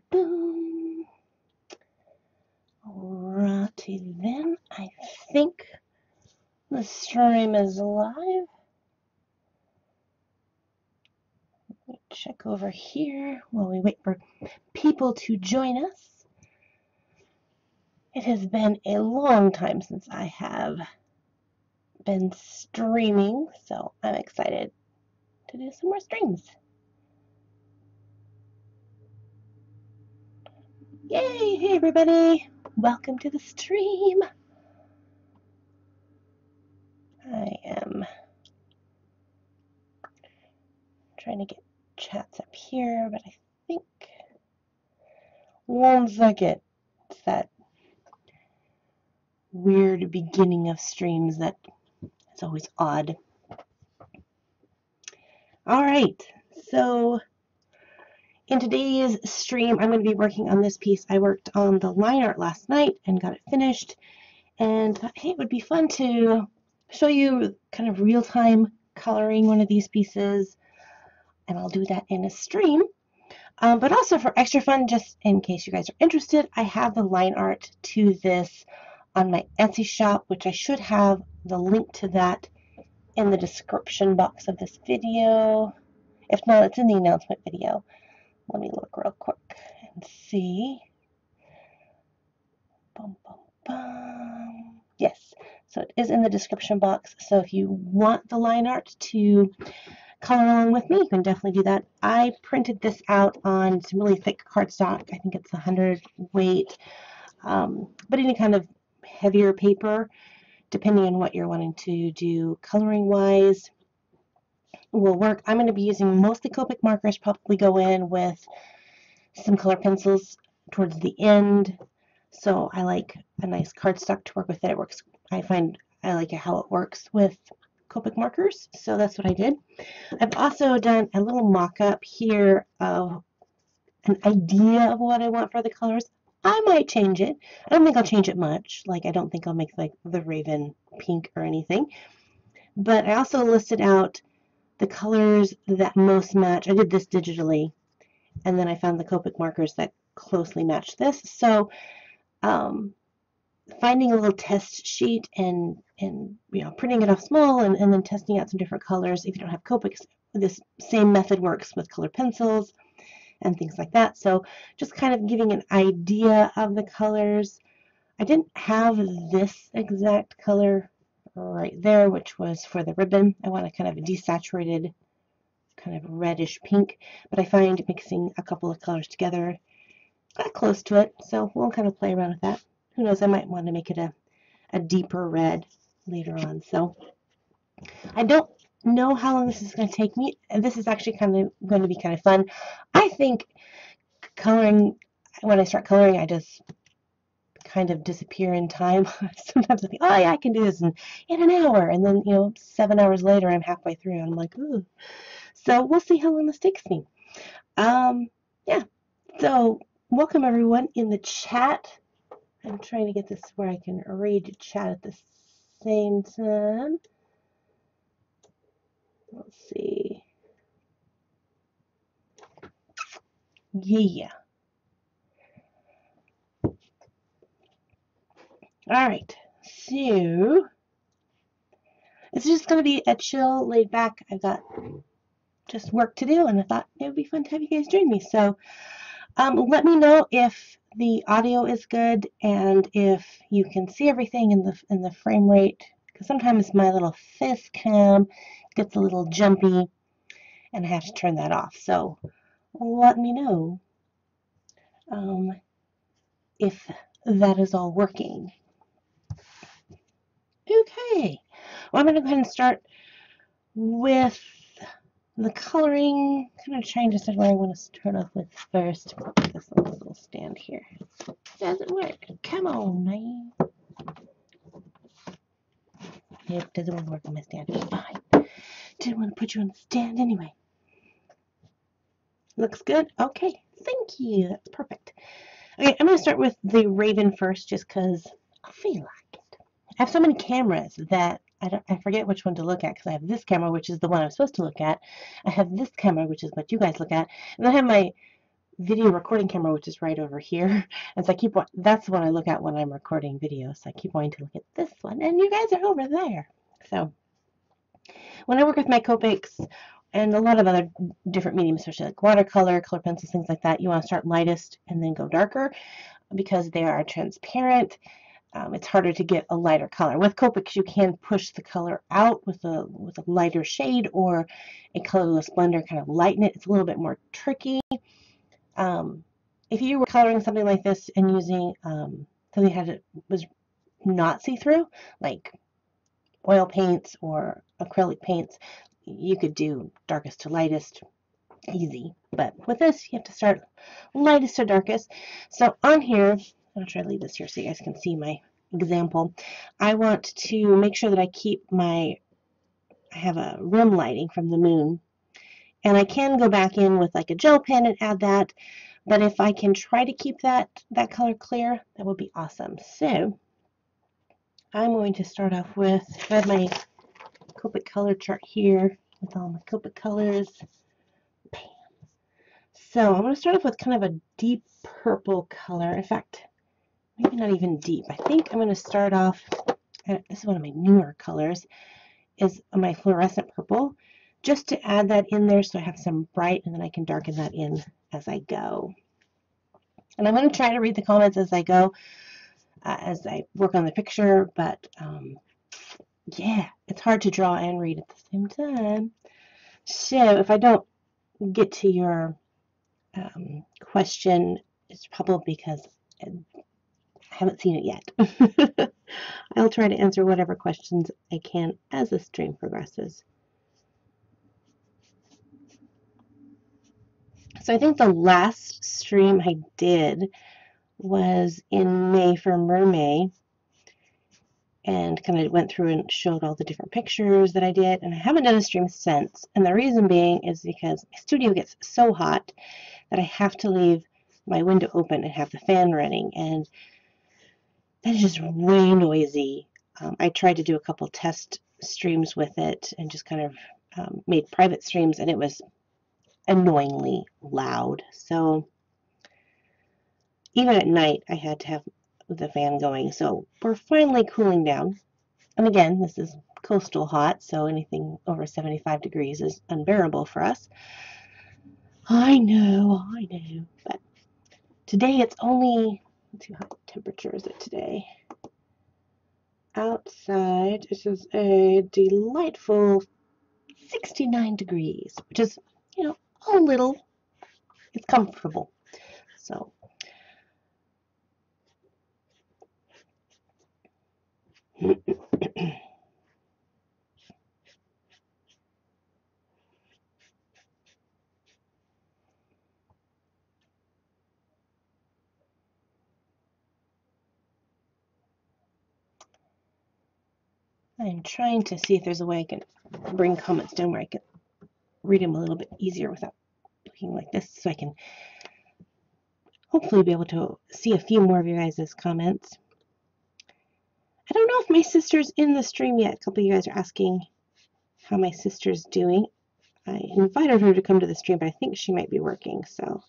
Boom. Alrighty then. I think the stream is live. Check over here while we wait for people to join us. It has been a long time since I have been streaming, so I'm excited to do some more streams. Yay! Hey everybody! Welcome to the stream. I am trying to get chats up here, but I think 1 second. It's that weird beginning of streams that is always odd. All right, so in today's stream, I'm going to be working on this piece. I worked on the line art last night and got it finished, and thought, hey, it would be fun to show you kind of real-time coloring one of these pieces, and I'll do that in a stream. But also for extra fun, just in case you guys are interested, I have the line art to this on my Etsy shop, which I should have the link to that in the description box of this video. If not, it's in the announcement video. Let me look real quick and see. Boom, boom, boom. Yes, so it is in the description box. So if you want the line art to color along with me, you can definitely do that. I printed this out on some really thick cardstock. I think it's 100 weight, but any kind of heavier paper, depending on what you're wanting to do coloring wise, will work. I'm going to be using mostly Copic markers, probably go in with some color pencils towards the end. So I like a nice cardstock to work with it. It works. I find I like how it works with Copic markers, so that's what I did. I've also done a little mock-up here of an idea of what I want for the colors. I might change it. I don't think I'll change it much. Like, I don't think I'll make like the raven pink or anything. But I also listed out the colors that most match. I did this digitally, and then I found the Copic markers that closely match this. So finding a little test sheet and printing it off small and then testing out some different colors. If you don't have Copics, this same method works with colored pencils and things like that. So just kind of giving an idea of the colors. I didn't have this exact color right there, which was for the ribbon. I want a kind of a desaturated, kind of reddish pink, but I find mixing a couple of colors together got close to it, so we'll kind of play around with that. Who knows, I might want to make it a deeper red later on. So I don't know how long this is going to take me, and this is actually kind of going to be kind of fun. I think coloring, when I start coloring, I just kind of disappear in time. Sometimes I think, oh yeah, I can do this in an hour, and then 7 hours later I'm halfway through and I'm like, ooh. So we'll see how long this takes me. Yeah, so welcome everyone in the chat. I'm trying to get this where I can read chat at the same time. Let's see. Yeah. All right. So it's just going to be a chill, laid back. I've got just work to do, and I thought it would be fun to have you guys join me. So let me know if the audio is good and if you can see everything in the frame rate, because sometimes my little face cam gets a little jumpy and I have to turn that off. So let me know if that is all working. Okay, well, I'm going to go ahead and start with the coloring. Kind of trying to decide what I want to start off with first. Put this little stand here. Doesn't work. Come on, man. It doesn't want to work on my stand. Fine. Didn't want to put you on the stand anyway. Looks good? Okay. Thank you. That's perfect. Okay, I'm going to start with the raven first just because I feel like it. I have so many cameras that I forget which one to look at, because I have this camera, which is the one I'm supposed to look at. I have this camera, which is what you guys look at. And I have video recording camera, which is right over here. And so that's the one I look at when I'm recording video. So I keep wanting to look at this one, and you guys are over there. So when I work with my Copics and a lot of other different mediums, especially like watercolor, color pencils, things like that, you want to start lightest and then go darker because they are transparent. It's harder to get a lighter color. With Copics, you can push the color out with a lighter shade or a colorless blender, kind of lighten it. It's a little bit more tricky. If you were coloring something like this and using something that was not see-through, like oil paints or acrylic paints, you could do darkest to lightest, easy. But with this, you have to start lightest to darkest. So on here, I'll try to leave this here so you guys can see my example. I want to make sure that I have a rim lighting from the moon. And I can go back in with like a gel pen and add that. But if I can try to keep that color clear, that would be awesome. So I'm going to start off with, I have my Copic color chart here with all my Copic colors. Bam. So I'm going to start off with kind of a deep purple color. In fact, maybe not even deep. I think I'm going to start off, this is one of my newer colors, is my fluorescent purple, just to add that in there so I have some bright, and then I can darken that in as I go. And I'm going to try to read the comments as I go, as I work on the picture, but yeah, it's hard to draw and read at the same time. So if I don't get to your question, it's probably because I haven't seen it yet. I'll try to answer whatever questions I can as the stream progresses. So I think the last stream I did was in May for Mermaid, and kind of went through and showed all the different pictures that I did, and I haven't done a stream since. And the reason being is because my studio gets so hot that I have to leave my window open and have the fan running, and that is just way noisy. I tried to do a couple test streams with it and just kind of made private streams, and it was annoyingly loud. So even at night I had to have the fan going. So we're finally cooling down. And again, this is coastal hot, so anything over 75 degrees is unbearable for us. I know. But today it's only, let's see, what temperature is it today? Outside, it is a delightful 69 degrees, which is, a little, it's comfortable. So I'm trying to see if there's a way I can bring comments down where I can read them a little bit easier without looking like this, so I can hopefully be able to see a few more of your guys' comments. I don't know if my sister's in the stream yet. A couple of you guys are asking how my sister's doing. I invited her to come to the stream, but I think she might be working, so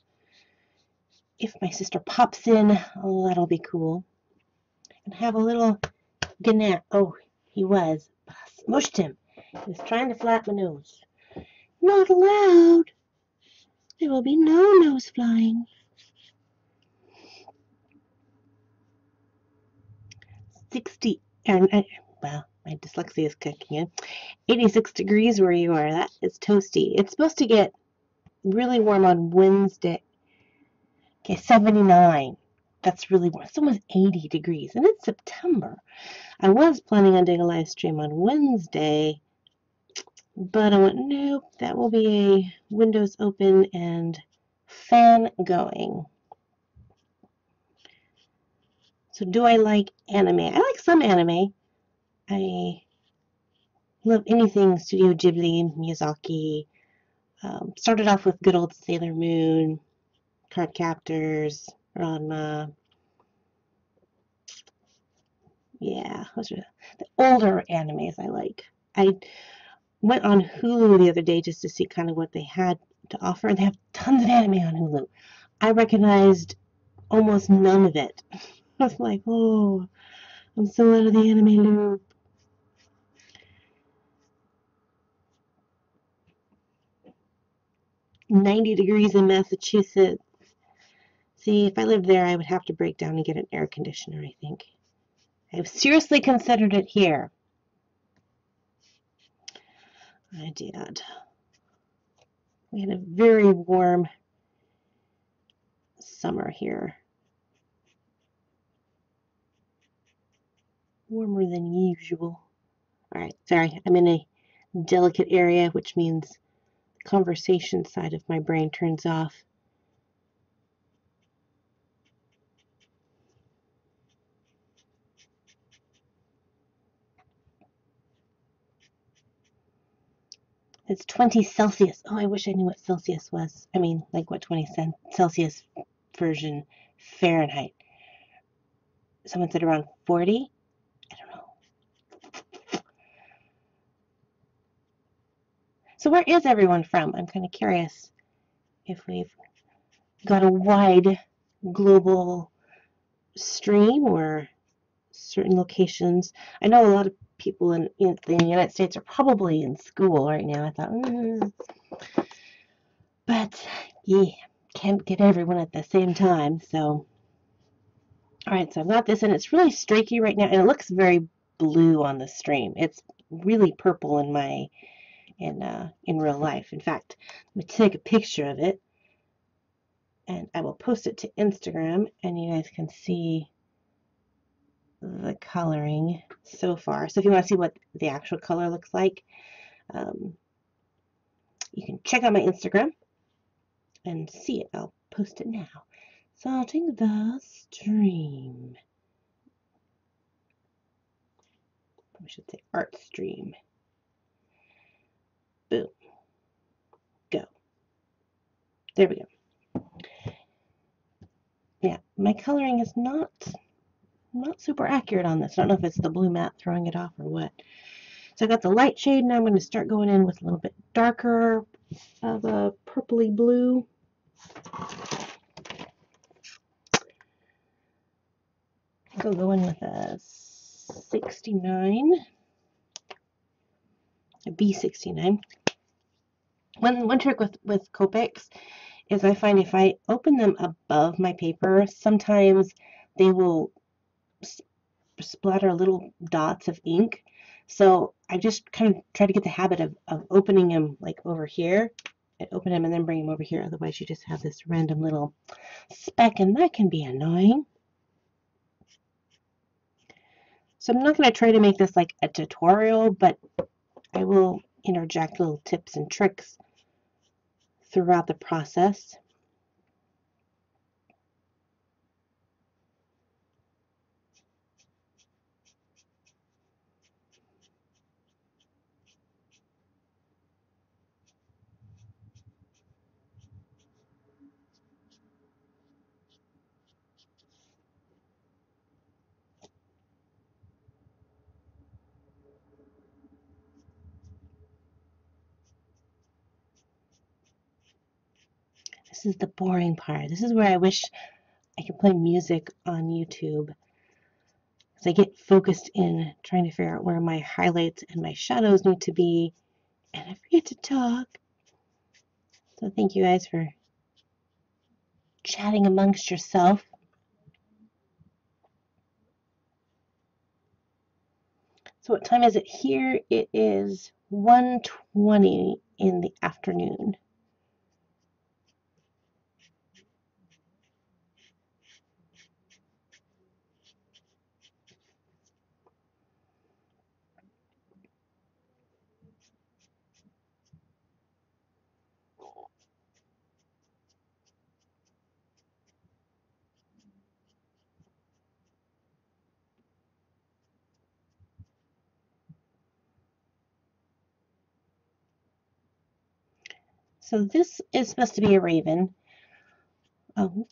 if my sister pops in, that'll be cool. And have a little gnat. Oh, he was. I smushed him. He was trying to flap my nose. Not allowed. There will be no nose flying. 60, and well, my dyslexia is kicking in. 86 degrees where you are. That is toasty. It's supposed to get really warm on Wednesday. Okay, 79. That's really warm. It's almost 80 degrees, and it's September. I was planning on doing a live stream on Wednesday, but I went, nope, that will be a windows open and fan going. So do I like anime? I like some anime. I love anything Studio Ghibli, Miyazaki. Started off with good old Sailor Moon, Card Captors, Ranma. Yeah, those are the older animes I like. I went on Hulu the other day just to see kind of what they had to offer. They have tons of anime on Hulu. I recognized almost none of it. I was like, oh, I'm so out of the anime loop. "90 degrees in Massachusetts." See, if I lived there, I would have to break down and get an air conditioner, I think. I've seriously considered it here. I did. We had a very warm summer here. Warmer than usual. All right, sorry, I'm in a delicate area, which means the conversation side of my brain turns off. It's 20 Celsius. Oh, I wish I knew what Celsius was. I mean, like what 20 Celsius version Fahrenheit. Someone said around 40? I don't know. So where is everyone from? I'm kind of curious if we've got a wide global stream or certain locations. I know a lot of people in the United States are probably in school right now. I thought, but yeah, can't get everyone at the same time. So, all right, so I've got this, and it's really streaky right now, and it looks very blue on the stream. It's really purple in my in real life. In fact, let me take a picture of it, and I will post it to Instagram, and you guys can see the coloring so far. So if you want to see what the actual color looks like, you can check out my Instagram and see it. I'll post it now. Starting the stream. I should say art stream. Boom. Go. There we go. Yeah, my coloring is not super accurate on this. I don't know if it's the blue mat throwing it off or what. So I got the light shade, and I'm going to start going in with a little bit darker of a purpley blue. I think I'll go in with a 69, a B69. One trick with Copics is I find if I open them above my paper, sometimes they will splatter little dots of ink. So I just kind of try to get the habit of opening them like over here, and open them and then bring them over here. Otherwise you just have this random little speck, and that can be annoying. So I'm not going to try to make this like a tutorial, but I will interject little tips and tricks throughout the process. This is the boring part. This is where I wish I could play music on YouTube. Because I get focused in trying to figure out where my highlights and my shadows need to be, and I forget to talk. So thank you guys for chatting amongst yourself. So what time is it here? It is 1:20 in the afternoon. So this is supposed to be a raven.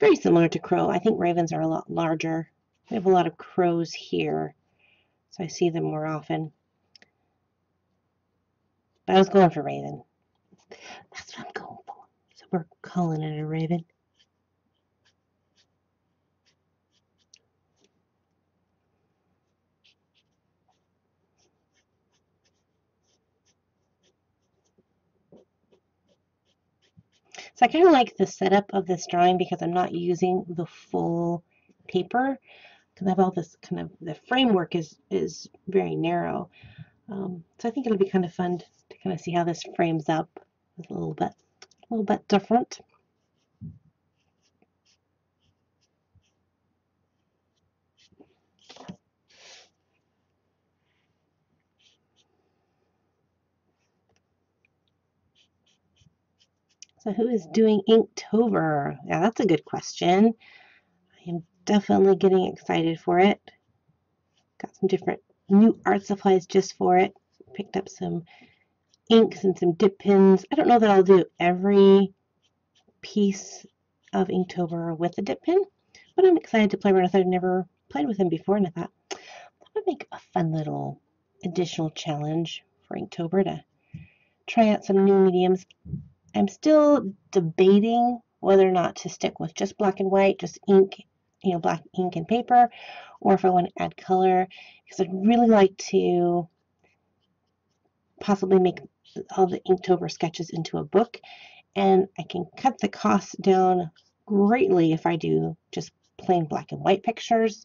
Very similar to crow. I think ravens are a lot larger. We have a lot of crows here, so I see them more often. But I was going for raven. That's what I'm going for. So we're calling it a raven. So I kind of like the setup of this drawing because I'm not using the full paper, because I have all this kind of, the framework is very narrow. So I think it'll be kind of fun to kind of see how this frames up. It's a little bit different. So who is doing Inktober? Yeah, that's a good question. I am definitely getting excited for it. Got some different new art supplies just for it. Picked up some inks and some dip pens. I don't know that I'll do every piece of Inktober with a dip pen, but I'm excited to play around with it. I've never played with them before, and I thought that would make a fun little additional challenge for Inktober to try out some new mediums. I'm still debating whether or not to stick with just black and white, just ink, black ink and paper, or if I want to add color, because I'd really like to possibly make all the Inktober sketches into a book, and I can cut the costs down greatly if I do just plain black and white pictures.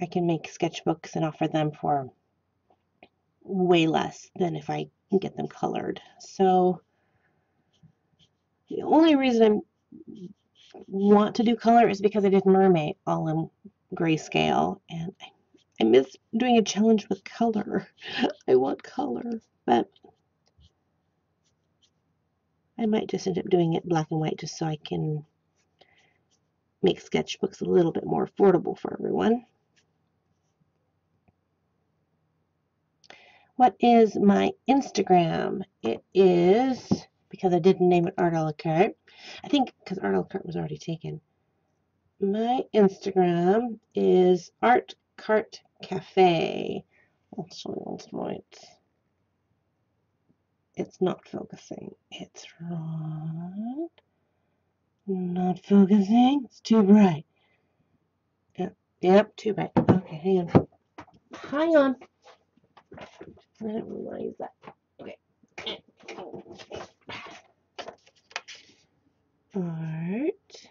I can make sketchbooks and offer them for way less than if I get them colored. So the only reason I want to do color is because I did Mermaid all in grayscale, and I miss doing a challenge with color. I want color, but I might just end up doing it black and white just so I can make sketchbooks a little bit more affordable for everyone. What is my Instagram? It is, because I didn't name it Art a la Carte, I think because Art a la Carte was already taken. My Instagram is Art Carte Cafe. I'll show you once more. It's not focusing. It's not focusing. It's too bright. Yep, too bright. Okay, hang on. Hang on. I didn't realize that. Okay. Art.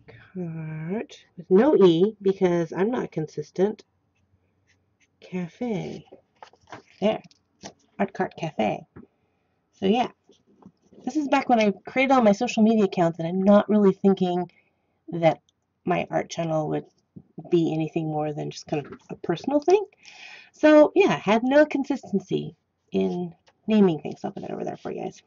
Carte. With no E because I'm not consistent. Cafe. There. Art Carte Cafe. So yeah. This is back when I created all my social media accounts, and I'm not really thinking that my art channel would be anything more than just kind of a personal thing. So yeah, I had no consistency in naming things. I'll put that over there for you guys.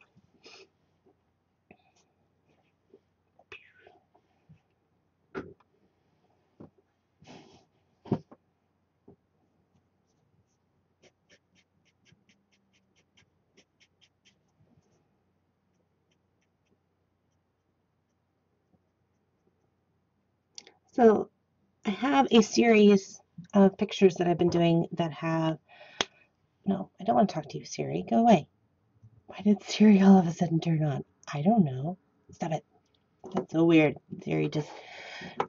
So I have a series of pictures that I've been doing that have, no, I don't want to talk to you, Siri. Go away. Why did Siri all of a sudden turn on? I don't know. Stop it. That's so weird. Siri just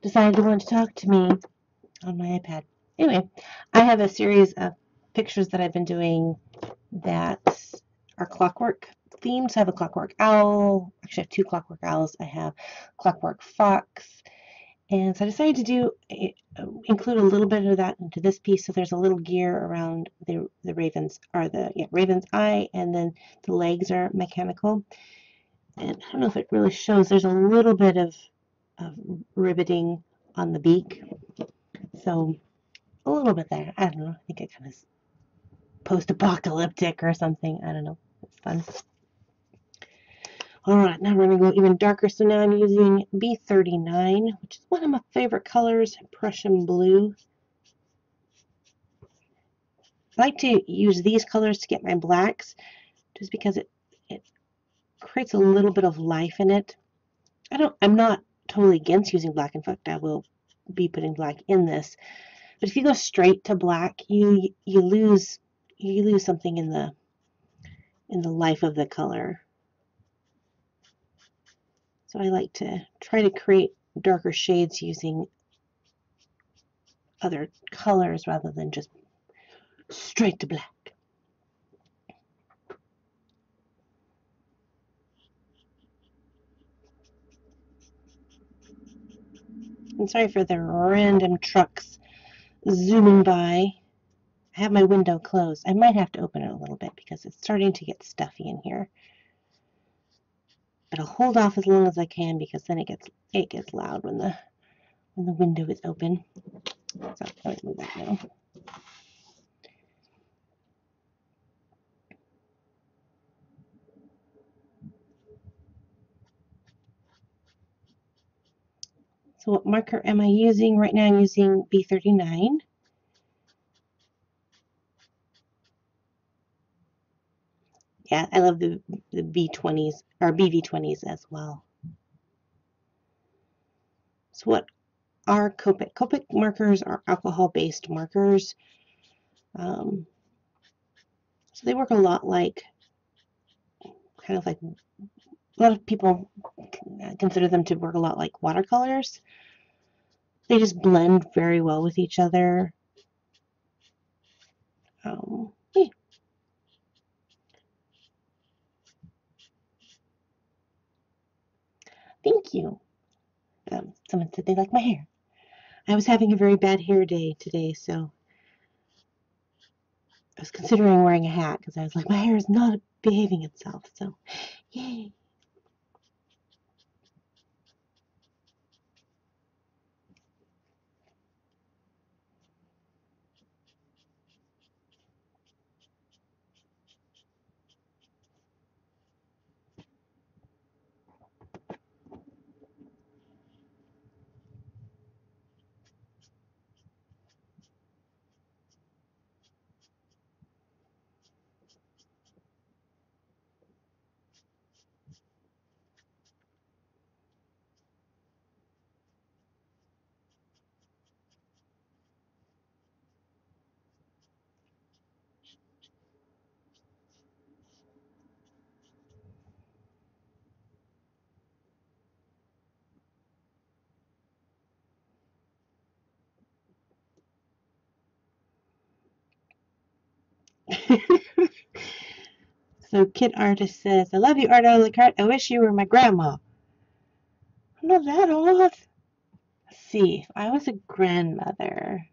decided to want to talk to me on my iPad. Anyway, I have a series of pictures that I've been doing that are clockwork themed. So I have a clockwork owl. Actually, I have two clockwork owls. I have clockwork fox. And so I decided to include a little bit of that into this piece. So there's a little gear around the raven's, or the raven's eye, and then the legs are mechanical. And I don't know if it really shows. There's a little bit of riveting on the beak. So a little bit there. I don't know. I think it kind of is post-apocalyptic or something. I don't know. It's fun. All right, now we're going to go even darker. So now I'm using B39, which is one of my favorite colors, Prussian blue. I like to use these colors to get my blacks, just because it creates a little bit of life in it. I'm not totally against using black. In fact, I will be putting black in this. But if you go straight to black, you lose something in the life of the color. So I like to try to create darker shades using other colors rather than just straight to black. I'm sorry for the random trucks zooming by. I have my window closed. I might have to open it a little bit because it's starting to get stuffy in here. But I'll hold off as long as I can because then it gets loud when the window is open. So let me move that now. So what marker am I using? Right now I'm using B39. Yeah, I love the B20s or BV20s as well. So what are Copic? Copic markers are alcohol-based markers. So they work a lot like, kind of like, a lot of people consider them to work a lot like watercolors. They just blend very well with each other. Yeah. Thank you. Someone said they like my hair. I was having a very bad hair day today, so I was considering wearing a hat because I was like, my hair is not behaving itself. So, yay. So Kid Artist says, I love you, Arto Carte. I wish you were my grandma. I'm not that old. Let's see. If I was a grandmother,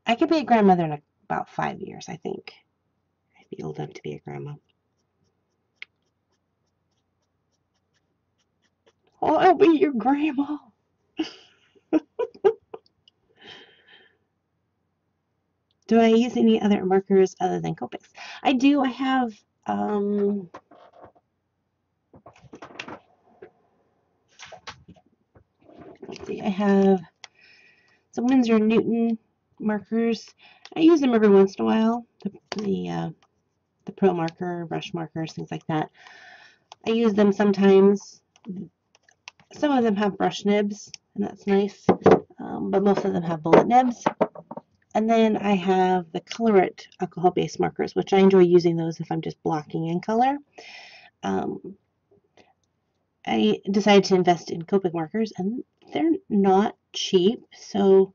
I could be a grandmother in about 5 years, I think. I'd be old enough to be a grandma. Oh, I'll be your grandma. Do I use any other markers other than Copics? I do. I have, let's see, I have some Winsor & Newton markers. I use them every once in a while. The Pro marker, brush markers, things like that. I use them sometimes. Some of them have brush nibs, and that's nice, but most of them have bullet nibs. And then I have the Colorate alcohol-based markers, which I enjoy using those if I'm just blocking in color. I decided to invest in Copic markers, and they're not cheap, so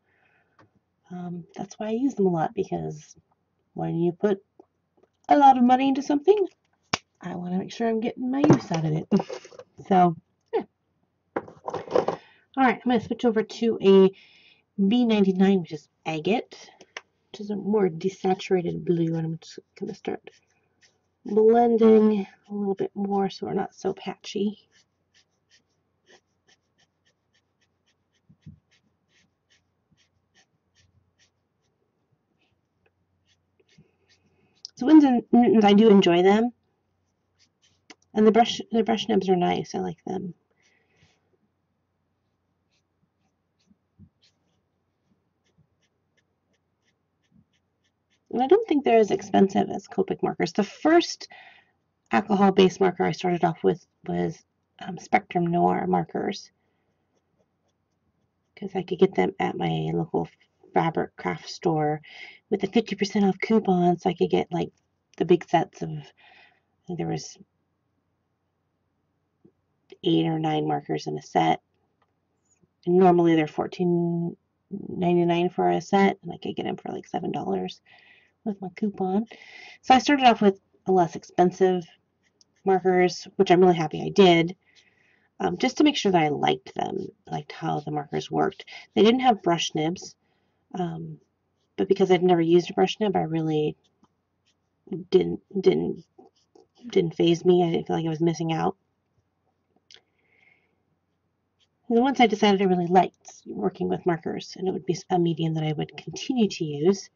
that's why I use them a lot, because when you put a lot of money into something, I want to make sure I'm getting my use out of it. So, yeah. All right, I'm going to switch over to a B99, which is agate, which is a more desaturated blue, and I'm just going to start blending a little bit more so we're not so patchy. So Winsor & Newtons, I do enjoy them, and the brush nibs are nice. I like them. And I don't think they're as expensive as Copic markers. The first alcohol-based marker I started off with was Spectrum Noir markers, because I could get them at my local fabric craft store with a 50% off coupon, so I could get like the big sets of, I think there was 8 or 9 markers in a set. And normally they're $14.99 for a set, and I could get them for like $7 with my coupon. So I started off with a less expensive markers, which I'm really happy I did. just to make sure that I liked them, liked how the markers worked. They didn't have brush nibs, but because I'd never used a brush nib, I really didn't faze me. I didn't feel like I was missing out. And then once I decided I really liked working with markers and it would be a medium that I would continue to use,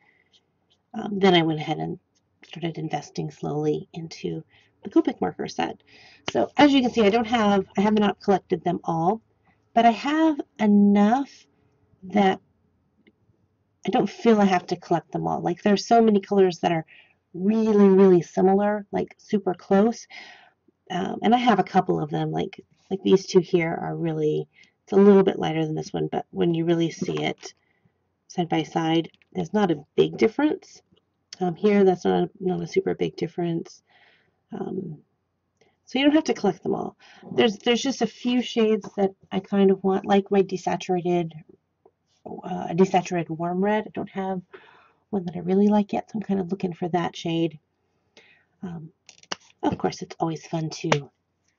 then I went ahead and started investing slowly into the Copic marker set. So as you can see, I have not collected them all, but I have enough that I don't feel I have to collect them all. Like there's so many colors that are really, really similar, like super close. And I have a couple of them, like these two here are really, it's a little bit lighter than this one, but when you really see it side by side, there's not a big difference. Here, that's not a super big difference. So you don't have to collect them all. There's just a few shades that I kind of want, like my desaturated warm red. I don't have one that I really like yet, so I'm kind of looking for that shade. Of course, it's always fun to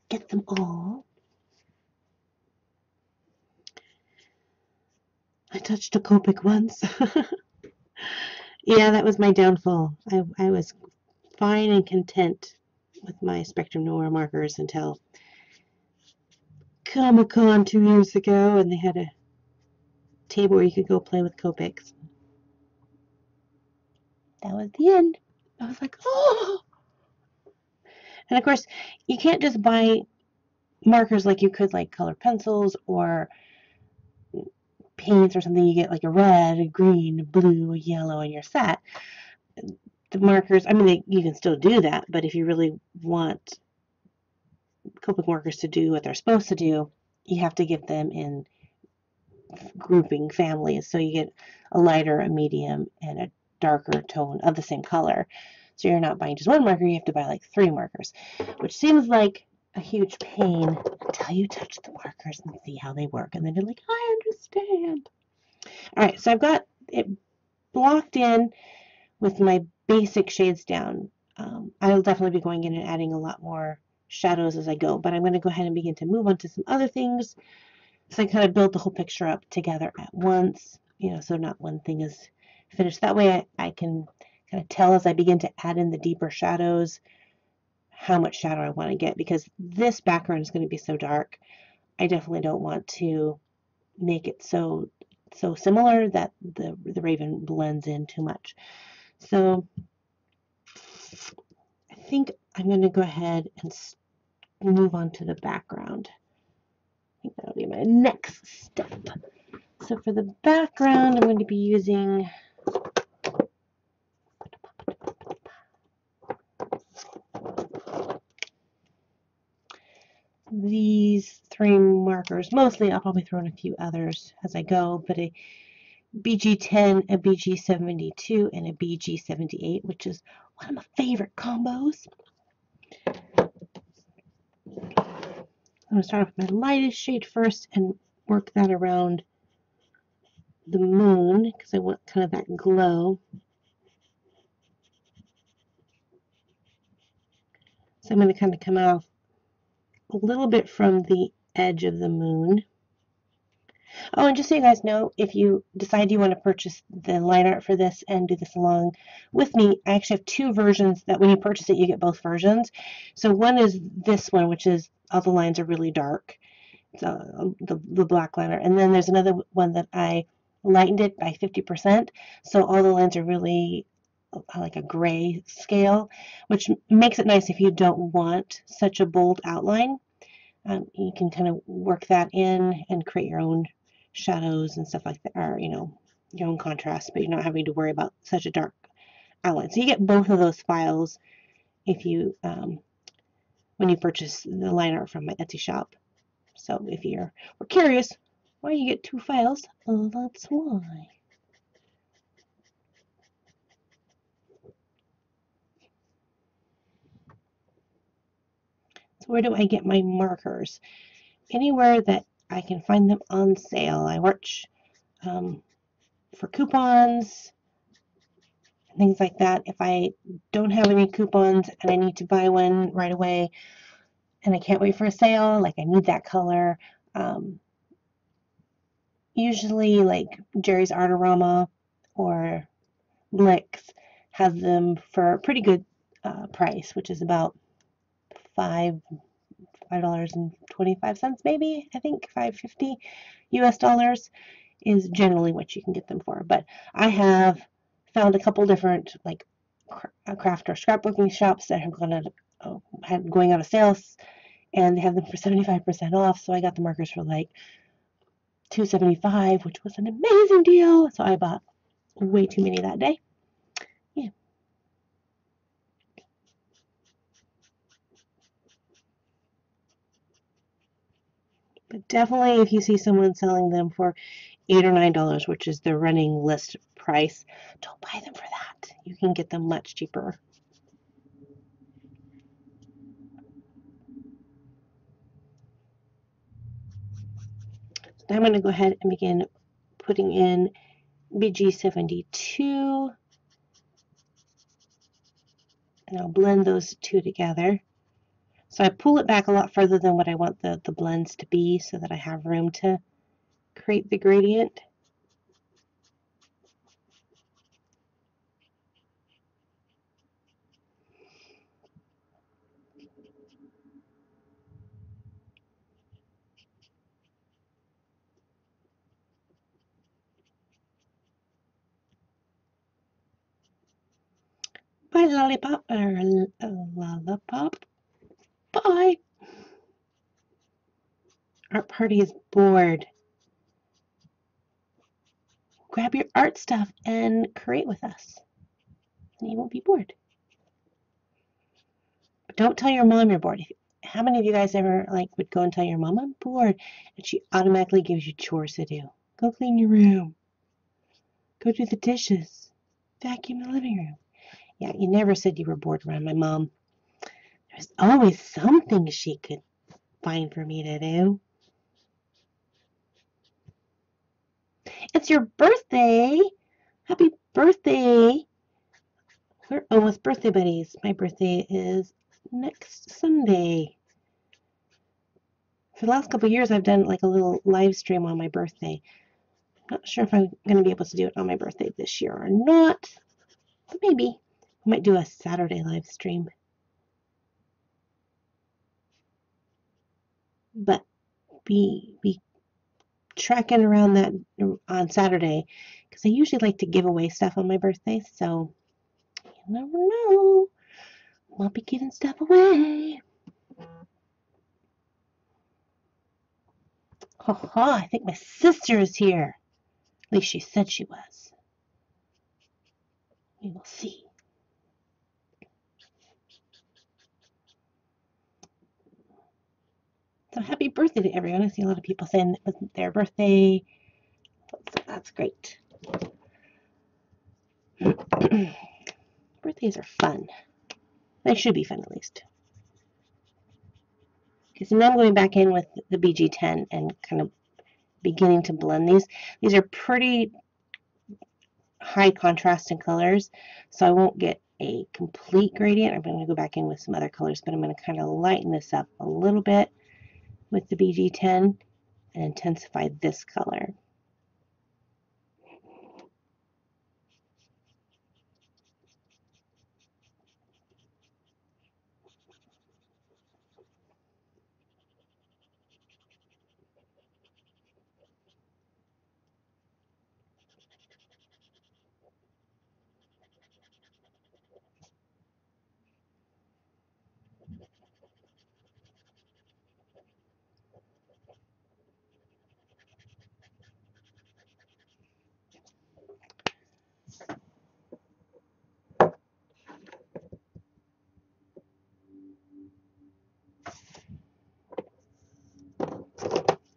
get them all. I touched a Copic once. Yeah, that was my downfall. I was fine and content with my Spectrum Noir markers until Comic-Con 2 years ago, and they had a table where you could go play with Copics. That was the end. I was like, oh! And of course, you can't just buy markers like you could like colored pencils or paints or something. You get like a red, a green, a blue, a yellow in your set. The markers, I mean, you can still do that, but if you really want Copic markers to do what they're supposed to do, you have to get them in grouping families. So you get a lighter, a medium, and a darker tone of the same color. So you're not buying just one marker, you have to buy like 3 markers, which seems like a huge pain until you touch the markers and see how they work. And then you're like, I understand. All right, so I've got it blocked in with my basic shades down. I'll definitely be going in and adding a lot more shadows as I go, but I'm going to go ahead and begin to move on to some other things. So I kind of build the whole picture up together at once, so not one thing is finished. That way I can kind of tell as I begin to add in the deeper shadows how much shadow I want to get, because this background is going to be so dark. I definitely don't want to make it so similar that the raven blends in too much. So I think I'm going to go ahead and move on to the background. I think that'll be my next step. So for the background, I'm going to be using these 3 markers. Mostly I'll probably throw in a few others as I go, but a BG10, a BG72, and a BG78, which is one of my favorite combos. I'm going to start off with my lightest shade first and work that around the moon because I want kind of that glow. So I'm going to kind of come off a little bit from the edge of the moon. Oh, and just so you guys know, if you decide you want to purchase the line art for this and do this along with me, I actually have 2 versions that when you purchase it, you get both versions. So one is this one, which is all the lines are really dark. It's the black liner. And then there's another one that I lightened it by 50%. So all the lines are really like a gray scale, which makes it nice if you don't want such a bold outline. You can kind of work that in and create your own shadows and stuff like that, or your own contrast, but you're not having to worry about such a dark outline. So you get both of those files if you when you purchase the line art from my Etsy shop. So if you're curious why you get 2 files, that's why. So where do I get my markers? Anywhere that I can find them on sale. I watch for coupons, things like that. If I don't have any coupons and I need to buy one right away, and I can't wait for a sale, like I need that color. Usually like Jerry's Artorama or Blick's has them for a pretty good price, which is about $5.25 maybe, I think $5.50 US dollars is generally what you can get them for. But I have found a couple different like craft or scrapbooking shops that have going out of sales, and they have them for 75% off. So I got the markers for like $2.75, which was an amazing deal. So I bought way too many that day. Yeah. But definitely, if you see someone selling them for $8 or $9, which is the running list price, don't buy them for that. You can get them much cheaper. So now I'm going to go ahead and begin putting in BG72, and I'll blend those two together. So I pull it back a lot further than what I want the blends to be so that I have room to create the gradient. Bye, lollipop, or lollipop. Bye. Art party is bored. Grab your art stuff and create with us, and you won't be bored. But don't tell your mom you're bored. How many of you guys ever would go and tell your mom I'm bored, and she automatically gives you chores to do? Go clean your room. Go do the dishes. Vacuum the living room. Yeah, you never said you were bored around my mom. There's always something she could find for me to do. It's your birthday. Happy birthday. We're almost birthday buddies. My birthday is next Sunday. For the last couple of years, I've done like a little live stream on my birthday. I'm not sure if I'm going to be able to do it on my birthday this year or not, but maybe. I might do a Saturday live stream. But be tracking around that on Saturday, because I usually like to give away stuff on my birthday, so you never know. I'll be giving stuff away. Ha! I think my sister is here. At least she said she was. We will see. So happy birthday to everyone. I see a lot of people saying it wasn't their birthday. So that's great. Birthdays are fun. They should be fun at least. Okay, so now I'm going back in with the BG10 and kind of beginning to blend these. These are pretty high contrast in colors, so I won't get a complete gradient. I'm going to go back in with some other colors, but I'm going to kind of lighten this up a little bit with the BG10 and intensify this color.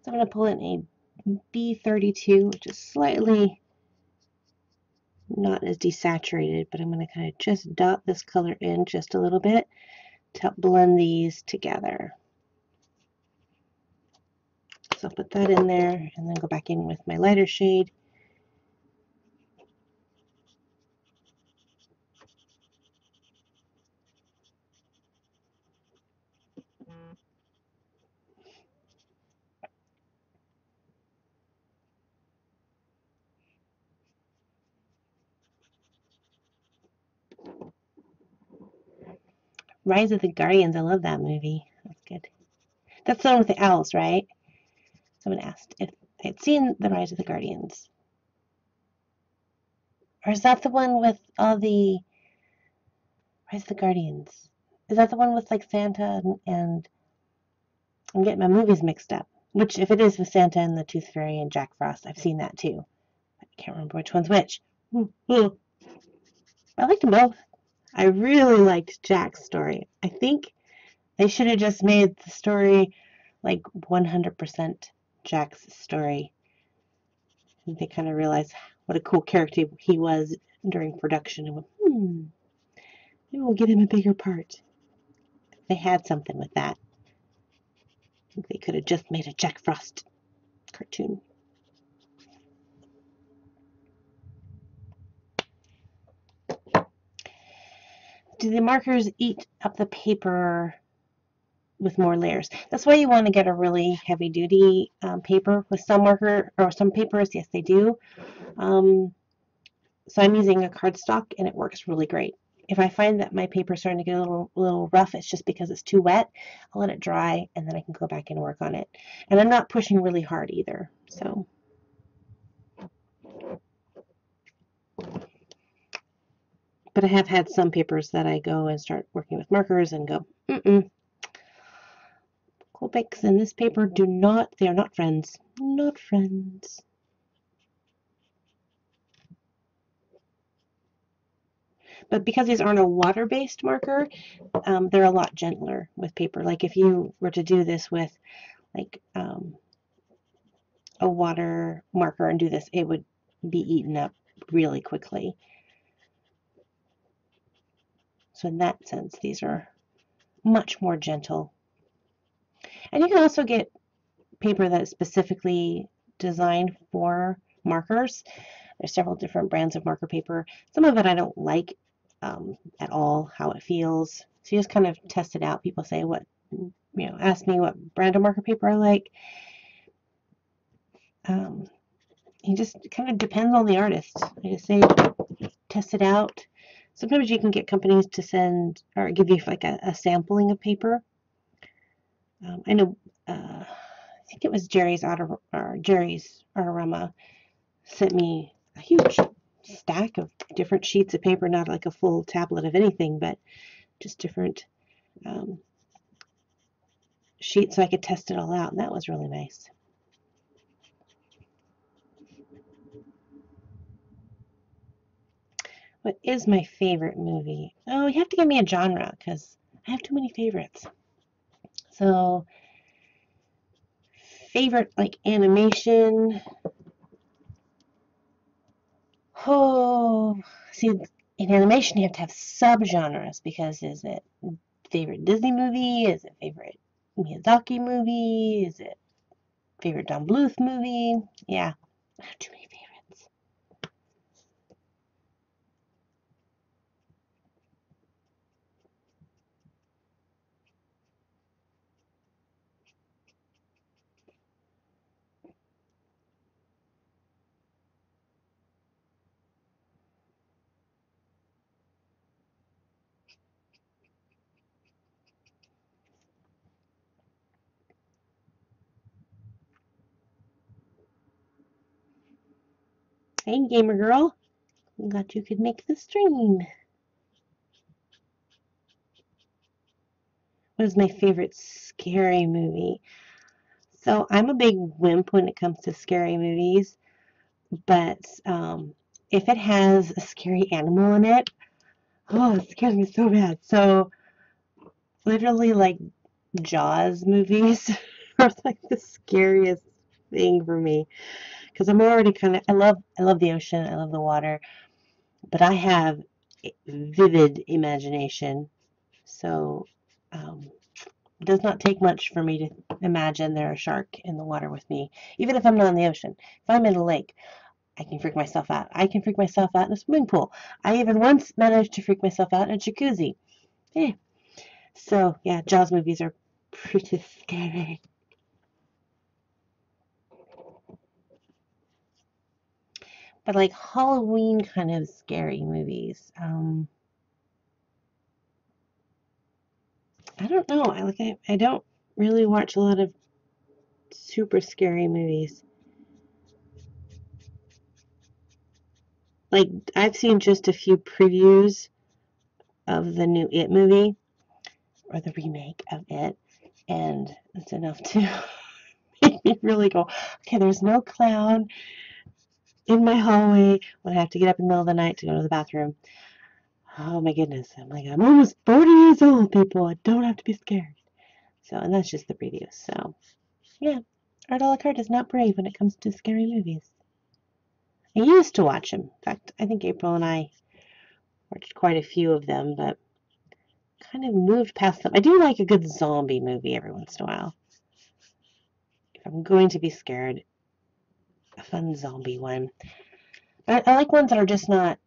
So I'm going to pull in a B32, which is slightly not as desaturated, but I'm going to kind of just dot this color in just a little bit to help blend these together. So I'll put that in there and then go back in with my lighter shade. Rise of the Guardians. I love that movie. That's good. That's the one with the owls, right? Someone asked if I'd seen the Rise of the Guardians. Or is that the one with all the Rise of the Guardians? Is that the one with like Santa and I'm getting my movies mixed up. Which, if it is with Santa and the Tooth Fairy and Jack Frost, I've seen that too. I can't remember which one's which. I liked them both. I really liked Jack's story. I think they should have just made the story like 100% Jack's story. I think they kind of realized what a cool character he was during production and went, maybe we'll give him a bigger part. They had something with that. I think they could have just made a Jack Frost cartoon. Do the markers eat up the paper with more layers? That's why you want to get a really heavy duty paper. With some marker or some papers, yes, they do. So I'm using a cardstock and it works really great. If I find that my paper is starting to get a little rough, it's just because it's too wet. I'll let it dry and then I can go back and work on it. And I'm not pushing really hard either. So. But I have had some papers that I go and start working with markers and go, Copics and this paper they are not friends. Not friends. But because these aren't a water-based marker, they're a lot gentler with paper. Like if you were to do this with like a water marker and do this, it would be eaten up really quickly. So in that sense, these are much more gentle. And you can also get paper that is specifically designed for markers. There's several different brands of marker paper. Some of it I don't like at all, how it feels. So you just kind of test it out. People say ask me what brand of marker paper I like. It just kind of depends on the artist. I just say test it out. Sometimes you can get companies to send or give you like a sampling of paper. I know, I think it was Jerry's Artorama sent me a huge stack of different sheets of paper, not like a full tablet of anything, but just different sheets so I could test it all out, and that was really nice. What is my favorite movie? Oh, you have to give me a genre because I have too many favorites. So, favorite like animation. Oh, see, in animation you have to have subgenres because is it favorite Disney movie? Is it favorite Miyazaki movie? Is it favorite Don Bluth movie? Yeah, I have too many favorites. Hey, gamer girl. Glad you could make the stream. What is my favorite scary movie? So I'm a big wimp when it comes to scary movies, but if it has a scary animal in it, oh, it scares me so bad. So literally like Jaws movies are like the scariest thing for me because I'm already I love the ocean, I love the water, but I have a vivid imagination. So it does not take much for me to imagine there's a shark in the water with me, even if I'm not in the ocean. If I'm in a lake, I can freak myself out. I can freak myself out in a swimming pool. I even once managed to freak myself out in a jacuzzi. Yeah. So, yeah, Jaws movies are pretty scary. But like Halloween kind of scary movies. I don't know. I don't really watch a lot of super scary movies. Like, I've seen just a few previews of the new It movie, or the remake of It, and it's enough to make me really go, okay, there's no clown in my hallway when I have to get up in the middle of the night to go to the bathroom. Oh my goodness. I'm like, I'm almost 40 years old, people. I don't have to be scared. So, and that's just the preview. So, yeah, Art a la carte is not brave when it comes to scary movies. I used to watch them. In fact, I think April and I watched quite a few of them, but kind of moved past them. I do like a good zombie movie every once in a while. If I'm going to be scared, a fun zombie one. I like ones that are just not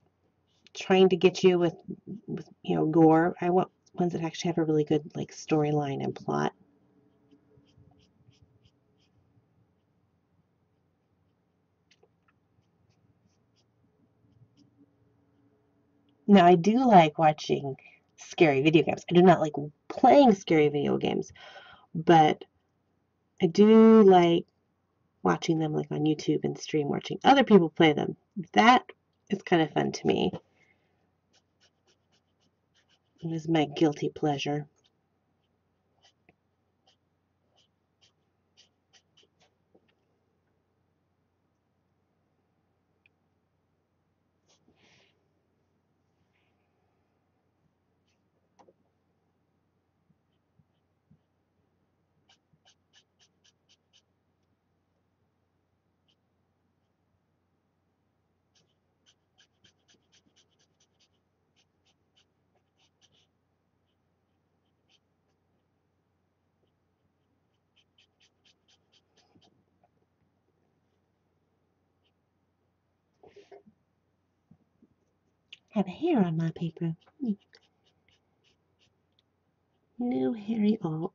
trying to get you with gore. I want ones that actually have a really good like storyline and plot. Now, I do like watching scary video games. I do not like playing scary video games, but I do like watching them like on YouTube and stream, watching other people play them. That is kind of fun to me. It is my guilty pleasure. I have a hair on my paper. No hairy alt.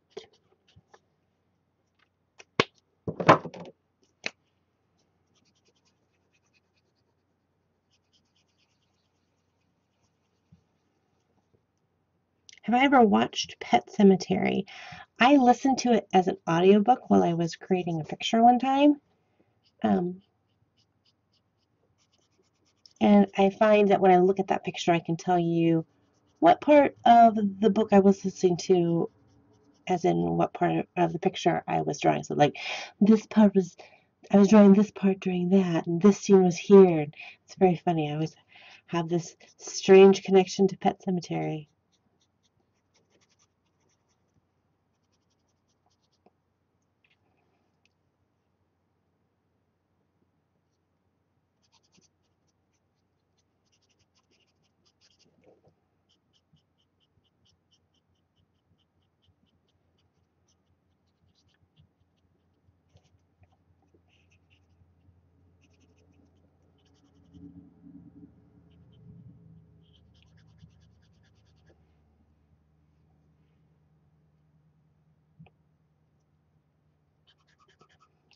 Have I ever watched Pet Cemetery? I listened to it as an audiobook while I was creating a picture one time. And I find that when I look at that picture, I can tell you what part of the book I was listening to, as in what part of the picture I was drawing. So, like, this part was, I was drawing this part during that, and this scene was here. It's very funny. I always have this strange connection to Pet Cemetery.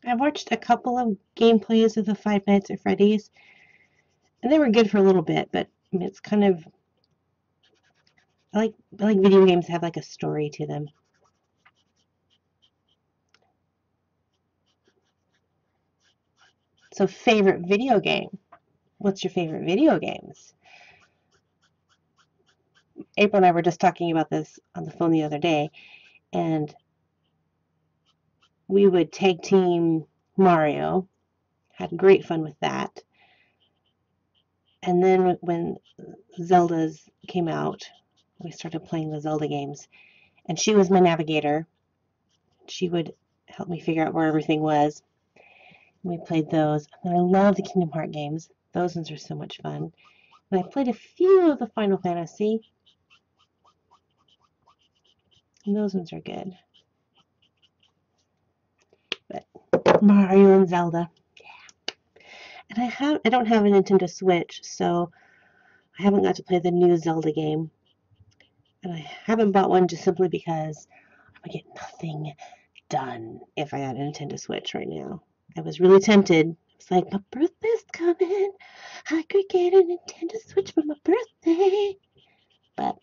I've watched a couple of gameplays of the Five Nights at Freddy's, and they were good for a little bit, but I mean, it's kind of, I like video games that have like a story to them. So, favorite video game. What's your favorite video games? April and I were just talking about this on the phone the other day, and we would tag team Mario, had great fun with that. And then when Zelda's came out, we started playing the Zelda games, and she was my navigator. She would help me figure out where everything was. We played those. And I love the Kingdom Hearts games. Those ones are so much fun. And I played a few of the Final Fantasy. And those ones are good. But Mario and Zelda. Yeah. And I don't have a Nintendo Switch, so I haven't got to play the new Zelda game. And I haven't bought one just simply because I would get nothing done if I had a Nintendo Switch right now. I was really tempted. It's like, my birthday's coming. I could get a Nintendo Switch for my birthday. But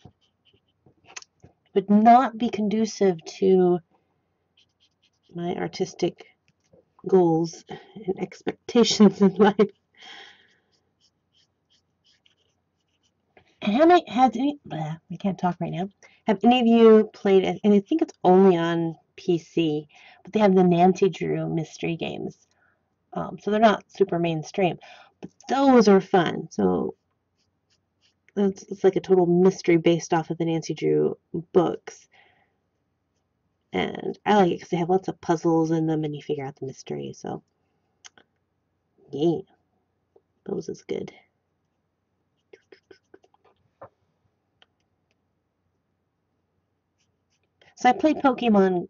would not be conducive to my artistic goals and expectations in life. And how many has any? I can't talk right now. Have any of you played it? And I think it's only on PC, but they have the Nancy Drew mystery games. So they're not super mainstream, but those are fun. So it's like a total mystery based off of the Nancy Drew books. And I like it because they have lots of puzzles in them and you figure out the mystery. So, yeah, those is good. So I played Pokemon,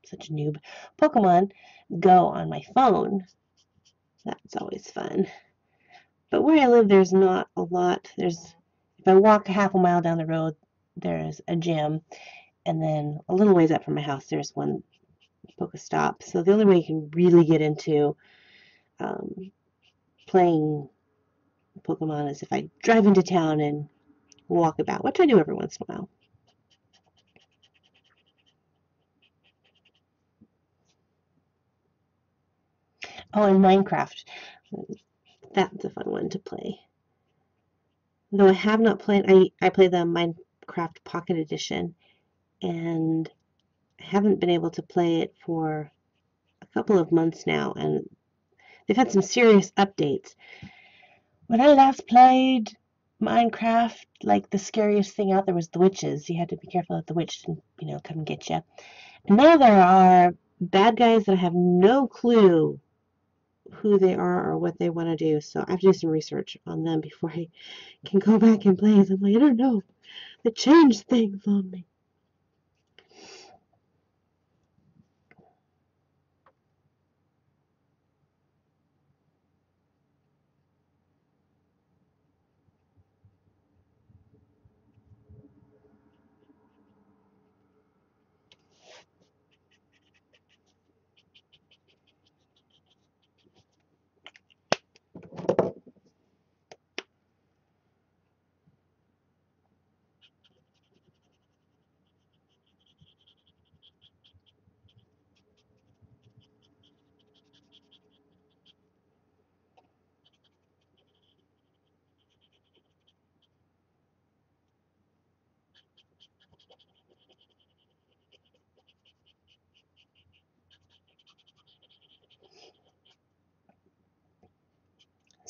such a noob, Pokemon Go on my phone. That's always fun. But where I live, there's not a lot. If I walk a half a mile down the road, there's a gym. And then a little ways up from my house, there's one Pokestop. So the only way you can really get into playing Pokemon is if I drive into town and walk about, which I do every once in a while. Oh, and Minecraft. That's a fun one to play. Though I have not played, I play the Minecraft Pocket Edition, and I haven't been able to play it for a couple of months now, and they've had some serious updates. When I last played Minecraft, like the scariest thing out there was the witches. You had to be careful that the witch didn't, come and get you. And now there are bad guys that I have no clue who they are or what they want to do. So I have to do some research on them before I can go back and play. So I'm like, I don't know. They changed things on me.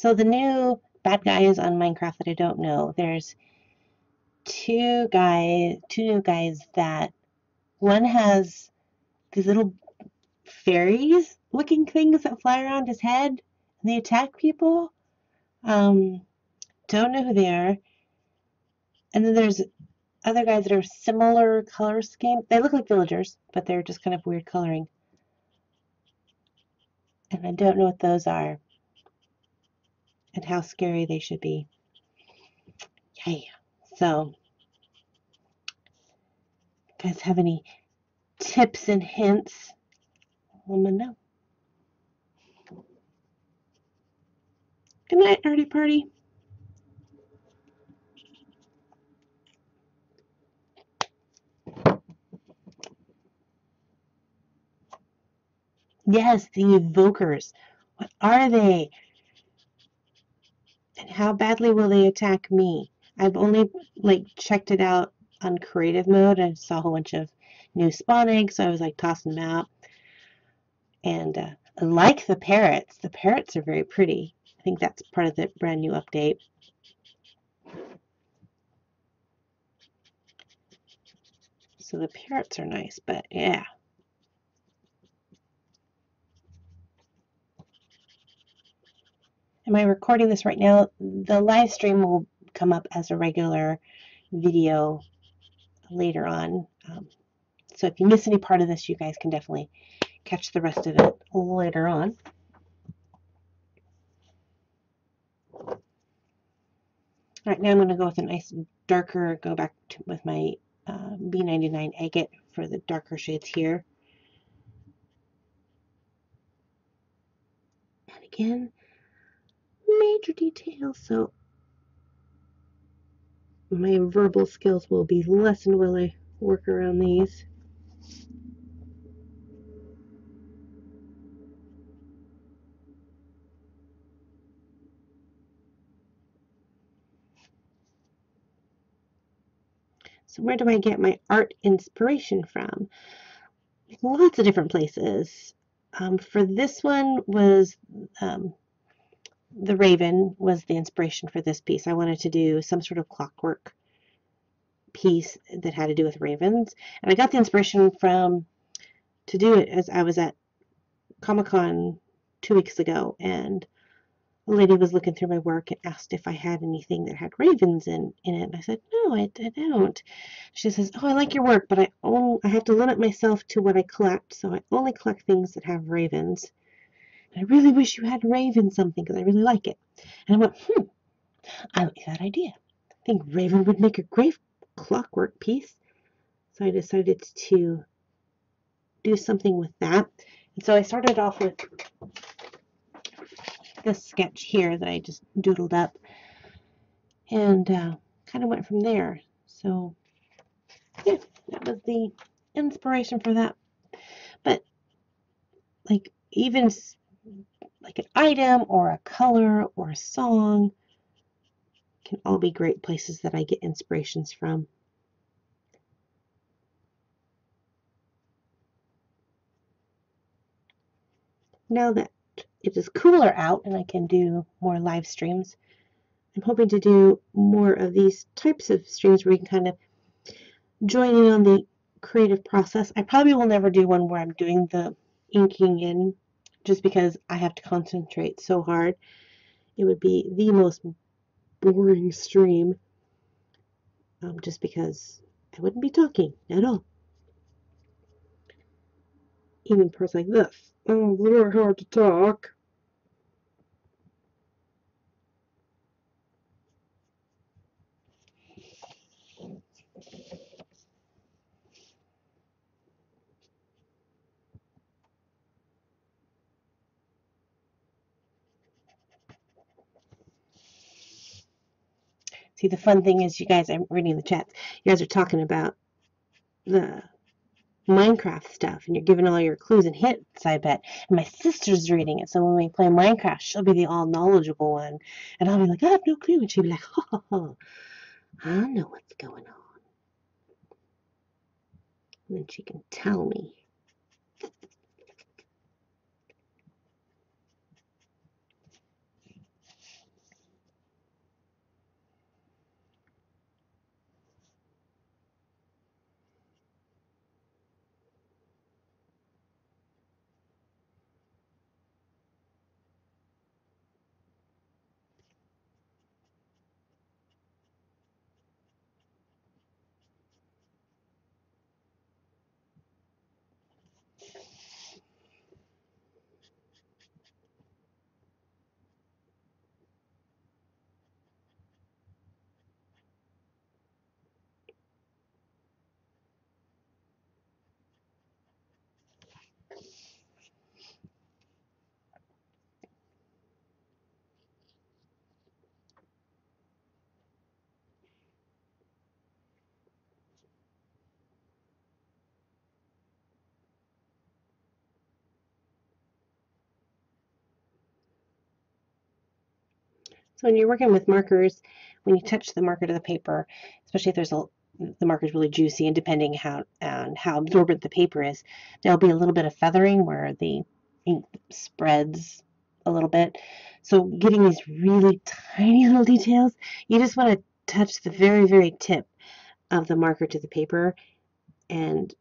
So the new bad guys on Minecraft that I don't know, there's two new guys that one has these little fairies looking things that fly around his head and they attack people. Um, don't know who they are. And then there's other guys that are similar color scheme. They look like villagers, but they're just kind of weird coloring. And I don't know what those are and how scary they should be. Yay. So, guys have any tips and hints? Let me know. Good night, Artie Party. Yes, the evokers. What are they? And how badly will they attack me? I've only checked it out on creative mode. I saw a whole bunch of new spawning, so I was tossing them out. And I like the parrots. The parrots are very pretty. I think that's part of the brand new update. So the parrots are nice, but yeah. Am I recording this right now? The live stream will come up as a regular video later on. So if you miss any part of this, you guys can definitely catch the rest of it later on. All right, now I'm going to go with a nice darker, go back with my B99 agate for the darker shades here. And again, major details. So my verbal skills will be lessened while I work around these. So where do I get my art inspiration from? Lots of different places. For this one was the raven was the inspiration for this piece. I wanted to do some sort of clockwork piece that had to do with ravens. And I got the inspiration to do it as I was at Comic-Con 2 weeks ago, and a lady was looking through my work and asked if I had anything that had ravens in it. And I said, no, I don't. She says, oh, I like your work, but I have to limit myself to what I collect, so I only collect things that have ravens. And I really wish you had raven something because I really like it. And I went, I like that idea. I think raven would make a great clockwork piece. So I decided to do something with that. And so I started off with this sketch here that I just doodled up, and kind of went from there. So yeah, that was the inspiration for that. But like even like an item or a color or a song can all be great places that I get inspirations from. Now that it is cooler out and I can do more live streams, I'm hoping to do more of these types of streams where you can kind of join in on the creative process. I probably will never do one where I'm doing the inking in, just because I have to concentrate so hard. It would be the most boring stream, just because I wouldn't be talking at all. Even parts like this. Oh, very hard to talk. See, the fun thing is, you guys, I'm reading the chats. You guys are talking about the Minecraft stuff, and you're giving all your clues and hints, I bet. And my sister's reading it, so when we play Minecraft, she'll be the all knowledgeable one, and I'll be like, I have no clue, and she'll be like, ha ha ha, I know what's going on. And then she can tell me. So when you're working with markers, when you touch the marker to the paper, especially if the marker is really juicy, and depending on how absorbent the paper is, there'll be a little bit of feathering where the ink spreads a little bit. So getting these really tiny little details, you just want to touch the very, very tip of the marker to the paper and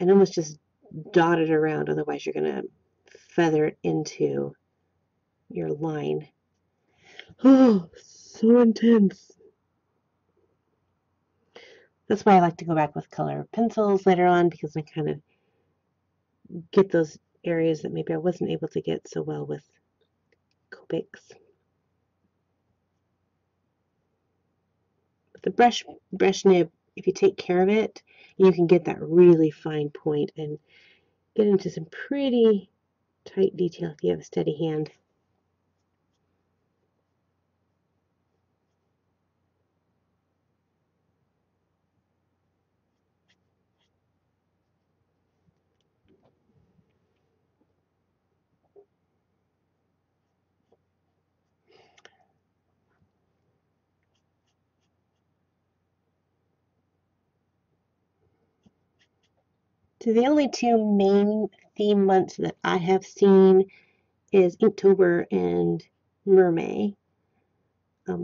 almost just dot it around. Otherwise, you're going to feather it into your line. Oh, so intense. That's why I like to go back with color pencils later on, because I kind of get those areas that maybe I wasn't able to get so well with Copics. With the brush nib, if you take care of it, you can get that really fine point and get into some pretty tight detail if you have a steady hand. So the only two main theme months that I have seen is Inktober and Mermay. But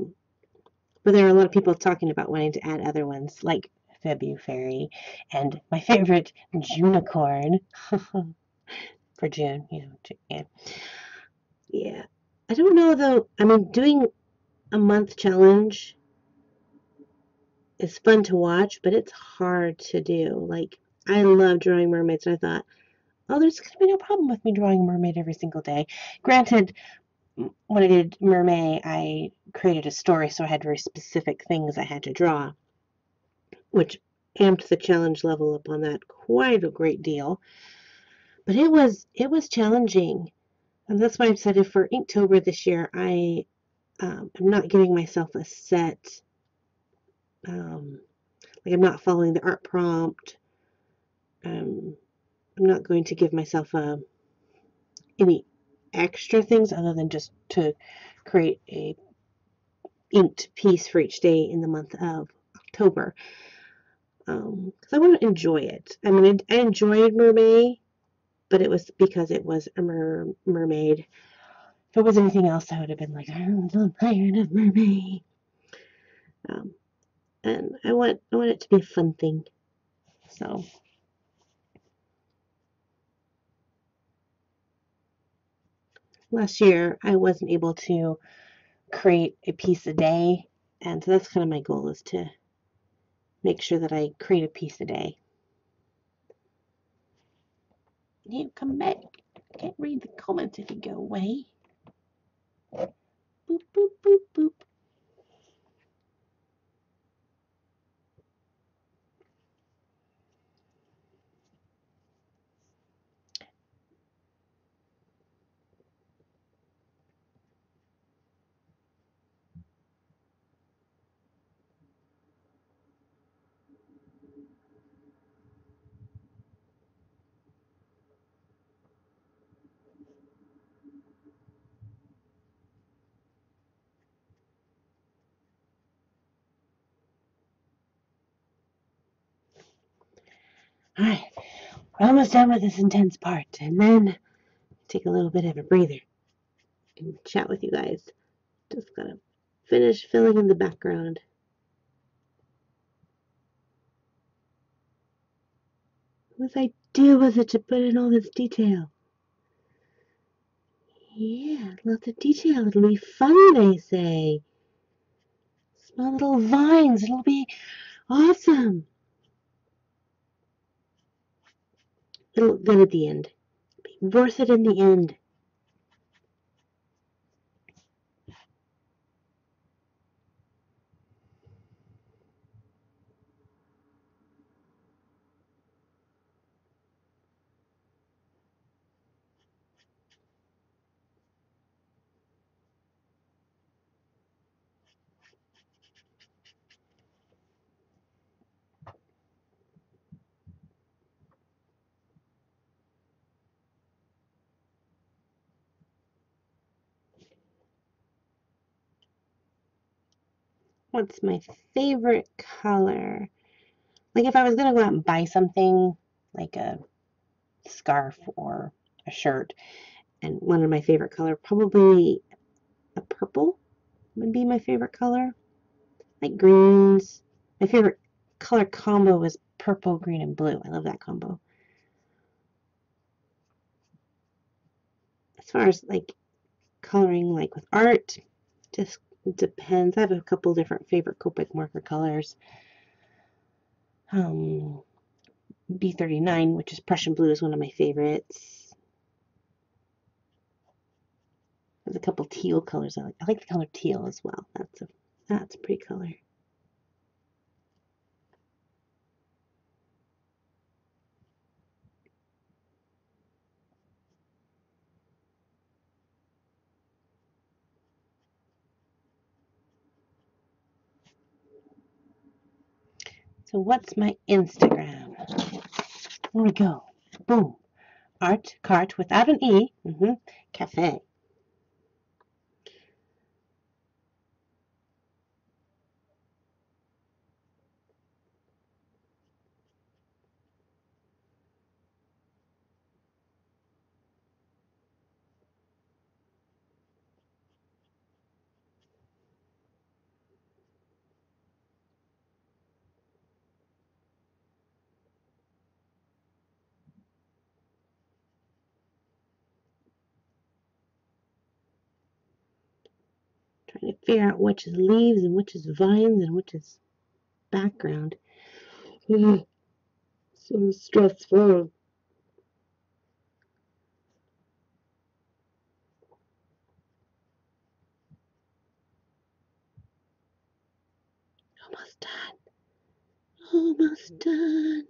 there are a lot of people talking about wanting to add other ones like February and my favorite, Junicorn. For June, yeah. Yeah. I don't know though. I mean, doing a month challenge is fun to watch, but it's hard to do. Like, I love drawing mermaids, and I thought, oh, there's going to be no problem with me drawing a mermaid every single day. Granted, when I did Mermaid, I created a story, so I had very specific things I had to draw, which amped the challenge level up on that quite a great deal. But it was challenging, and that's why I've decided for Inktober this year, I'm not giving myself a set. Like, I'm not following the art prompt. I'm not going to give myself any extra things other than just to create a inked piece for each day in the month of October. Because I want to enjoy it. I mean, I enjoyed Mermaid, but it was because it was a mermaid. If it was anything else, I would have been like, I'm so tired of Mermaid. And I want it to be a fun thing. So last year I wasn't able to create a piece a day, and so that's kind of my goal, is to make sure that I create a piece a day. You come back. I can't read the comments if you go away. Boop, boop, boop, boop. All right, we're almost done with this intense part, and then take a little bit of a breather and chat with you guys. Just gotta finish filling in the background. What did I do with it to put in all this detail? Yeah, lots of detail. It'll be fun, they say. Small little vines. It'll be awesome. It'll look good at the end. Be worth it in the end. What's my favorite color? Like, if I was going to go out and buy something, like a scarf or a shirt, and one of my favorite color, probably a purple would be my favorite color. Like greens. My favorite color combo is purple, green, and blue. I love that combo. As far as like coloring, like with art, just depends. I have a couple different favorite Copic marker colors. B39, which is Prussian blue, is one of my favorites. There's a couple teal colors I like. I like the color teal as well. That's a pretty color. So what's my Instagram? Here we go. Boom. Art Carte without an E. Cafe. Trying to figure out which is leaves and which is vines and which is background. So stressful. Almost done. Almost done.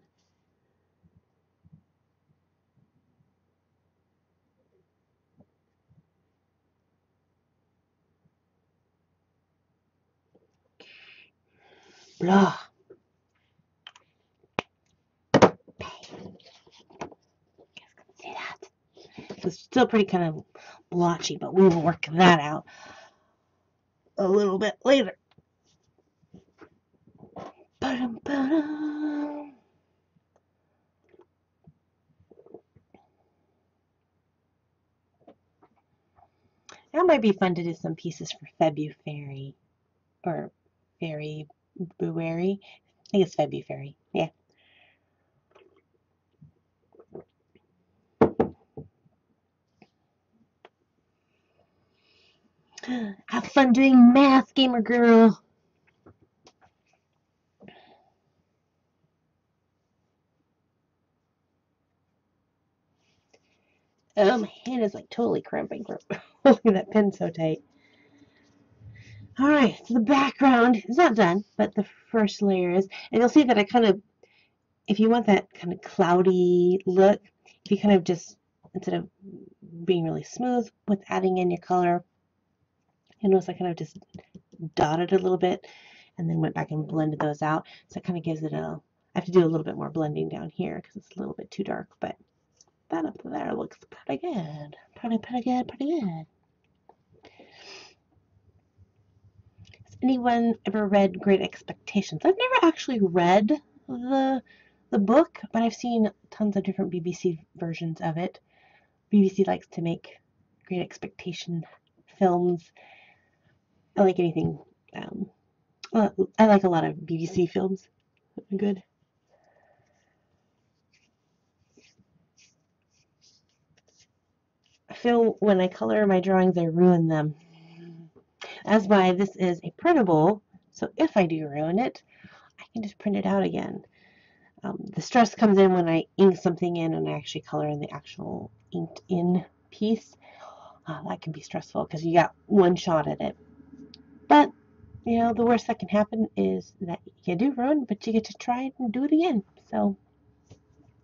Blah. See that? It's still pretty kind of blotchy, but we will work that out a little bit later. Ba-dum-ba-dum. That might be fun to do some pieces for February or February. I think it's February. Yeah. Have fun doing math, gamer girl. Oh, my hand is like totally cramping from holding that pen so tight. All right, so the background is not done, but the first layer is, and you'll see that I kind of, if you want that kind of cloudy look, if you kind of just, instead of being really smooth with adding in your color, you notice I kind of just dotted a little bit and then went back and blended those out. So it kind of gives it a, I have to do a little bit more blending down here because it's a little bit too dark, but that up there looks pretty good. Pretty good. Has anyone ever read Great Expectations? I've never actually read the book, but I've seen tons of different BBC versions of it. BBC likes to make Great Expectation films. I like anything. I like a lot of BBC films. Good. I feel when I color my drawings, I ruin them. That's why this is a printable, so if I do ruin it, I can just print it out again. The stress comes in when I ink something in and I actually color in the actual inked in piece. That can be stressful because you got one shot at it. But, you know, the worst that can happen is that you do ruin, but you get to try it and do it again. So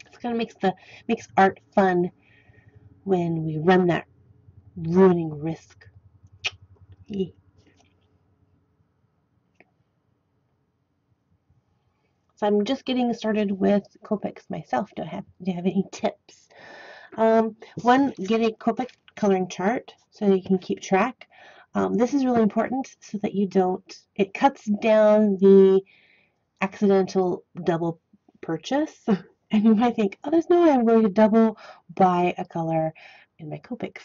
it's kind of makes art fun when we run that ruining risk. So I'm just getting started with Copics myself. Do you have any tips? One, get a Copic coloring chart so you can keep track. This is really important so that you don't, it cuts down the accidental double purchase. And you might think, oh, there's no way I'm going to double buy a color in my Copics.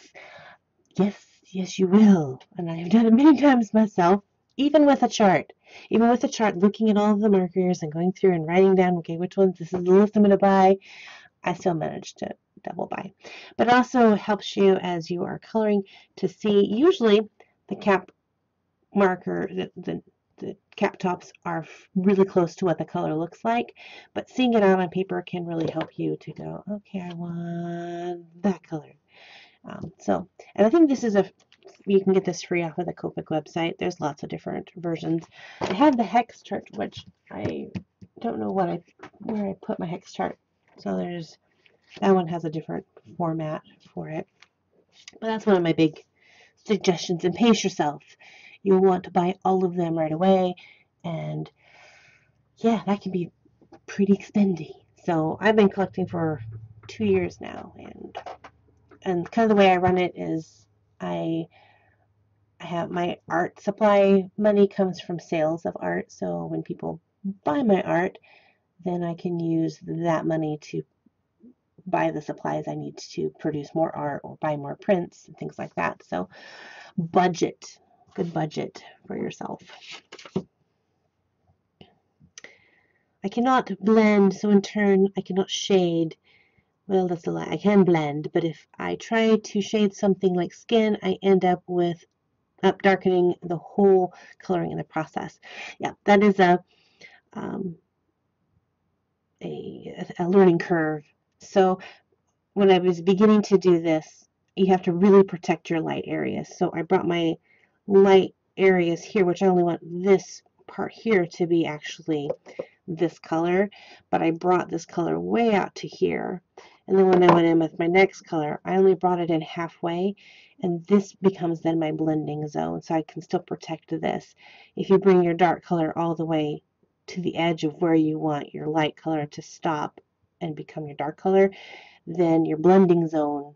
Yes, you will. And I've done it many times myself, even with a chart. Even with a chart, looking at all of the markers and going through and writing down, okay, which ones, this is the list I'm going to buy, I still managed to double buy. But it also helps you as you are coloring to see, usually the cap marker, the cap tops are really close to what the color looks like, but seeing it out on paper can really help you to go, okay, I want that color. And I think this is you can get this free off of the Copic website. There's lots of different versions. I have the hex chart, which I don't know where I put my hex chart. So that one has a different format for it. But that's one of my big suggestions. And pace yourself. You'll want to buy all of them right away. And yeah, that can be pretty expendy. So I've been collecting for 2 years now, and kind of the way I run it is I have my art supply money comes from sales of art. So when people buy my art, then I can use that money to buy the supplies I need to produce more art or buy more prints and things like that. So budget, good budget for yourself. I cannot blend, so in turn I cannot shade. Well, that's a lie. I can blend, but if I try to shade something like skin, I end up with up darkening the whole coloring in the process. Yeah, that is a learning curve. So when I was beginning to do this, you have to really protect your light areas. So I brought my light areas here, which I only want this part here to be actually this color, but I brought this color way out to here. And then when I went in with my next color, I only brought it in halfway, and this becomes then my blending zone, so I can still protect this. If you bring your dark color all the way to the edge of where you want your light color to stop and become your dark color, then your blending zone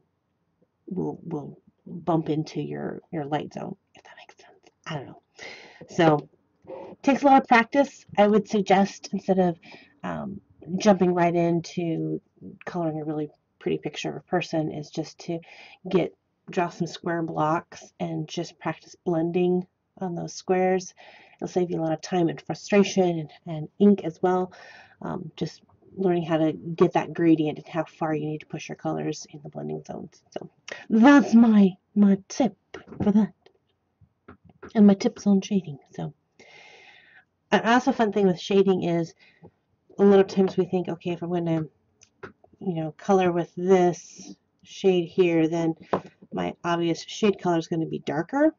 will bump into your light zone, if that makes sense. I don't know. So it takes a lot of practice. I would suggest, instead of jumping right into coloring a really pretty picture of a person, is just to draw some square blocks and just practice blending on those squares. It'll save you a lot of time and frustration and ink as well. Just learning how to get that gradient and how far you need to push your colors in the blending zones. So that's my tip for that, and my tips on shading. So also a fun thing with shading is a lot of times we think, okay, if I'm going to color with this shade here, then my obvious shade color is going to be darker,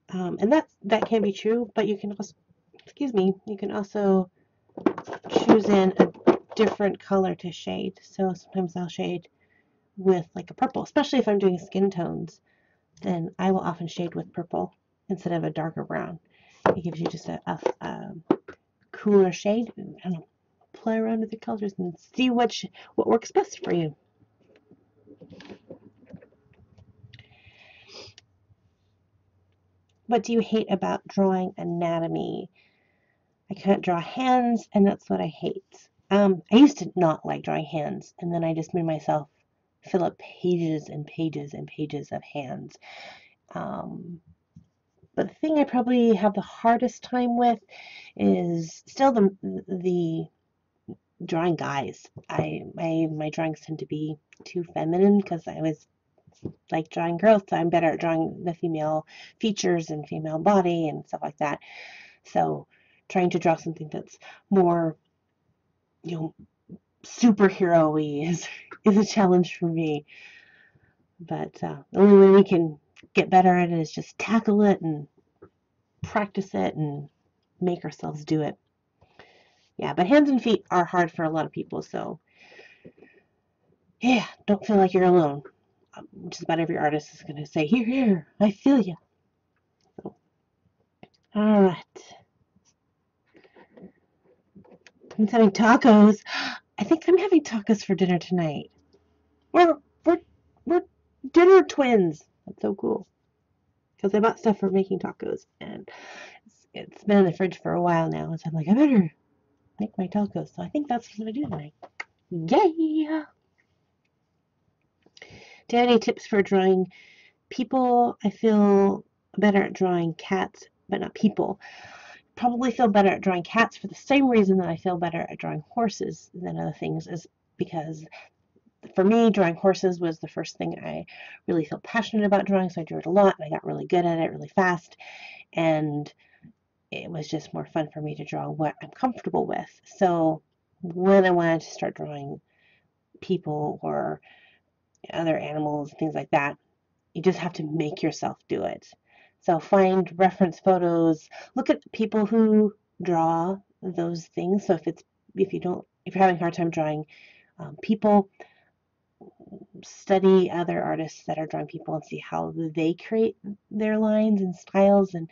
and that can be true, but you can also, you can also choose in a different color to shade. So sometimes I'll shade with like a purple, especially if I'm doing skin tones, then I will often shade with purple instead of a darker brown. It gives you just a cooler shade. I don't know, play around with the colors and see what works best for you. What do you hate about drawing anatomy? I can't draw hands, and that's what I hate. I used to not like drawing hands, and then I just made myself fill up pages and pages and pages of hands. But the thing I probably have the hardest time with is still the drawing guys. My drawings tend to be too feminine because I was like drawing girls, so I'm better at drawing the female features and female body and stuff like that. So trying to draw something that's more, superhero-y is a challenge for me. But the only way we can get better at it is just tackle it and practice it and make ourselves do it. Yeah, but hands and feet are hard for a lot of people, so yeah, don't feel like you're alone. Just about every artist is going to say, here, I feel you. So, all right. I'm having tacos. I think I'm having tacos for dinner tonight. We're dinner twins. That's so cool. Because I bought stuff for making tacos, and it's been in the fridge for a while now. So I'm like, I better make my tacos. So I think that's what I'm going to do tonight. Yay! Do you have any tips for drawing people? I feel better at drawing cats, but not people. Probably feel better at drawing cats for the same reason that I feel better at drawing horses than other things, is because for me, drawing horses was the first thing I really felt passionate about drawing, so I drew it a lot, and I got really good at it really fast, and it was just more fun for me to draw what I'm comfortable with. So when I wanted to start drawing people or other animals, things like that, you just have to make yourself do it. So find reference photos, look at people who draw those things. So if you're having a hard time drawing people, study other artists that are drawing people and see how they create their lines and styles. And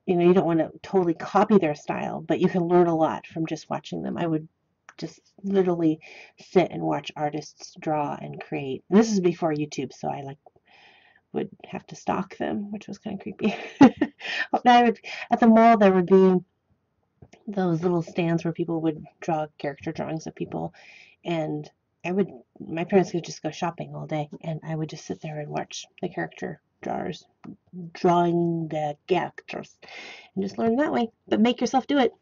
you don't want to totally copy their style, but you can learn a lot from just watching them. I would just literally sit and watch artists draw and create. And this is before YouTube, so I would have to stalk them, which was kind of creepy. At the mall, there would be those little stands where people would draw character drawings of people, and my parents could just go shopping all day, and I would just sit there and watch the character drawers drawing the characters and just learn that way. But make yourself do it.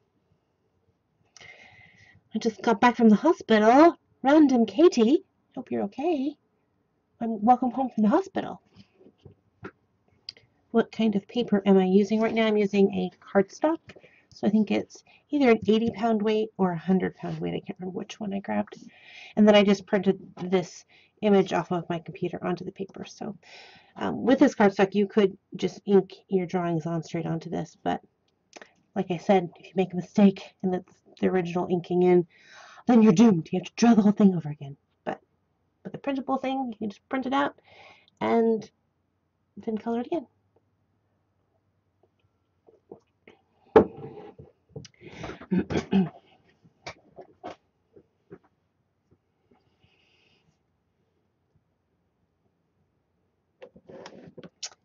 I just got back from the hospital. Random Katie, hope you're okay. Welcome home from the hospital. what kind of paper am I using. Right now I'm using a cardstock. So I think it's either an 80-pound weight or a 100-pound weight. I can't remember which one I grabbed. And then I just printed this image off of my computer onto the paper. So with this cardstock, you could just ink your drawings on straight onto this. But like I said, if you make a mistake and it's the original inking in, then you're doomed. You have to draw the whole thing over again. But with the printable thing, you can just print it out and then color it again.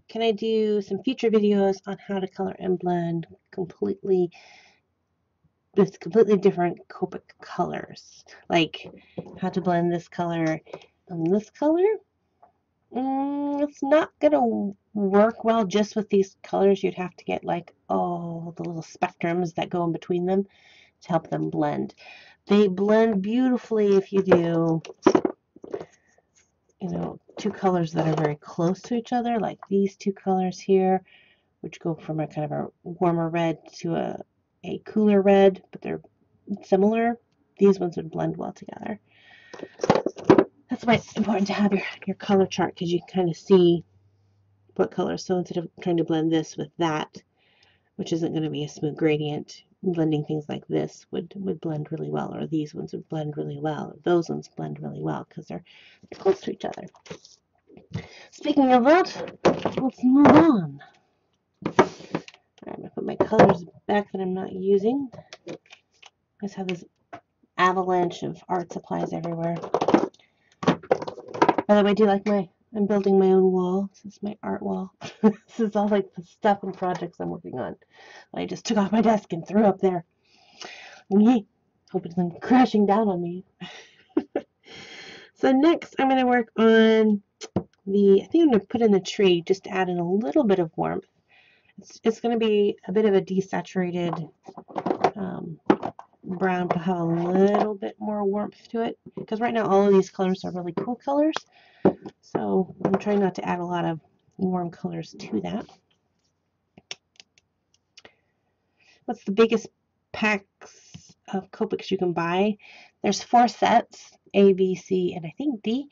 Can I do some future videos on how to color and blend completely with completely different Copic colors? Like how to blend this color and this color? It's not going to work well just with these colors. You'd have to get like all the little spectrums that go in between them to help them blend. They blend beautifully if you do, you know, two colors that are very close to each other, like these two colors here, which go from a kind of a warmer red to a cooler red, but they're similar. These ones would blend well together. That's why it's important to have your color chart, because you can kind of see what color. So instead of trying to blend this with that, which isn't going to be a smooth gradient, blending things like this would blend really well, or these ones would blend really well, or those ones blend really well because they're close to each other. Speaking of that, let's move on. I'm going to put my colors back that I'm not using. I just have this avalanche of art supplies everywhere. By the way, do you like I'm building my own wall. This is my art wall. This is all like the stuff and projects I'm working on. I just took off my desk and threw up there. Hope it doesn't crashing down on me. So next I'm going to work on I think I'm going to put in the tree just to add in a little bit of warmth. It's going to be a bit of a desaturated brown to have a little bit more warmth to it, because right now all of these colors are really cool colors. So I'm trying not to add a lot of warm colors to that. What's the biggest packs of Copics you can buy? There's 4 sets, A, B, C, and I think D.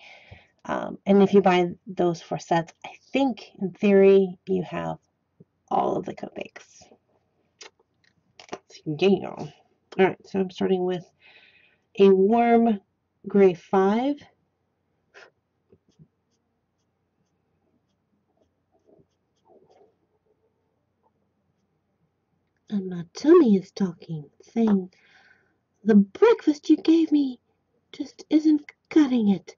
And if you buy those 4 sets, I think in theory you have all of the Copics. Yeah. All right, so I'm starting with a warm gray 5. And my tummy is talking, saying, the breakfast you gave me just isn't cutting it.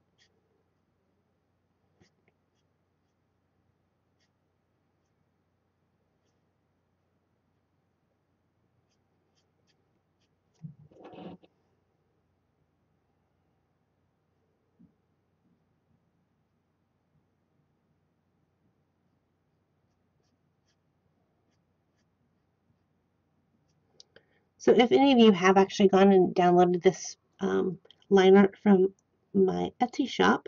So if any of you have actually gone and downloaded this line art from my Etsy shop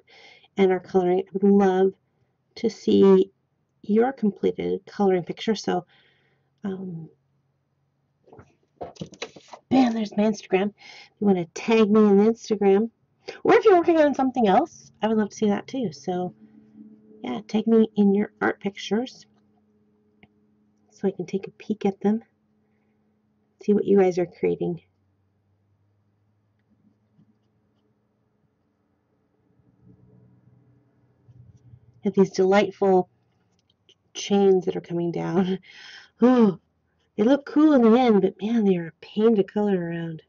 and are coloring it, I would love to see your completed coloring picture. So, bam, there's my Instagram. If you want to tag me on Instagram, or if you're working on something else, I would love to see that too. So, yeah, tag me in your art pictures so I can take a peek at them, see what you guys are creating. Have these delightful chains that are coming down. Oh, they look cool in the end, but man, they are a pain to color around.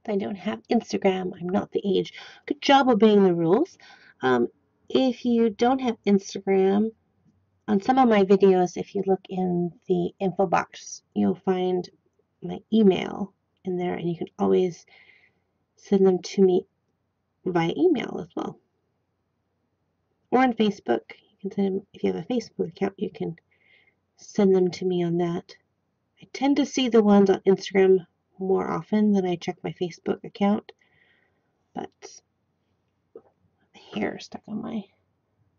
I don't have Instagram. I'm not the age. Good job obeying the rules. If you don't have Instagram, on some of my videos, if you look in the info box, you'll find my email in there, and you can always send them to me via email as well. Or on Facebook. You can send them, if you have a Facebook account, you can send them to me on that. I tend to see the ones on Instagram more often than I check my Facebook account, but the hair stuck on my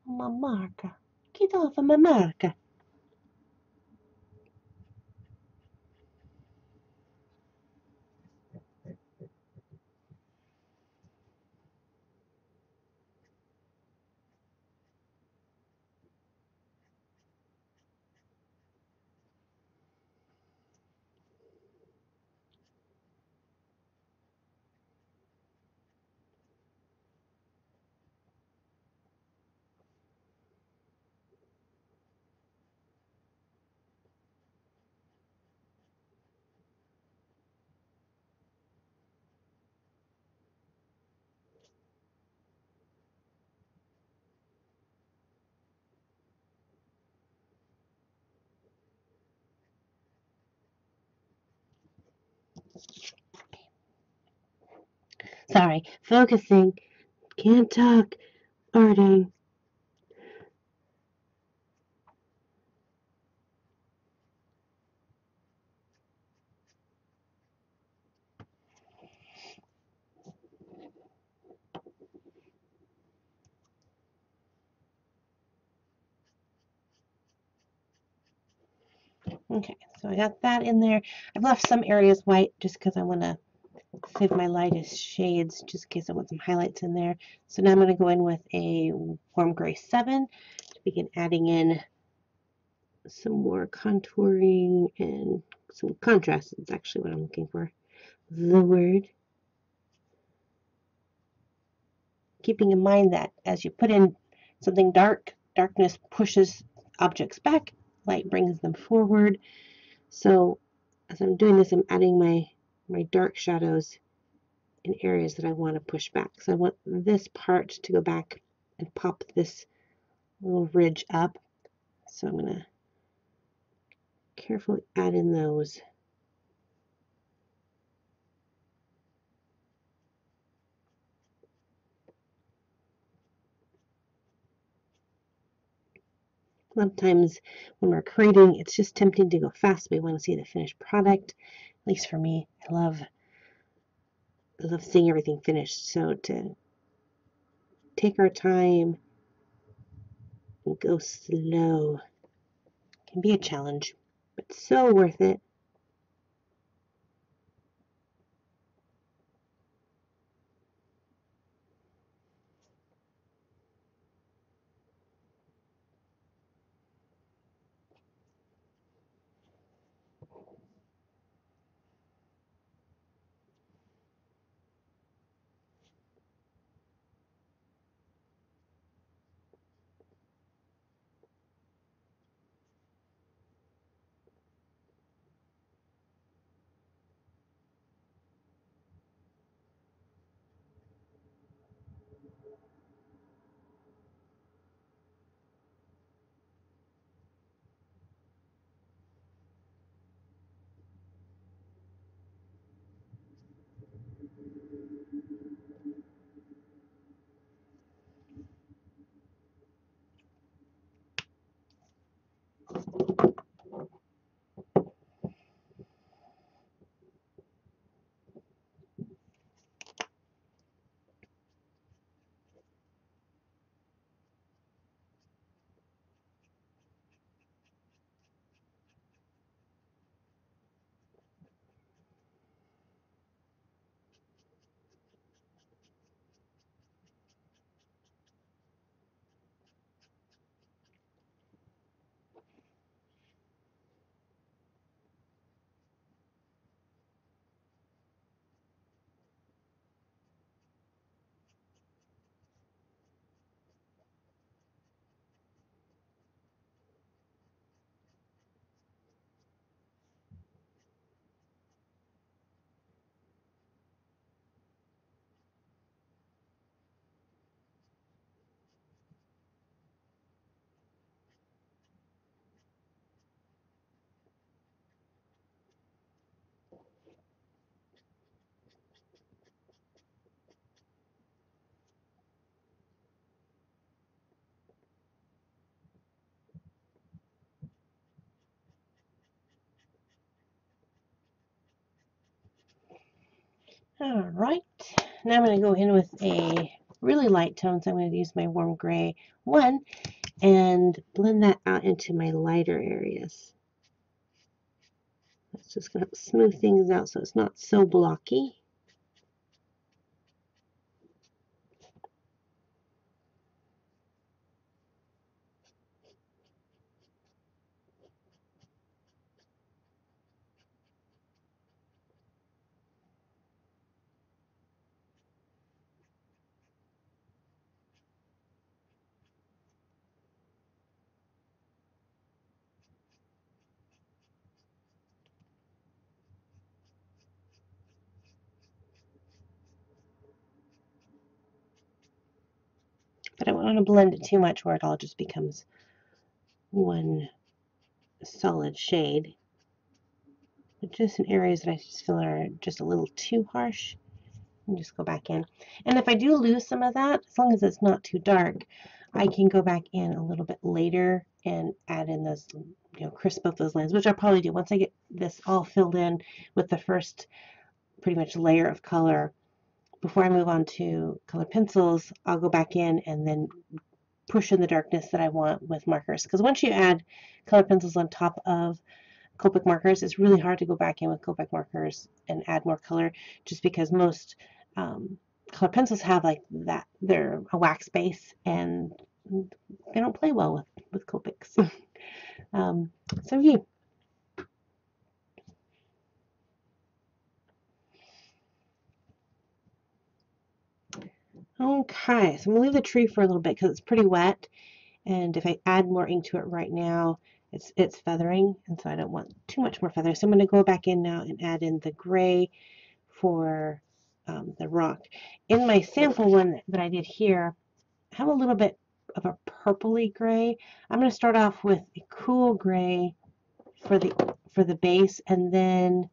marker. Get off of my marker. Sorry, focusing. Can't talk. Arting. Okay, so I got that in there. I've left some areas white just because I want to save my lightest shades, just in case I want some highlights in there. So now I'm going to go in with a warm gray 7 to begin adding in some more contouring and some contrast. It's actually what I'm looking for. The word. Keeping in mind that as you put in something dark, darkness pushes objects back, light brings them forward. So as I'm doing this, I'm adding my dark shadows in areas that I want to push back. So I want this part to go back and pop this little ridge up. So I'm going to carefully add in those. Sometimes when we're creating, it's just tempting to go fast. We want to see the finished product. At least for me, I love seeing everything finished. So to take our time and go slow can be a challenge, but so worth it. All right, now I'm going to go in with a really light tone, so I'm going to use my warm gray 1 and blend that out into my lighter areas. It's just going to smooth things out so it's not so blocky. But I don't want to blend it too much where it all just becomes one solid shade. But just in areas that I just feel are just a little too harsh, and just go back in. And if I do lose some of that, as long as it's not too dark, I can go back in a little bit later and add in those, crisp up those lines, which I'll probably do once I get this all filled in with the first pretty much layer of color. Before I move on to color pencils, I'll go back in and then push in the darkness that I want with markers. Because once you add color pencils on top of Copic markers, it's really hard to go back in with Copic markers and add more color, just because most color pencils have like that, they're a wax base and they don't play well with Copics. So yeah. Okay, so I'm gonna leave the tree for a little bit because it's pretty wet, and if I add more ink to it right now, it's feathering, and so I don't want too much more feather. So I'm going to go back in now and add in the gray for the rock. In my sample one that I did here, I have a little bit of a purpley gray. I'm going to start off with a cool gray for the base, and then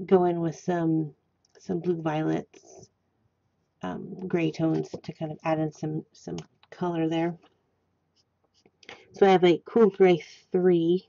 go in with some blue violets, gray tones to kind of add in some color there. So I have a cool gray 3.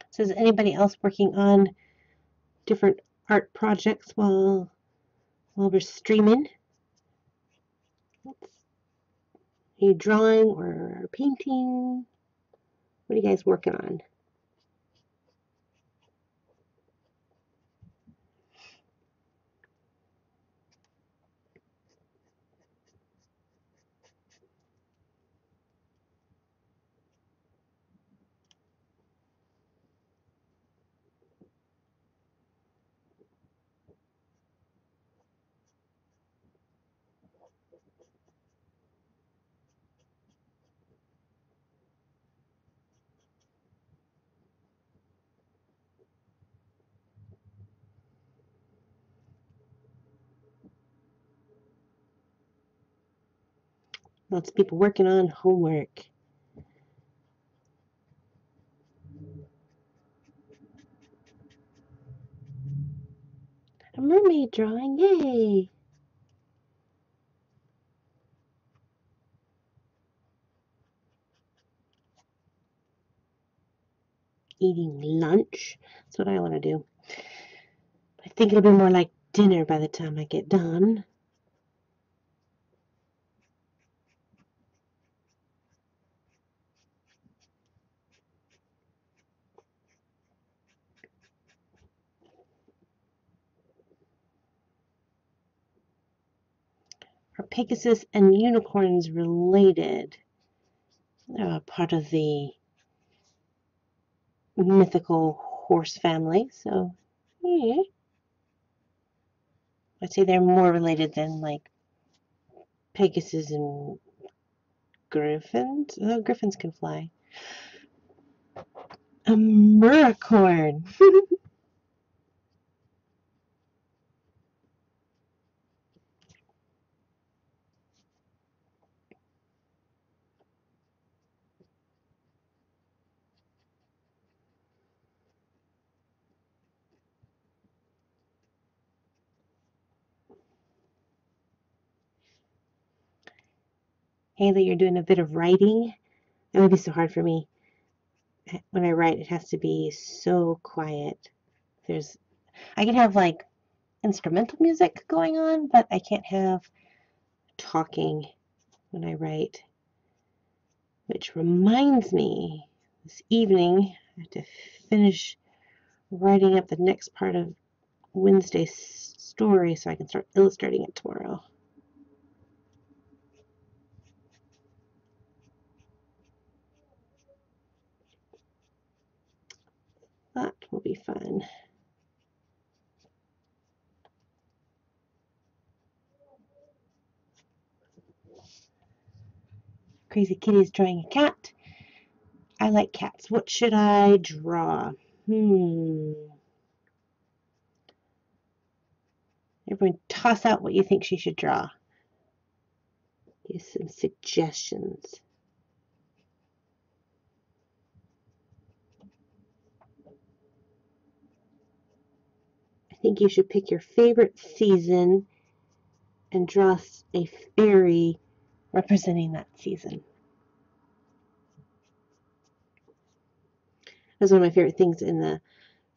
So is anybody else working on different art projects while we're streaming? Are you drawing or painting? What are you guys working on? Lots of people working on homework. A mermaid drawing, yay! Eating lunch. That's what I want to do. I think it'll be more like dinner by the time I get done. Are Pegasus and unicorns related? Part of the mythical horse family, so yeah. I'd say they're more related than like Pegasus and Griffins. Oh, Griffins can fly. A Muricorn. Haley, you're doing a bit of writing. That would be so hard for me. When I write, it has to be so quiet. I can have like instrumental music going on, but I can't have talking when I write. Which reminds me, this evening, I have to finish writing up the next part of Wednesday's story so I can start illustrating it tomorrow. That will be fun. Crazy Kitty is drawing a cat. I like cats. What should I draw? Everyone toss out what you think she should draw. Give some suggestions. I think you should pick your favorite season and draw a fairy representing that season. That was one of my favorite things in the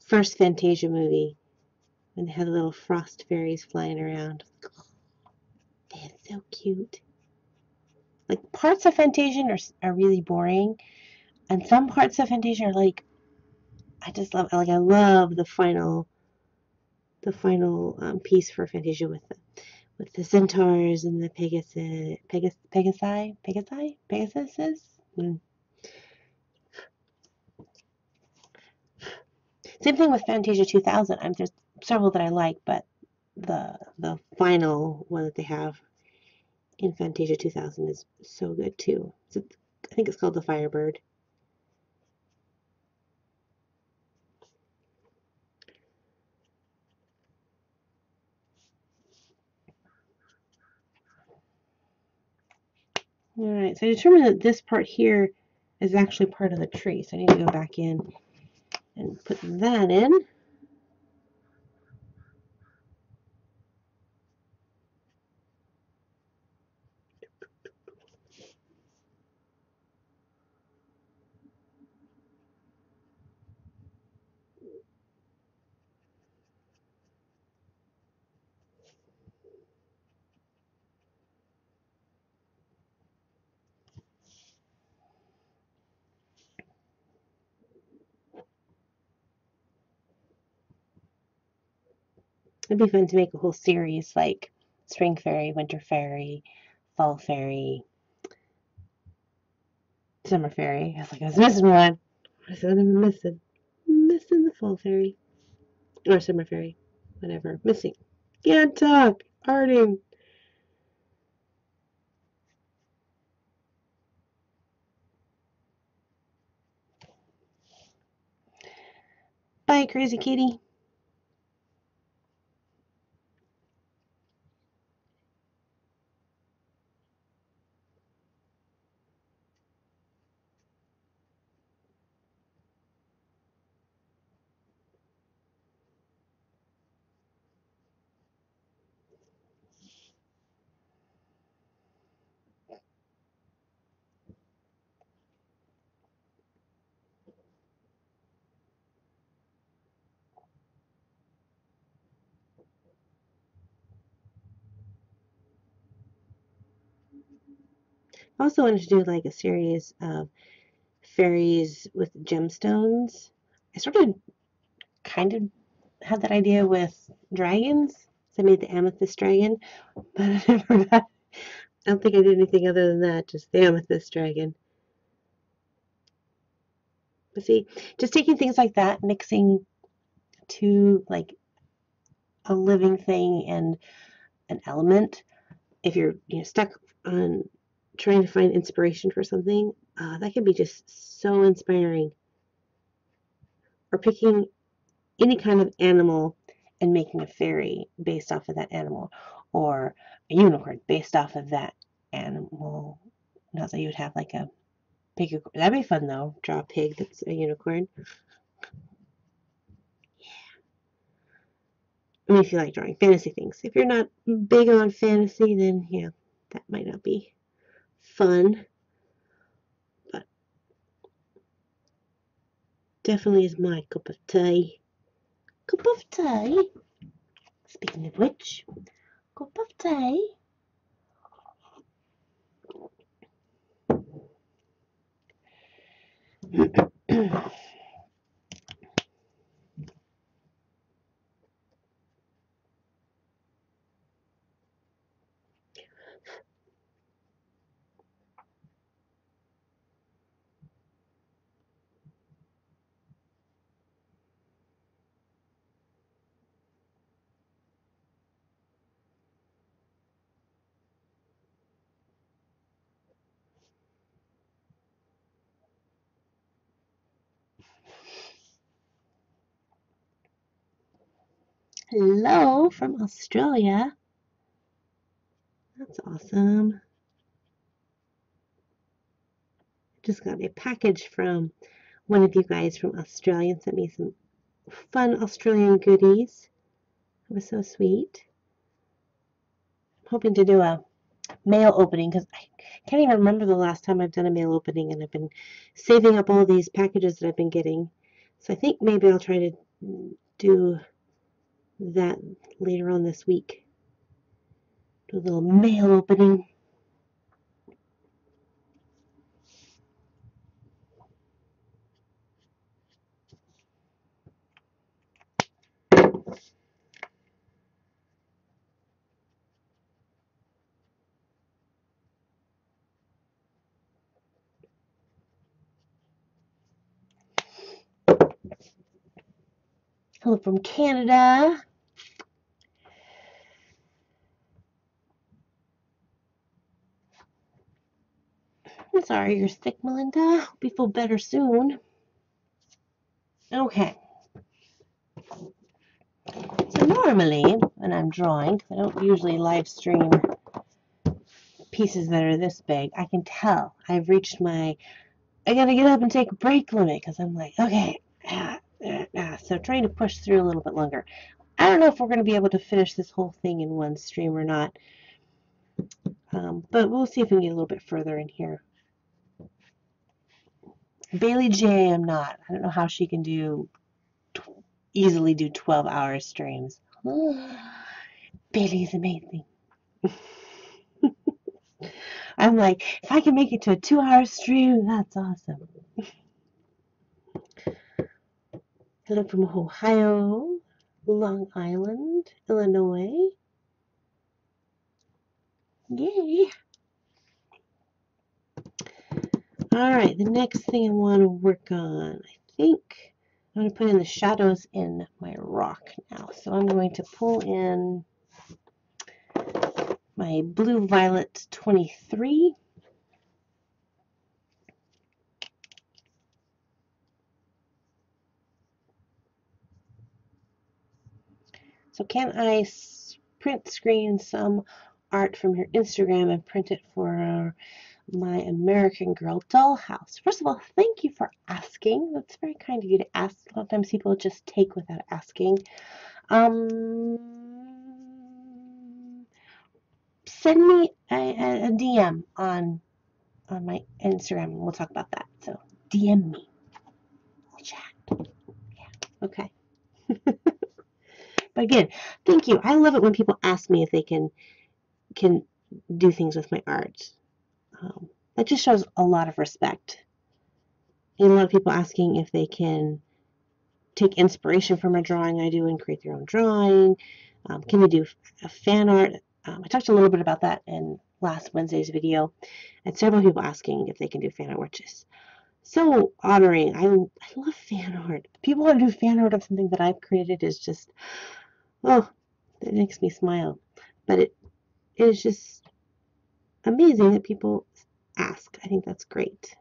first Fantasia movie when they had the little frost fairies flying around. They're so cute. Like parts of Fantasia are really boring, and some parts of Fantasia are like I love the final piece for Fantasia with the centaurs and the Pegasuses. Same thing with Fantasia 2000. There's several that I like, but the final one that they have in Fantasia 2000 is so good too. So I think it's called the Firebird. All right, so I determined that this part here is actually part of the tree, so I need to go back in and put that in. It'd be fun to make a whole series like Spring Fairy, Winter Fairy, Fall Fairy, Summer Fairy. I was missing one. I said I'm missing the Fall Fairy or Summer Fairy, whatever. Missing. Can't talk. Arting. Bye, Crazy Kitty. I also wanted to do like a series of fairies with gemstones. I started kind of had that idea with dragons. So I made the amethyst dragon, but I never got. I don't think I did anything other than that, just the amethyst dragon. But see, just taking things like that, mixing to like a living thing and an element. If you're stuck on trying to find inspiration for something, that can be just so inspiring. Or picking any kind of animal and making a fairy based off of that animal, or a unicorn based off of that animal. Not that you would have like a pig. That'd be fun though. Draw a pig that's a unicorn. I mean, if you like drawing fantasy things. If you're not big on fantasy, then yeah, that might not be fun. But definitely is my cup of tea. Cup of tea. Speaking of which, cup of tea. Hello from Australia. That's awesome. Just got a package from one of you guys from Australia and sent me some fun Australian goodies. It was so sweet. I'm hoping to do a mail opening because I can't even remember the last time I've done a mail opening, and I've been saving up all these packages that I've been getting. So I think maybe I'll try to do that later on this week. Do a little mail opening. Hello from Canada. I'm sorry you're sick, Melinda. Hope you feel better soon. Okay. So normally when I'm drawing, because I don't usually live stream pieces that are this big, I can tell I've reached my I gotta get up and take a break limit because I'm like, okay, so trying to push through a little bit longer. I don't know if we're going to be able to finish this whole thing in one stream or not, but we'll see if we can get a little bit further in here. Bailey J, I'm not. I don't know how she can easily do 12-hour streams. Bailey's amazing. I'm like, if I can make it to a 2-hour stream, that's awesome. Hello from Ohio, Long Island, Illinois. Yay. All right, the next thing I want to work on, I think I'm going to put in the shadows in my rock now. So I'm going to pull in my Blue Violet 23. So can I print screen some art from your Instagram and print it for my American Girl dollhouse? First of all, thank you for asking. That's very kind of you to ask. A lot of times people just take without asking. Send me a DM on my Instagram and we'll talk about that. So DM me. We'll chat. Yeah. Okay. But again, thank you. I love it when people ask me if they can do things with my art. That just shows a lot of respect. And a lot of people asking if they can take inspiration from a drawing I do and create their own drawing. Can they do a fan art? I talked a little bit about that in last Wednesday's video. And several people asking if they can do fan art, which is so honoring. I love fan art. People want to do fan art of something that I've created is just, oh, it makes me smile. But it is just amazing that people ask. I think that's great.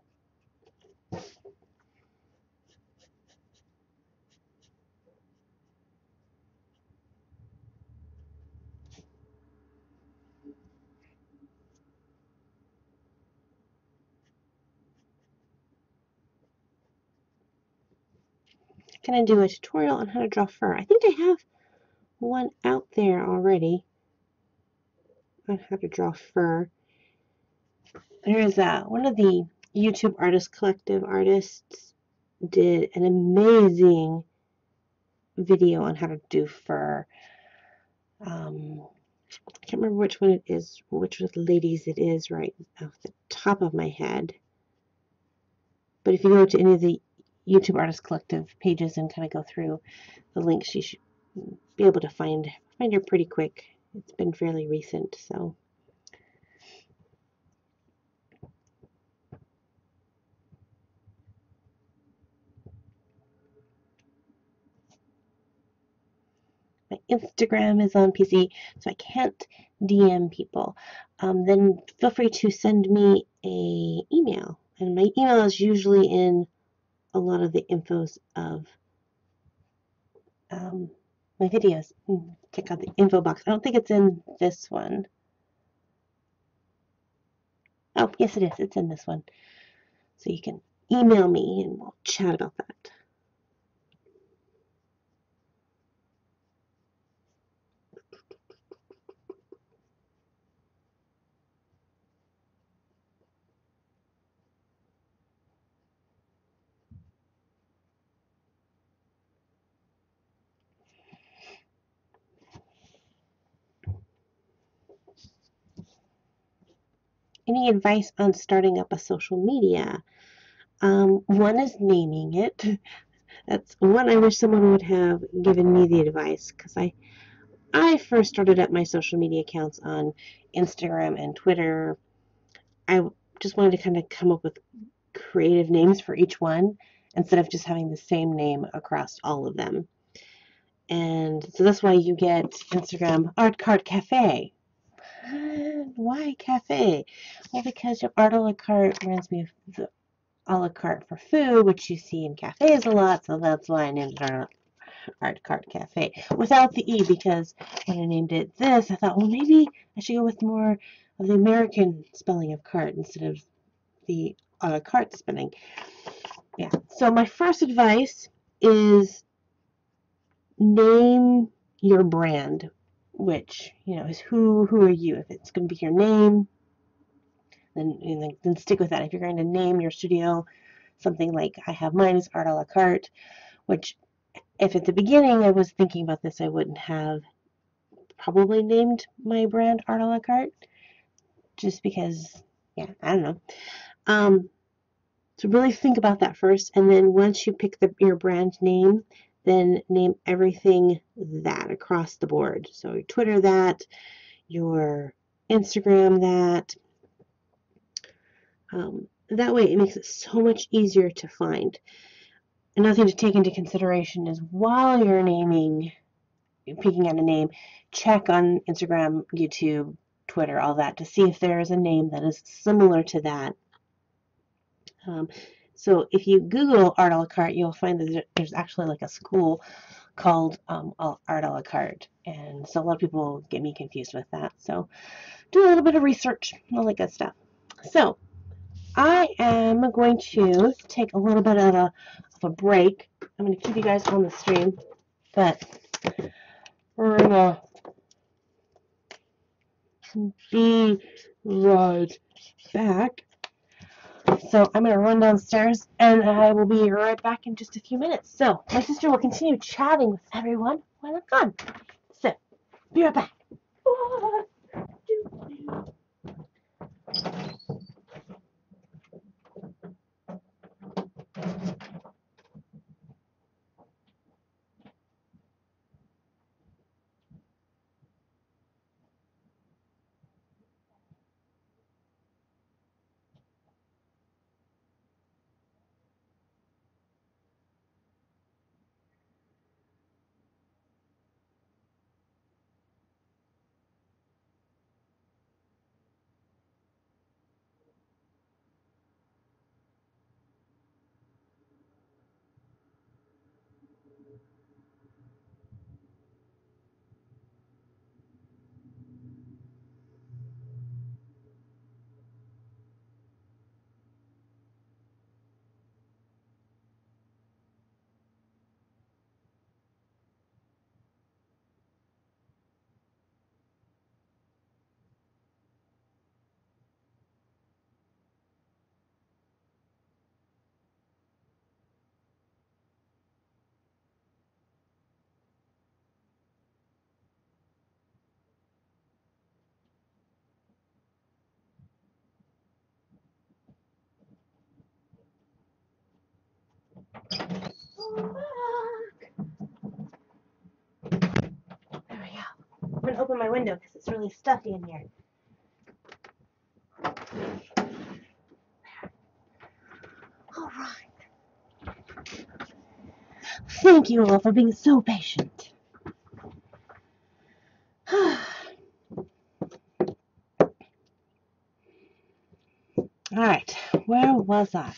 Can I do a tutorial on how to draw fur? I think I have one out there already on how to draw fur. There is one of the YouTube Artist Collective artists did an amazing video on how to do fur. I can't remember which one it is, which of the ladies it is right off the top of my head. But if you go to any of the YouTube Artist Collective pages and kind of go through the links, you should be able to find her pretty quick. It's been fairly recent, so. My Instagram is on PC, so I can't DM people. Then feel free to send me a email. And my email is usually in a lot of the infos of my videos. Check out the info box. I don't think it's in this one. Oh, yes it is. It's in this one. So you can email me and we'll chat about that. Any advice on starting up a social media? One is naming it. That's one I wish someone would have given me the advice, because I first started up my social media accounts on Instagram and Twitter. I just wanted to kind of come up with creative names for each one instead of just having the same name across all of them. And so that's why you get Instagram Art Carte Cafe. Why cafe? Well, because your art a la carte reminds me of the a la carte for food, which you see in cafes a lot, so that's why I named it Art Carte Cafe. Without the E, because when I named it this, I thought, well, maybe I should go with more of the American spelling of carte instead of the a la carte spelling. Yeah, so my first advice is name your brand, which, is who are you? If it's going to be your name, then stick with that. If you're going to name your studio something like I have mine is Art a la Carte, which if at the beginning I was thinking about this, I wouldn't have probably named my brand Art a la Carte, just because, yeah, I don't know. So really think about that first, and then once you pick your brand name, then name everything that across the board. So your Twitter that, your Instagram that. That way it makes it so much easier to find. Another thing to take into consideration is while you're picking out a name, check on Instagram, YouTube, Twitter, all that to see if there is a name that is similar to that. So if you Google Art a la Carte, you'll find that there's actually like a school called Art a la Carte. And so a lot of people get me confused with that. So do a little bit of research, all that good stuff. So I am going to take a little bit of a break. I'm going to keep you guys on the stream, but we're going to be right back. So I'm going to run downstairs, and I will be right back in just a few minutes. So my sister will continue chatting with everyone while I'm gone. So, be right back. There we go. I'm going to open my window because it's really stuffy in here. All right. Thank you all for being so patient. All right, where was I?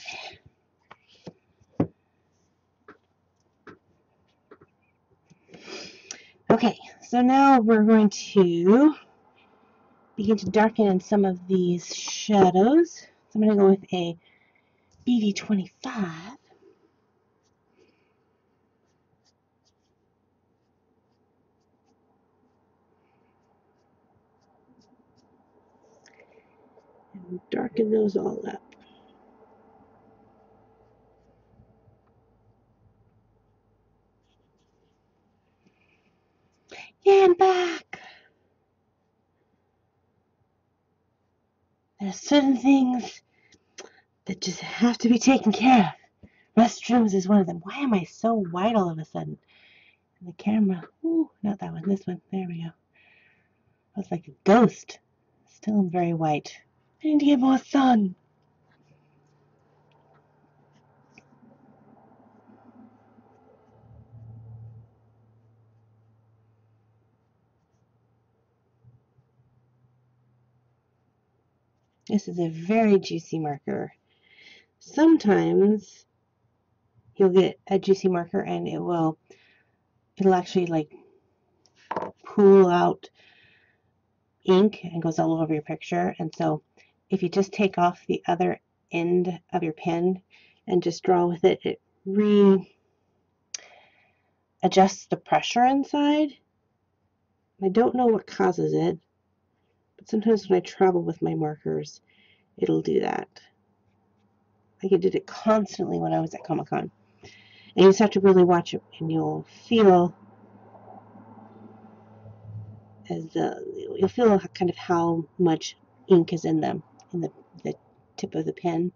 Okay, so now we're going to begin to darken in some of these shadows. So I'm going to go with a BV25. And darken those all up. Yeah, I'm back. There's certain things that just have to be taken care of. Restrooms is one of them. Why am I so white all of a sudden? And the camera. Ooh, not that one. This one. There we go. I was like a ghost. Still am very white. I need to get more sun. This is a very juicy marker. Sometimes you'll get a juicy marker and it'll actually like pool out ink and goes all over your picture. And so if you just take off the other end of your pen and just draw with it, it readjusts the pressure inside. I don't know what causes it, but sometimes when I travel with my markers, it'll do that. Like it did it constantly when I was at Comic-Con. And you just have to really watch it, and you'll feel you'll feel kind of how much ink is in them, in the tip of the pen.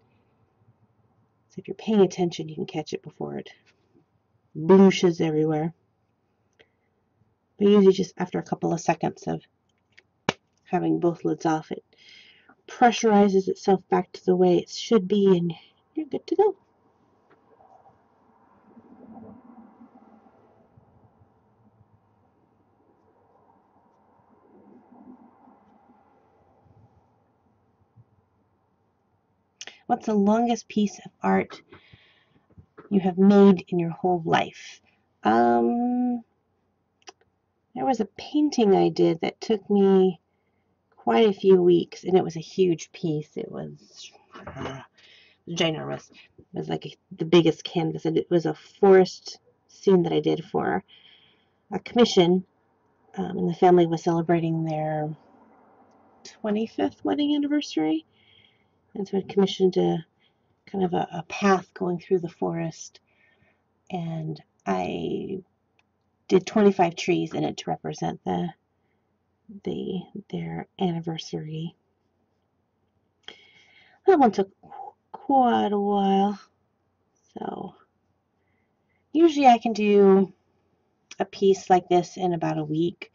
So if you're paying attention, you can catch it before it blooshes everywhere. But usually just after a couple of seconds of having both lids off, it pressurizes itself back to the way it should be, and you're good to go. What's the longest piece of art you have made in your whole life? There was a painting I did that took me quite a few weeks, and it was a huge piece. It was ginormous. It was like the biggest canvas, and it was a forest scene that I did for a commission, and the family was celebrating their 25th wedding anniversary, and so I commissioned a kind of a path going through the forest, and I did 25 trees in it to represent their anniversary. That one took quite a while, so usually I can do a piece like this in about a week,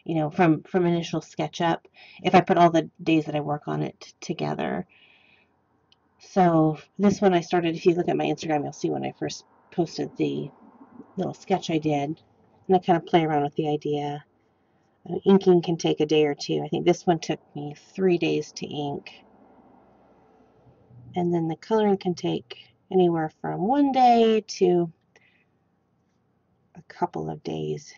you know, from initial SketchUp, if I put all the days that I work on it together. So this one I started, if you look at my Instagram, you'll see when I first posted the little sketch I did, and I kind of play around with the idea. Inking can take a day or two. I think this one took me 3 days to ink. And then the coloring can take anywhere from 1 day to a couple of days.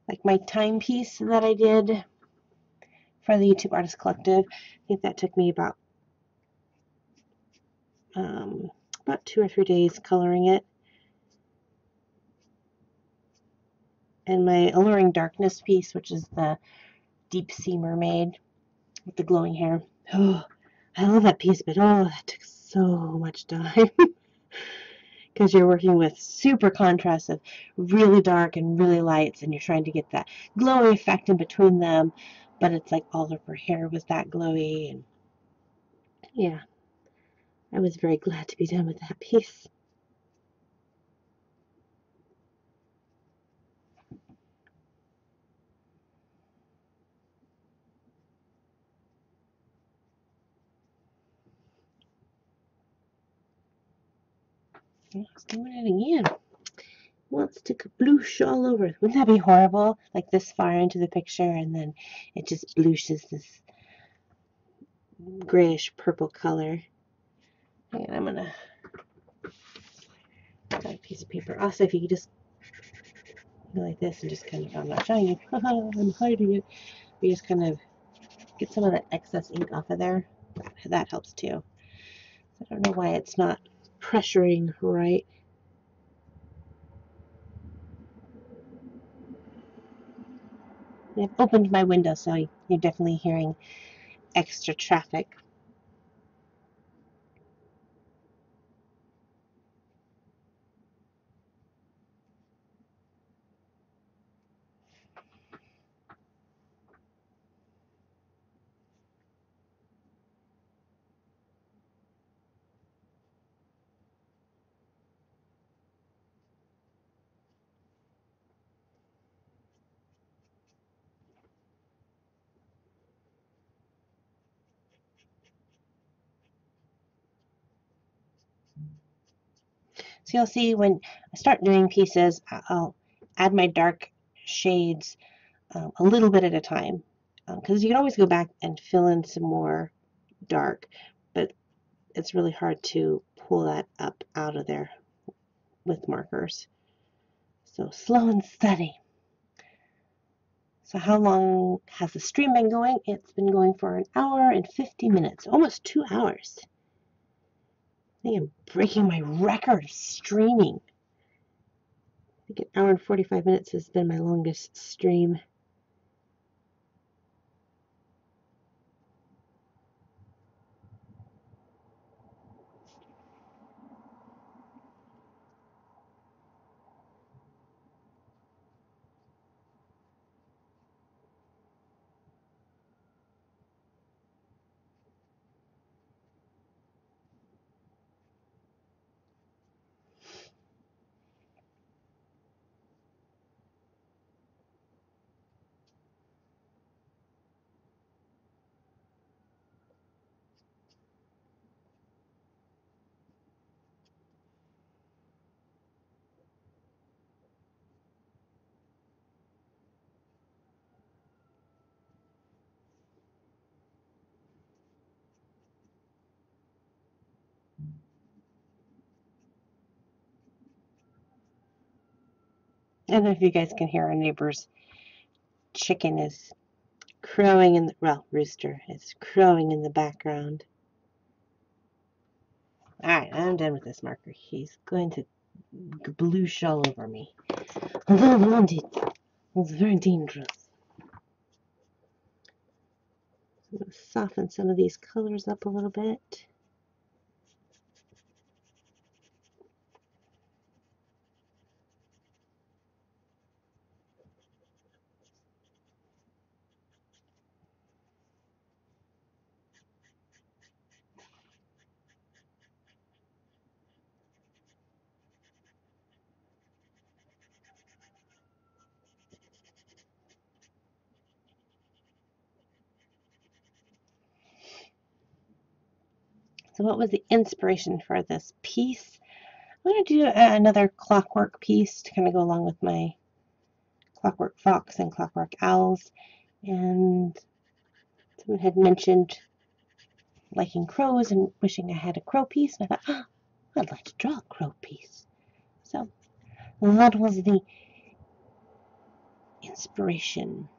Like my timepiece that I did for the YouTube Artist Collective, I think that took me about 2 or 3 days coloring it. And my Alluring Darkness piece, which is the Deep Sea Mermaid with the glowing hair. Oh, I love that piece, but oh, that took so much time. Because you're working with super contrast of really dark and really lights, and you're trying to get that glowy effect in between them, but it's like all of her hair was that glowy, and yeah. I was very glad to be done with that piece. It's doing it again. Wants to kabloosh all over. Wouldn't that be horrible? Like this far into the picture and then it just blooshes this grayish purple color. And I'm gonna got a piece of paper. Also, if you could just go like this and just kind of, I'm not showing you, I'm hiding it. You just kind of get some of that excess ink off of there. That helps too. I don't know why it's not pressuring right. I've opened my window, so you're definitely hearing extra traffic. So you'll see when I start doing pieces, I'll add my dark shades a little bit at a time, because you can always go back and fill in some more dark, but it's really hard to pull that up out of there with markers. So slow and steady. So how long has the stream been going? It's been going for 1 hour and 50 minutes, almost 2 hours. I think I'm breaking my record of streaming. I think 1 hour and 45 minutes has been my longest stream. I don't know if you guys can hear our neighbor's chicken is crowing in the, well, rooster is crowing in the background. Alright, I'm done with this marker. He's going to bloosh all over me. I don't want it. It's very dangerous. I'm going to soften some of these colors up a little bit. So what was the inspiration for this piece? I'm going to do another clockwork piece to kind of go along with my clockwork fox and clockwork owls. And someone had mentioned liking crows and wishing I had a crow piece. And I thought, oh, I'd like to draw a crow piece. So that was the inspiration.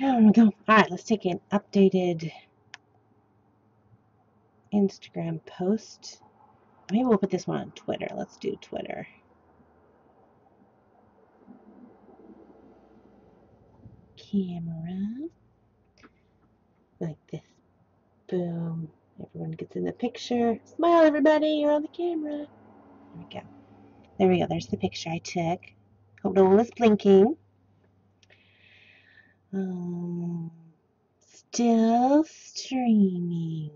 There we go. All right, let's take an updated Instagram post. Maybe we'll put this one on Twitter. Let's do Twitter. Camera. Like this Boom. Everyone gets in the picture. Smile, everybody. You're on the camera. There we go. There we go. There's the picture I took. Hope no one was blinking. Still streaming.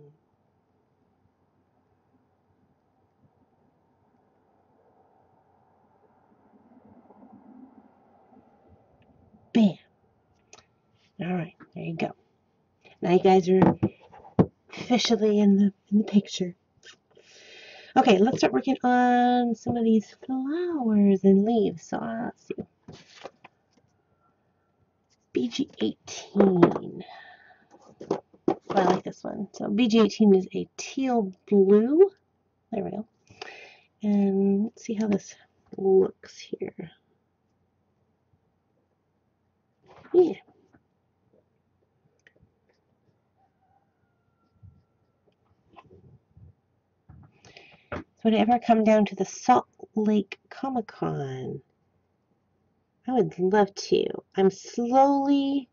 Bam. All right, there you go. Now you guys are officially in the picture. Okay, let's start working on some of these flowers and leaves. So let's see. BG18. Oh, I like this one. So BG18 is a teal blue. There we go. And let's see how this looks here. Yeah. So would it ever come down to the Salt Lake Comic-Con? I would love to. I'm slowly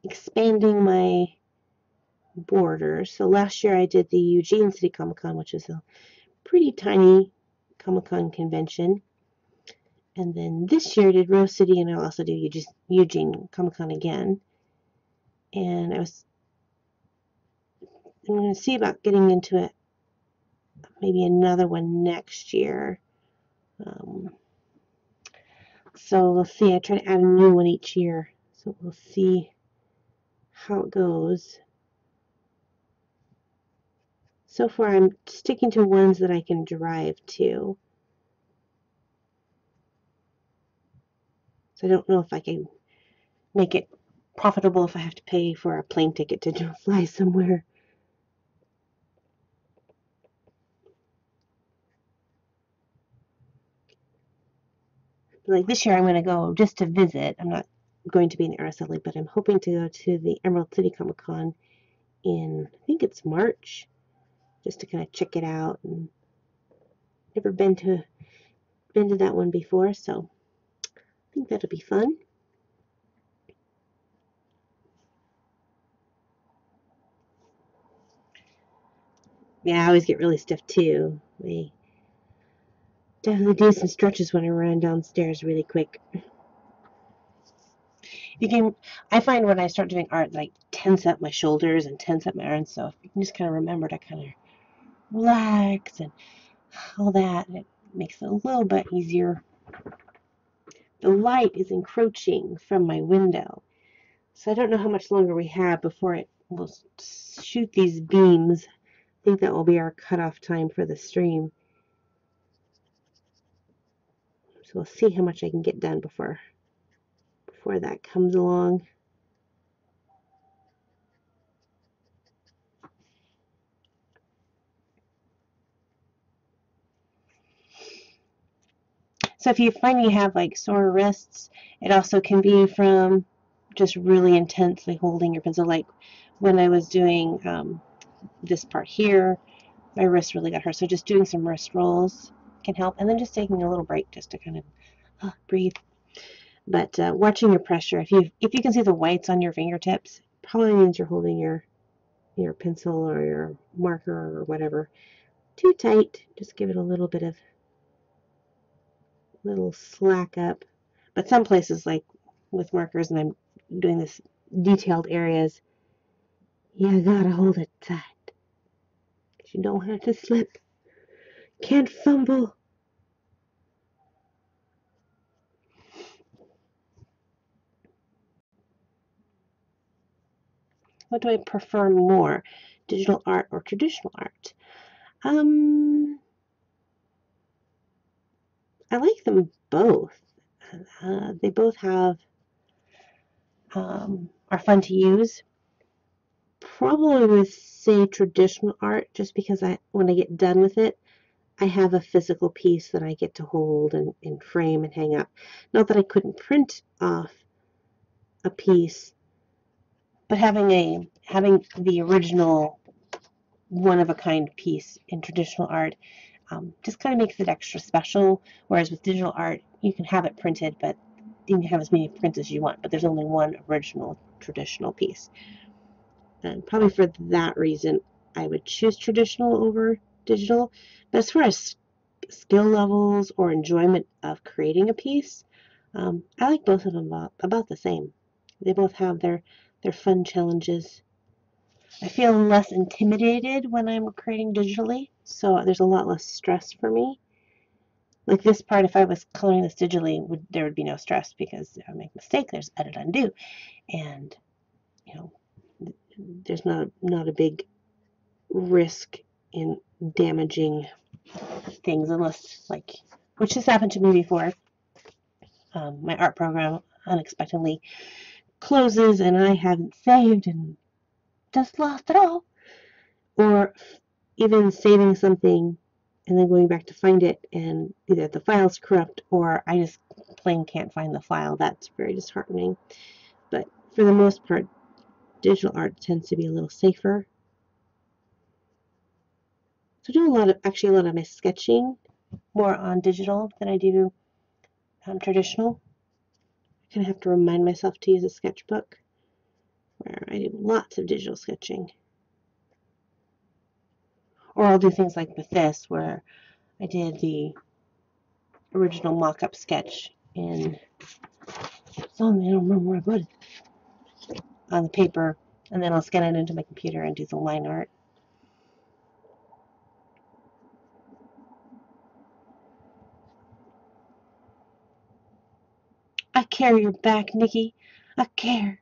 expanding my borders. So last year I did the Eugene City Comic-Con, which is a pretty tiny Comic-Con convention. And then this year I did Rose City, and I'll also do Eugene Comic-Con again. And I'm going to see about getting into it, maybe another one next year. So we'll see. I try to add a new one each year. So we'll see how it goes. So far I'm sticking to ones that I can drive to. So I don't know if I can make it profitable if I have to pay for a plane ticket to fly somewhere. Like this year I'm going to go just to visit. I'm not going to be in the RSLA, but I'm hoping to go to the Emerald City Comic Con in, I think it's March, just to kind of check it out. And never been to that one before, so I think that'll be fun. Yeah, I always get really stiff too. I definitely do some stretches when I run downstairs really quick. I find when I start doing art that I tense up my shoulders and tense up my arms, so if you can just kind of remember to kind of relax and all that, it makes it a little bit easier. The light is encroaching from my window, so I don't know how much longer we have before it will shoot these beams. I think that will be our cutoff time for the stream. So we'll see how much I can get done before that comes along. So if you find you have like sore wrists, it also can be from just really intensely holding your pencil. Like when I was doing this part here, my wrist really got hurt. So just doing some wrist rolls can help. And then just taking a little break just to kind of breathe. But watching your pressure, if you can see the whites on your fingertips, probably means you're holding your pencil or your marker or whatever too tight. Just give it a little bit of little slack up. But some places, like with markers, and I'm doing this detailed areas, you gotta hold it tight because you don't want it to slip. Can't fumble. What do I prefer more, digital art or traditional art? I like them both. They both have are fun to use. Probably with, say, traditional art, just because when I get done with it, I have a physical piece that I get to hold and frame and hang up. Not that I couldn't print off a piece, but having the original one-of-a-kind piece in traditional art just kind of makes it extra special. Whereas with digital art, you can have it printed, but you can have as many prints as you want, but there's only one original traditional piece. And probably for that reason, I would choose traditional over digital. But as far as skill levels or enjoyment of creating a piece, I like both of them about the same. They both have their fun challenges. I feel less intimidated when I'm creating digitally, so there's a lot less stress for me. Like this part, if I was coloring this digitally, there would be no stress because if I make a mistake, there's edit undo, and you know, there's not a big risk in damaging things unless, like, which has happened to me before. My art program unexpectedly closes and I haven't saved and just lost it all. Or even saving something and then going back to find it and either the file's corrupt or I just plain can't find the file. That's very disheartening. But for the most part, digital art tends to be a little safer. So I do actually a lot of my sketching more on digital than I do traditional. I kind of have to remind myself to use a sketchbook where I do lots of digital sketching. Or I'll do things like with this where I did the original mock-up sketch in, I don't remember where I put it, on the paper, and then I'll scan it into my computer and do the line art. I care your back, Nikki. I care.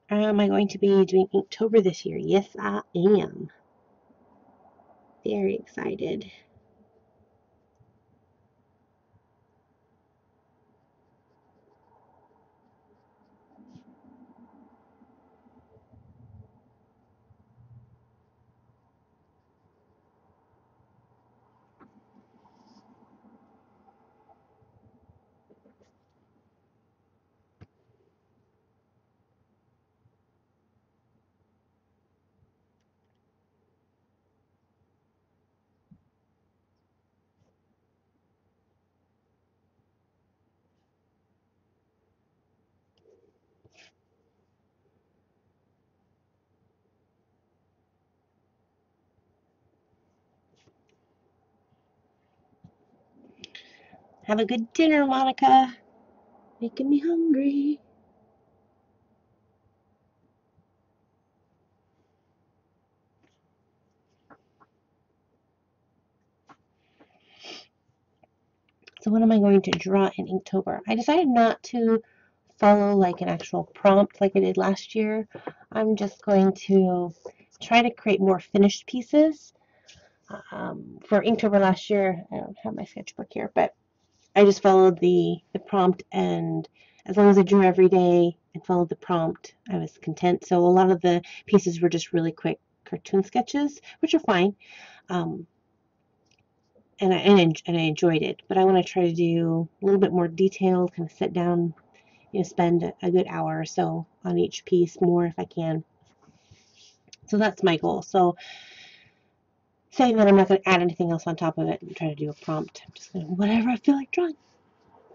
Am I going to be doing Inktober this year? Yes, I am. Very excited. Have a good dinner, Monica. Making me hungry. So what am I going to draw in Inktober? I decided not to follow like an actual prompt like I did last year. I'm just going to try to create more finished pieces. For Inktober last year, I don't have my sketchbook here, but I just followed the prompt, and as long as I drew every day and followed the prompt, I was content. So a lot of the pieces were just really quick cartoon sketches, which are fine. And I enjoyed it, but I want to try to do a little bit more detailed, kind of sit down, spend a good hour or so on each piece more if I can. So that's my goal. So saying that I'm not going to add anything else on top of it and try to do a prompt. I'm just going to whatever I feel like drawing.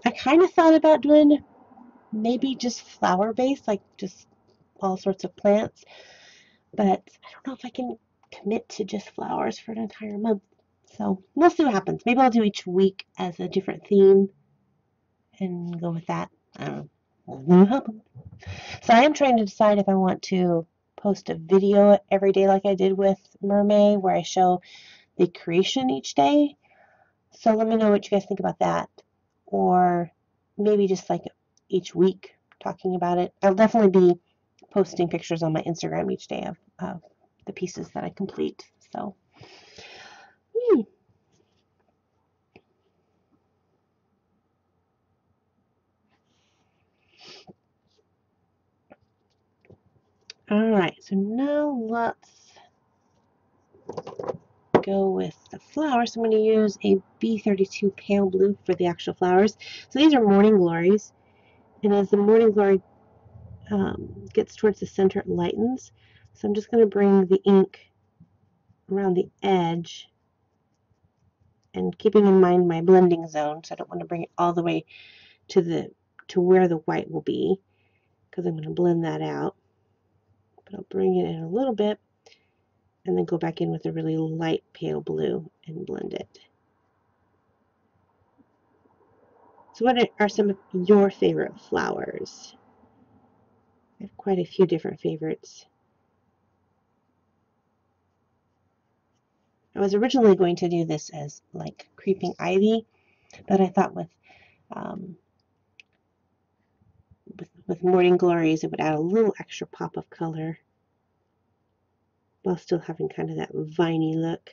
I kind of thought about doing maybe just flower based, like just all sorts of plants, but I don't know if I can commit to just flowers for an entire month. So we'll see what happens. Maybe I'll do each week as a different theme and go with that. I don't know. So I am trying to decide if I want to post a video every day like I did with Mermaid, where I show the creation each day. So let me know what you guys think about that. Or maybe just like each week talking about it. I'll definitely be posting pictures on my Instagram each day of the pieces that I complete. So, all right. So now let's go with the flowers. So I'm going to use a B32 pale blue for the actual flowers. So these are morning glories. And as the morning glory gets towards the center, it lightens. So I'm just going to bring the ink around the edge and keeping in mind my blending zone, so I don't want to bring it all the way to where the white will be, because I'm going to blend that out. But I'll bring it in a little bit and then go back in with a really light pale blue and blend it. So what are some of your favorite flowers? I have quite a few different favorites. I was originally going to do this as like creeping ivy, but I thought with morning glories it would add a little extra pop of color while still having kind of that viney look.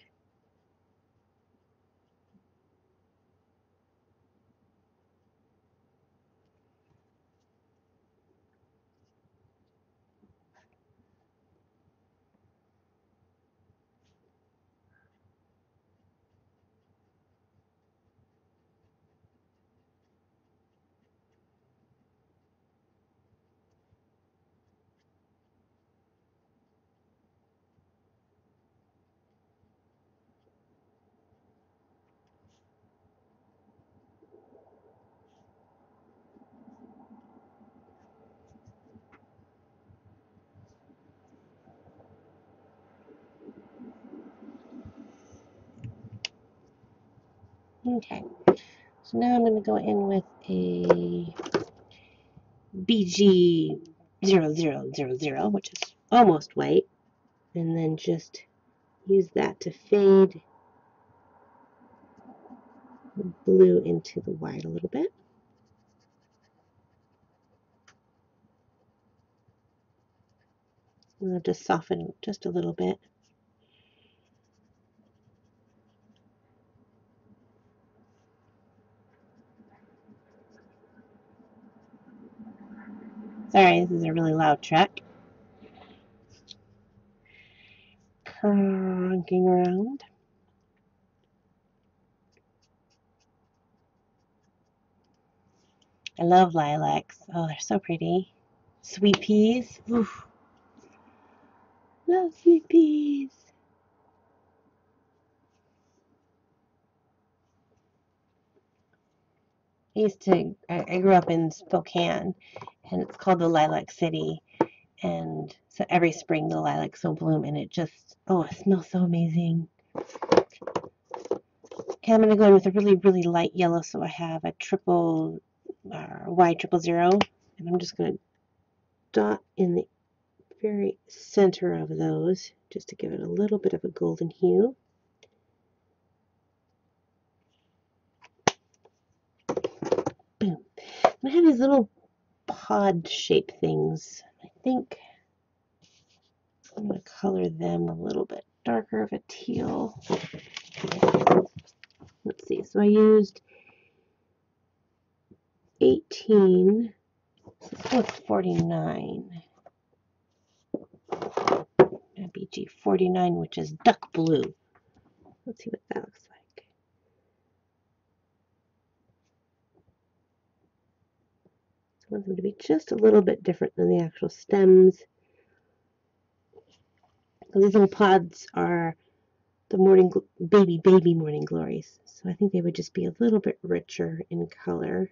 Okay, so now I'm going to go in with a BG0000, which is almost white, and then just use that to fade the blue into the white a little bit. And I'll just soften just a little bit. Sorry, this is a really loud truck. Cranking around. I love lilacs. Oh, they're so pretty. Sweet peas. Oof. Love sweet peas. I grew up in Spokane, and it's called the Lilac City. And so every spring the lilacs will bloom, and it just, oh, it smells so amazing. Okay, I'm going to go in with a really, really light yellow, so I have a triple, Y000, and I'm just going to dot in the very center of those, just to give it a little bit of a golden hue. Boom. I have these little pod-shaped things. I think I'm going to color them a little bit darker of a teal. Let's see, so I used 18, so let's go with 49. BG 49, which is duck blue. Let's see what that looks like. I want them to be just a little bit different than the actual stems. So these little pods are the baby morning glories. So I think they would just be a little bit richer in color.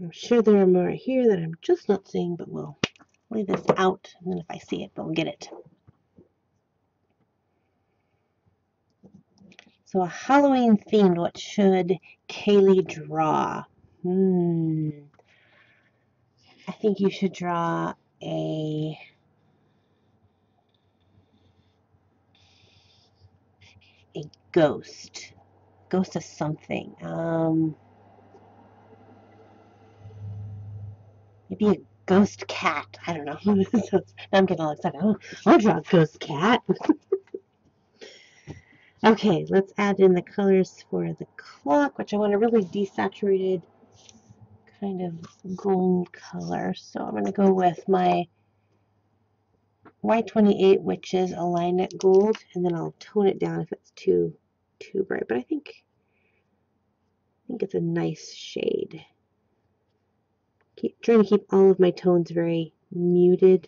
I'm sure there are more here that I'm just not seeing, but we'll leave this out, and then if I see it, we'll get it. So a Halloween themed, what should Kaylee draw? I think you should draw a ghost. Ghost of something. Maybe a ghost cat. I don't know. So I'm getting all excited. I'll draw a ghost cat. Okay, let's add in the colors for the clock, which I want a really desaturated kind of gold color. So I'm going to go with my Y28, which is a Linet Gold, and then I'll tone it down if it's too bright. But I think it's a nice shade. Trying to keep all of my tones very muted.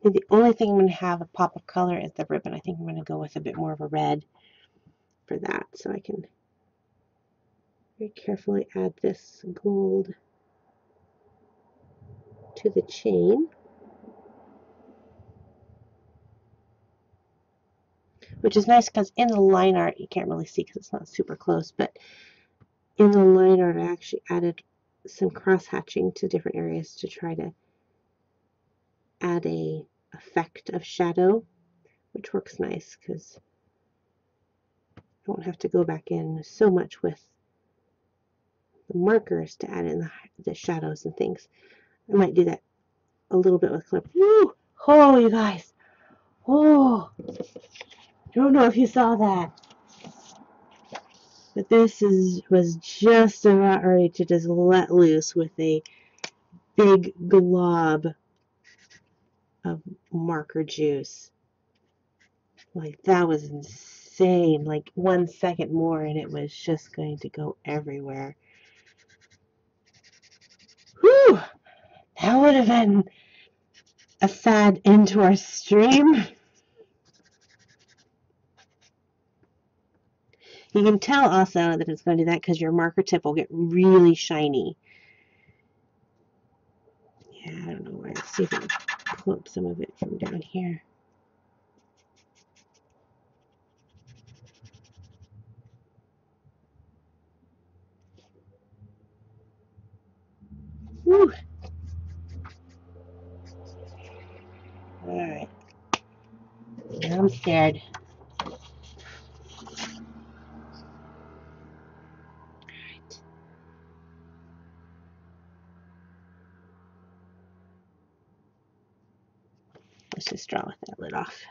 And the only thing I'm going to have a pop of color is the ribbon. I think I'm going to go with a bit more of a red for that, so I can very carefully add this gold to the chain. Which is nice because in the line art, you can't really see because it's not super close, but in the line art, I actually added some cross hatching to different areas to try to add a effect of shadow, which works nice because I won't have to go back in so much with the markers to add in the shadows and things. I might do that a little bit with clip. Woo! Oh, you guys! Oh! I don't know if you saw that, but this was just about ready to just let loose with a big glob of marker juice. Like, that was insane. Like, 1 second more and it was just going to go everywhere. Whew! That would have been a sad end to our stream. You can tell also that it's going to do that because your marker tip will get really shiny. Yeah, I don't know where. Let's see if I can pull up some of it from down here. Whew. Alright. Now I'm scared. Let's just draw with that lid off.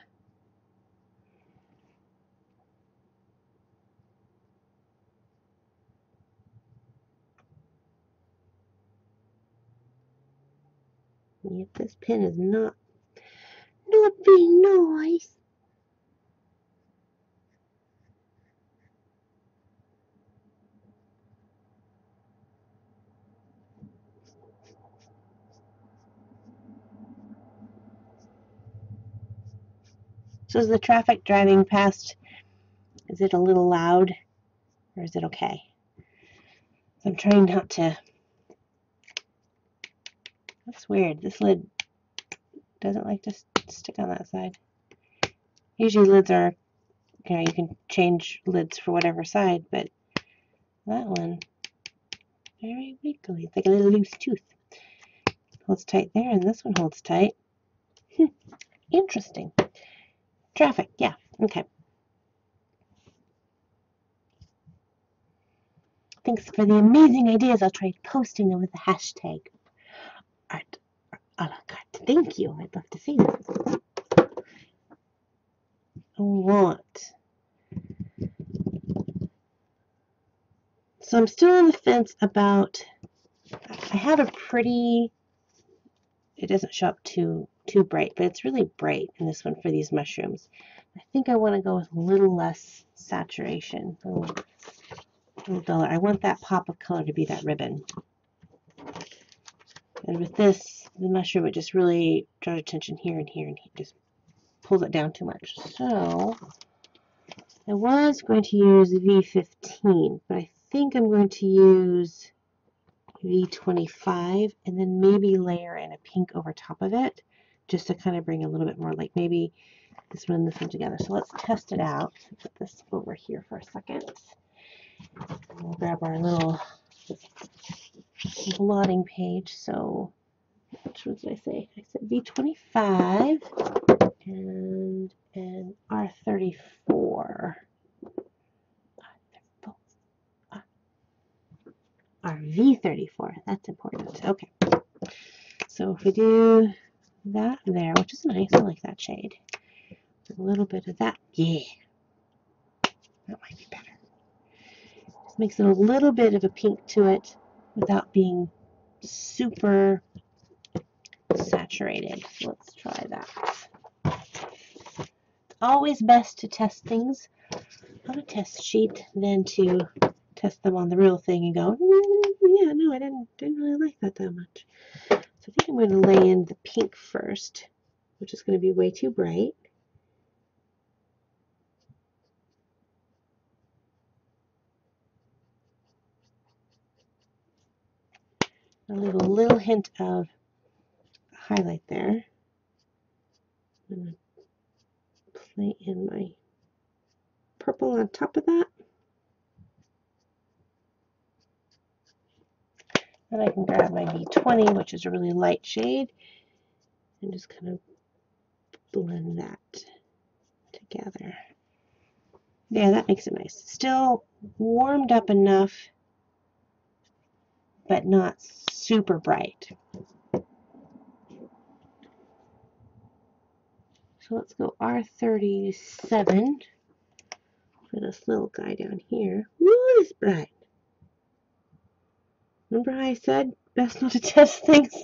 Yep, this pen is not being nice. So is the traffic driving past, is it a little loud or is it okay? I'm trying not to. That's weird. This lid doesn't like to stick on that side. Usually lids are, you can change lids for whatever side, but that one, very wiggly. It's like a little loose tooth. Holds tight there, and this one holds tight. Interesting. Traffic, yeah, okay. Thanks for the amazing ideas. I'll try posting them with the hashtag art a la carte. Thank you. I'd love to see that. So I'm still on the fence about, I have a pretty, it doesn't show up too bright, but it's really bright in this one for these mushrooms. I think I want to go with a little less saturation, a little duller. I want that pop of color to be that ribbon. And with this, the mushroom, it just really draws attention here and here and here, just pulls it down too much. So I was going to use V15, but I think I'm going to use V25 and then maybe layer in a pink over top of it just to kind of bring a little bit more, like maybe this one and this one together. So let's test it out. Put this over here for a second. We'll grab our little blotting page. So which one did I say? I said V25 and R34. Our V34, that's important. Okay, so if we do that there, which is nice, I like that shade. A little bit of that, yeah, that might be better. Just makes it a little bit of a pink to it without being super saturated. saturated. So let's try that. It's always best to test things on a test sheet than to test them on the real thing and go, yeah, no, I didn't really like that much. So I think I'm going to lay in the pink first, which is going to be way too bright. I'll leave a little hint of highlight there. I'm going to play in my purple on top of that. Then I can grab my B20, which is a really light shade, and just kind of blend that together. Yeah, that makes it nice. Still warmed up enough, but not super bright. So let's go R37 for this little guy down here. Woo, it's bright. Remember how I said best not to test things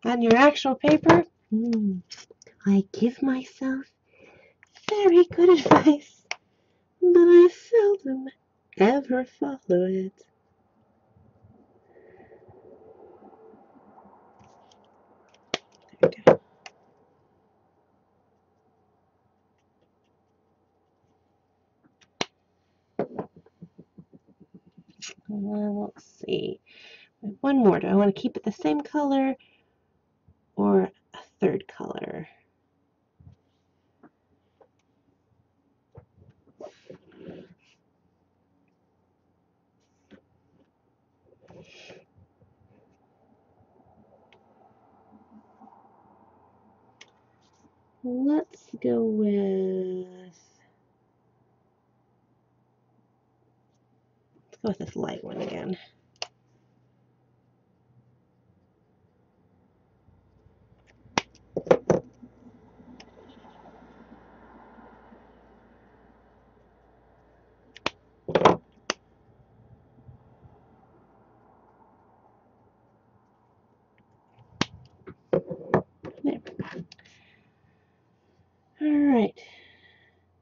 on your actual paper? I give myself very good advice, but I seldom ever follow it. There we go. Let's see. One more. Do I want to keep it the same color or a third color? Let's go with this light one again. There. Alright.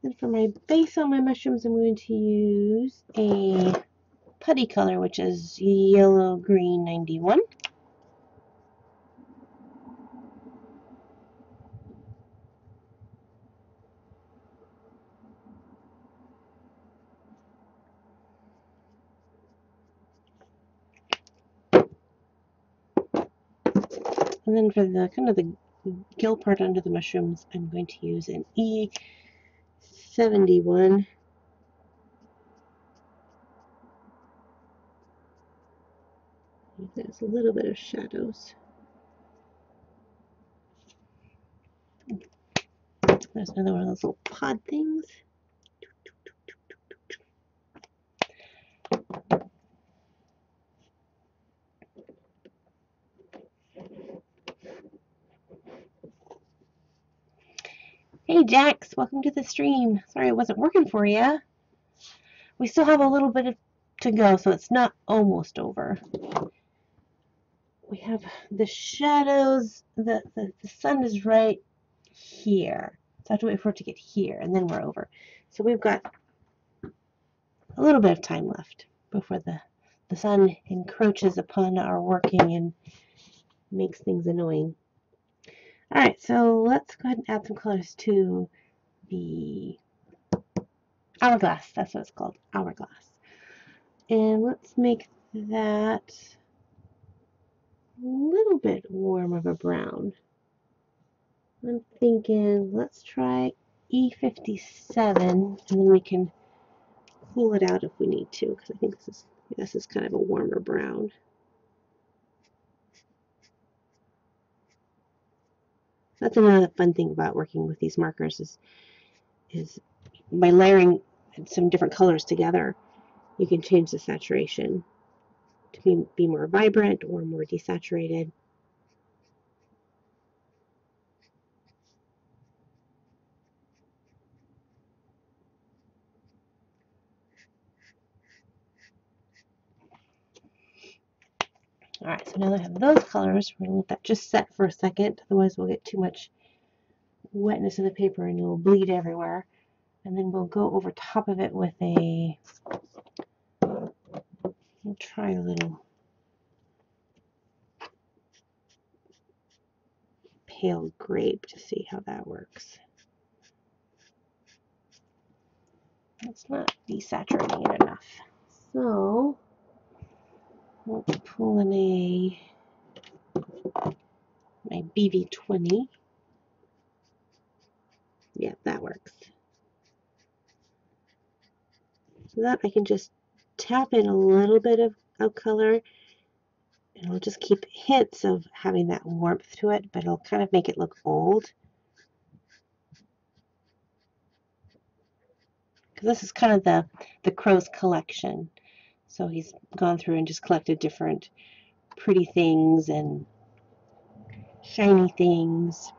And for my base on my mushrooms, I'm going to use a putty color, which is Yellow Green 91. And then for the kind of the gill part under the mushrooms, I'm going to use an E71. There's a little bit of shadows. There's another one of those little pod things. Hey Jax, welcome to the stream. Sorry it wasn't working for you. We still have a little bit to go, so it's not almost over. We have the shadows, the sun is right here. So I have to wait for it to get here, and then we're over. So we've got a little bit of time left before the sun encroaches upon our working and makes things annoying. Alright, so let's go ahead and add some colors to the hourglass. That's what it's called, hourglass. And let's make that a little bit warm of a brown. I'm thinking let's try E57, and then we can cool it out if we need to, because I think this is kind of a warmer brown. That's another fun thing about working with these markers is by layering some different colors together, you can change the saturation to be more vibrant or more desaturated. Alright, so now that I have those colors, we're going to let that just set for a second, otherwise we'll get too much wetness in the paper and it will bleed everywhere. And then we'll go over top of it with we'll try a little pale grape to see how that works. It's not desaturating it enough. So, we'll pull in my BB20. Yeah, that works. So that I can just tap in a little bit of color, and it'll just keep hints of having that warmth to it, but it'll kind of make it look old. Because this is kind of the Crow's collection. So he's gone through and just collected different pretty things and shiny things.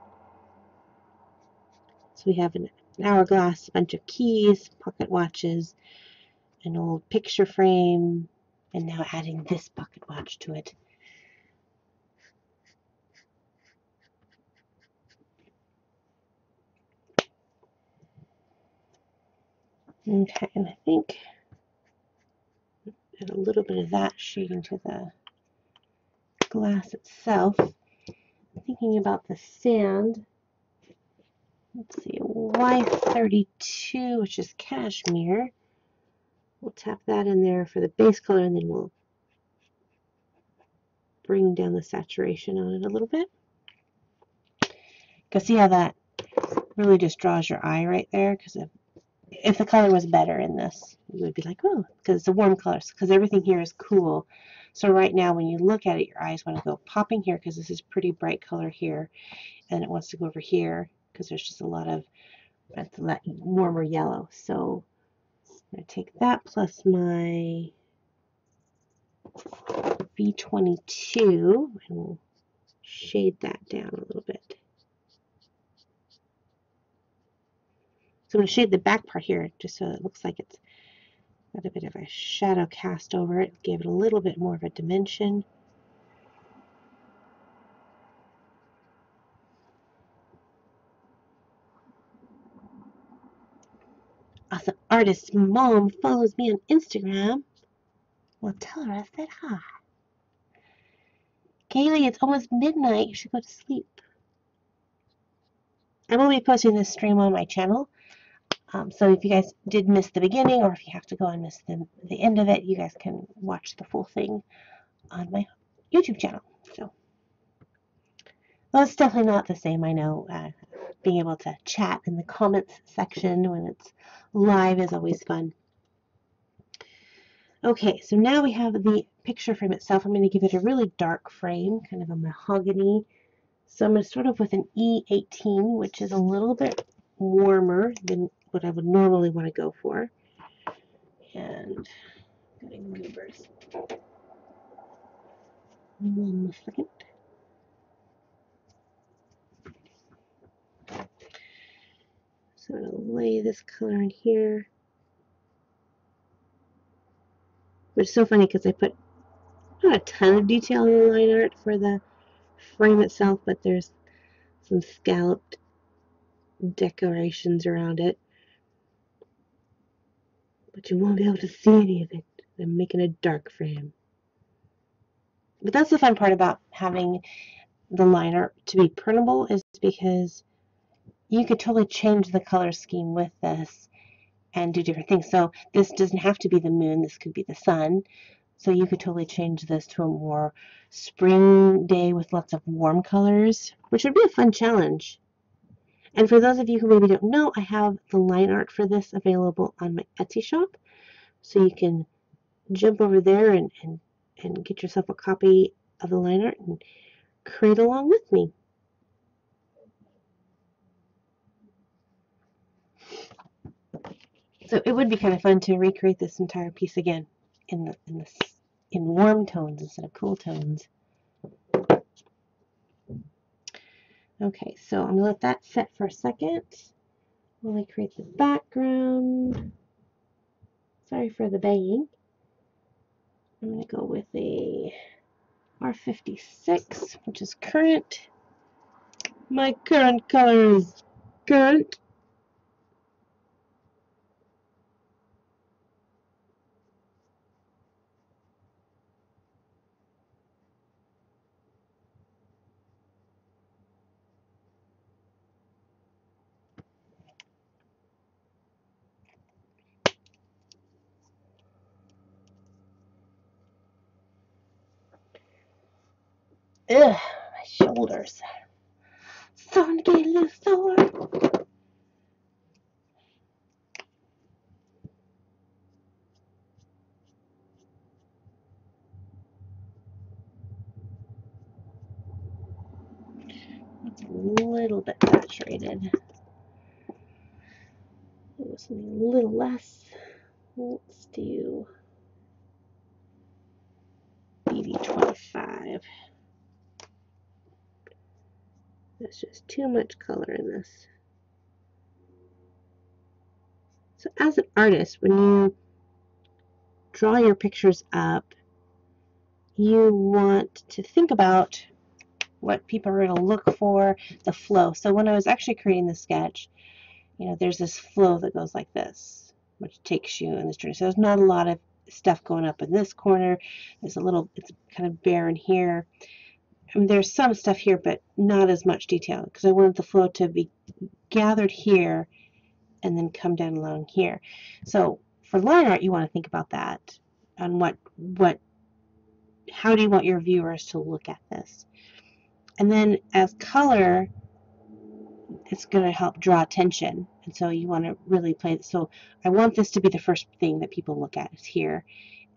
So we have an hourglass, a bunch of keys, pocket watches, an old picture frame, and now adding this pocket watch to it. Okay, and I think add a little bit of that shading to the glass itself. I'm thinking about the sand. Let's see, Y32, which is cashmere. We'll tap that in there for the base color, and then we'll bring down the saturation on it a little bit. Because see how that really just draws your eye right there? Because if the color was better in this, you would be like, oh, because it's a warm color, because everything here is cool. So right now, when you look at it, your eyes want to go popping here, because this is pretty bright color here, and it wants to go over here, because there's just a lot of that warmer yellow. So I'm going to take that plus my V22, and we'll shade that down a little bit. So I'm going to shade the back part here, just so it looks like it's got a bit of a shadow cast over it. Give it a little bit more of a dimension. Awesome artist mom follows me on Instagram. Well, tell her I said hi. Kaylee, it's almost midnight. You should go to sleep. I will be posting this stream on my channel. So if you guys did miss the beginning, or if you have to go and miss the end of it, you guys can watch the full thing on my YouTube channel. So, well, it's definitely not the same, I know. Being able to chat in the comments section when it's live is always fun. Okay, so now we have the picture frame itself. I'm going to give it a really dark frame, kind of a mahogany. So I'm going to start off with an E18, which is a little bit warmer than what I would normally want to go for. And getting goobers. 1 second. So I'm going to lay this color in here. But it's so funny because I put not a ton of detail in the line art for the frame itself, but there's some scalloped decorations around it. But you won't be able to see any of it. I'm making a dark frame. But that's the fun part about having the line art to be printable, is because you could totally change the color scheme with this and do different things. So this doesn't have to be the moon. This could be the sun. So you could totally change this to a more spring day with lots of warm colors, which would be a fun challenge. And for those of you who maybe don't know, I have the line art for this available on my Etsy shop. So you can jump over there and get yourself a copy of the line art and create along with me. So it would be kind of fun to recreate this entire piece again in warm tones instead of cool tones. Okay, so I'm going to let that set for a second while I create the background. Sorry for the banging. I'm going to go with a R56, which is current. My current color is current. Ugh, my shoulders. Starting to get a little sore. It's a little bit saturated. Do something a little less. Let's do BB25. There's just too much color in this. So as an artist, when you draw your pictures up, you want to think about what people are going to look for, the flow. So when I was actually creating the sketch, you know, there's this flow that goes like this, which takes you in this journey. So there's not a lot of stuff going up in this corner. There's a little, it's kind of barren here. I mean, there's some stuff here, but not as much detail because I wanted the flow to be gathered here and then come down along here. So for line art, you want to think about that on how do you want your viewers to look at this? And then as color, it's going to help draw attention. And so you want to really play. So I want this to be the first thing that people look at is here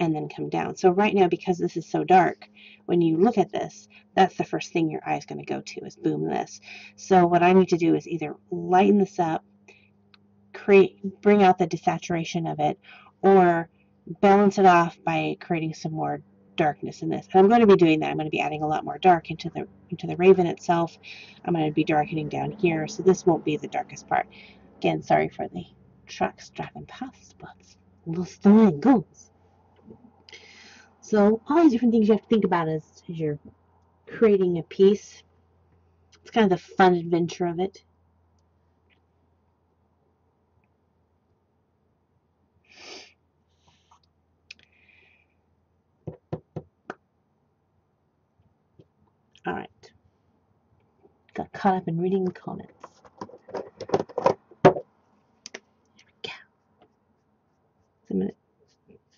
and then come down. So right now, because this is so dark, when you look at this, that's the first thing your eye is going to go to is boom, this. So what I need to do is either lighten this up, bring out the desaturation of it, or balance it off by creating some more darkness in this. And I'm going to be doing that. I'm going to be adding a lot more dark into the raven itself. I'm going to be darkening down here, so this won't be the darkest part. Again, sorry for the trucks driving past, but that's the way it goes. So all these different things you have to think about as you're creating a piece. It's kind of the fun adventure of it. All right. Got caught up in reading the comments. So I'm going to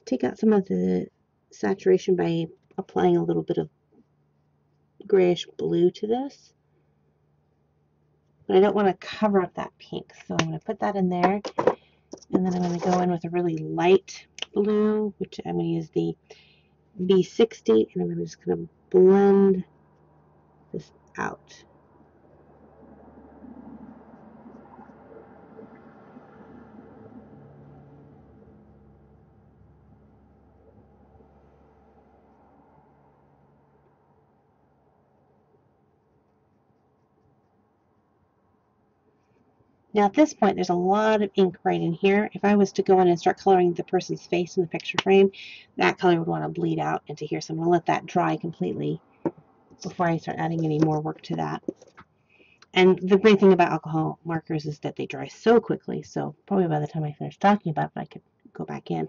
take out some of the saturation by applying a little bit of grayish blue to this. But I don't want to cover up that pink, so I'm going to put that in there. And then I'm going to go in with a really light blue, which I'm going to use the B60, and I'm just going to blend this out. Now at this point, there's a lot of ink right in here. If I was to go in and start coloring the person's face in the picture frame, that color would want to bleed out into here. So I'm going to let that dry completely before I start adding any more work to that. And the great thing about alcohol markers is that they dry so quickly. So probably by the time I finish talking about it, I could go back in.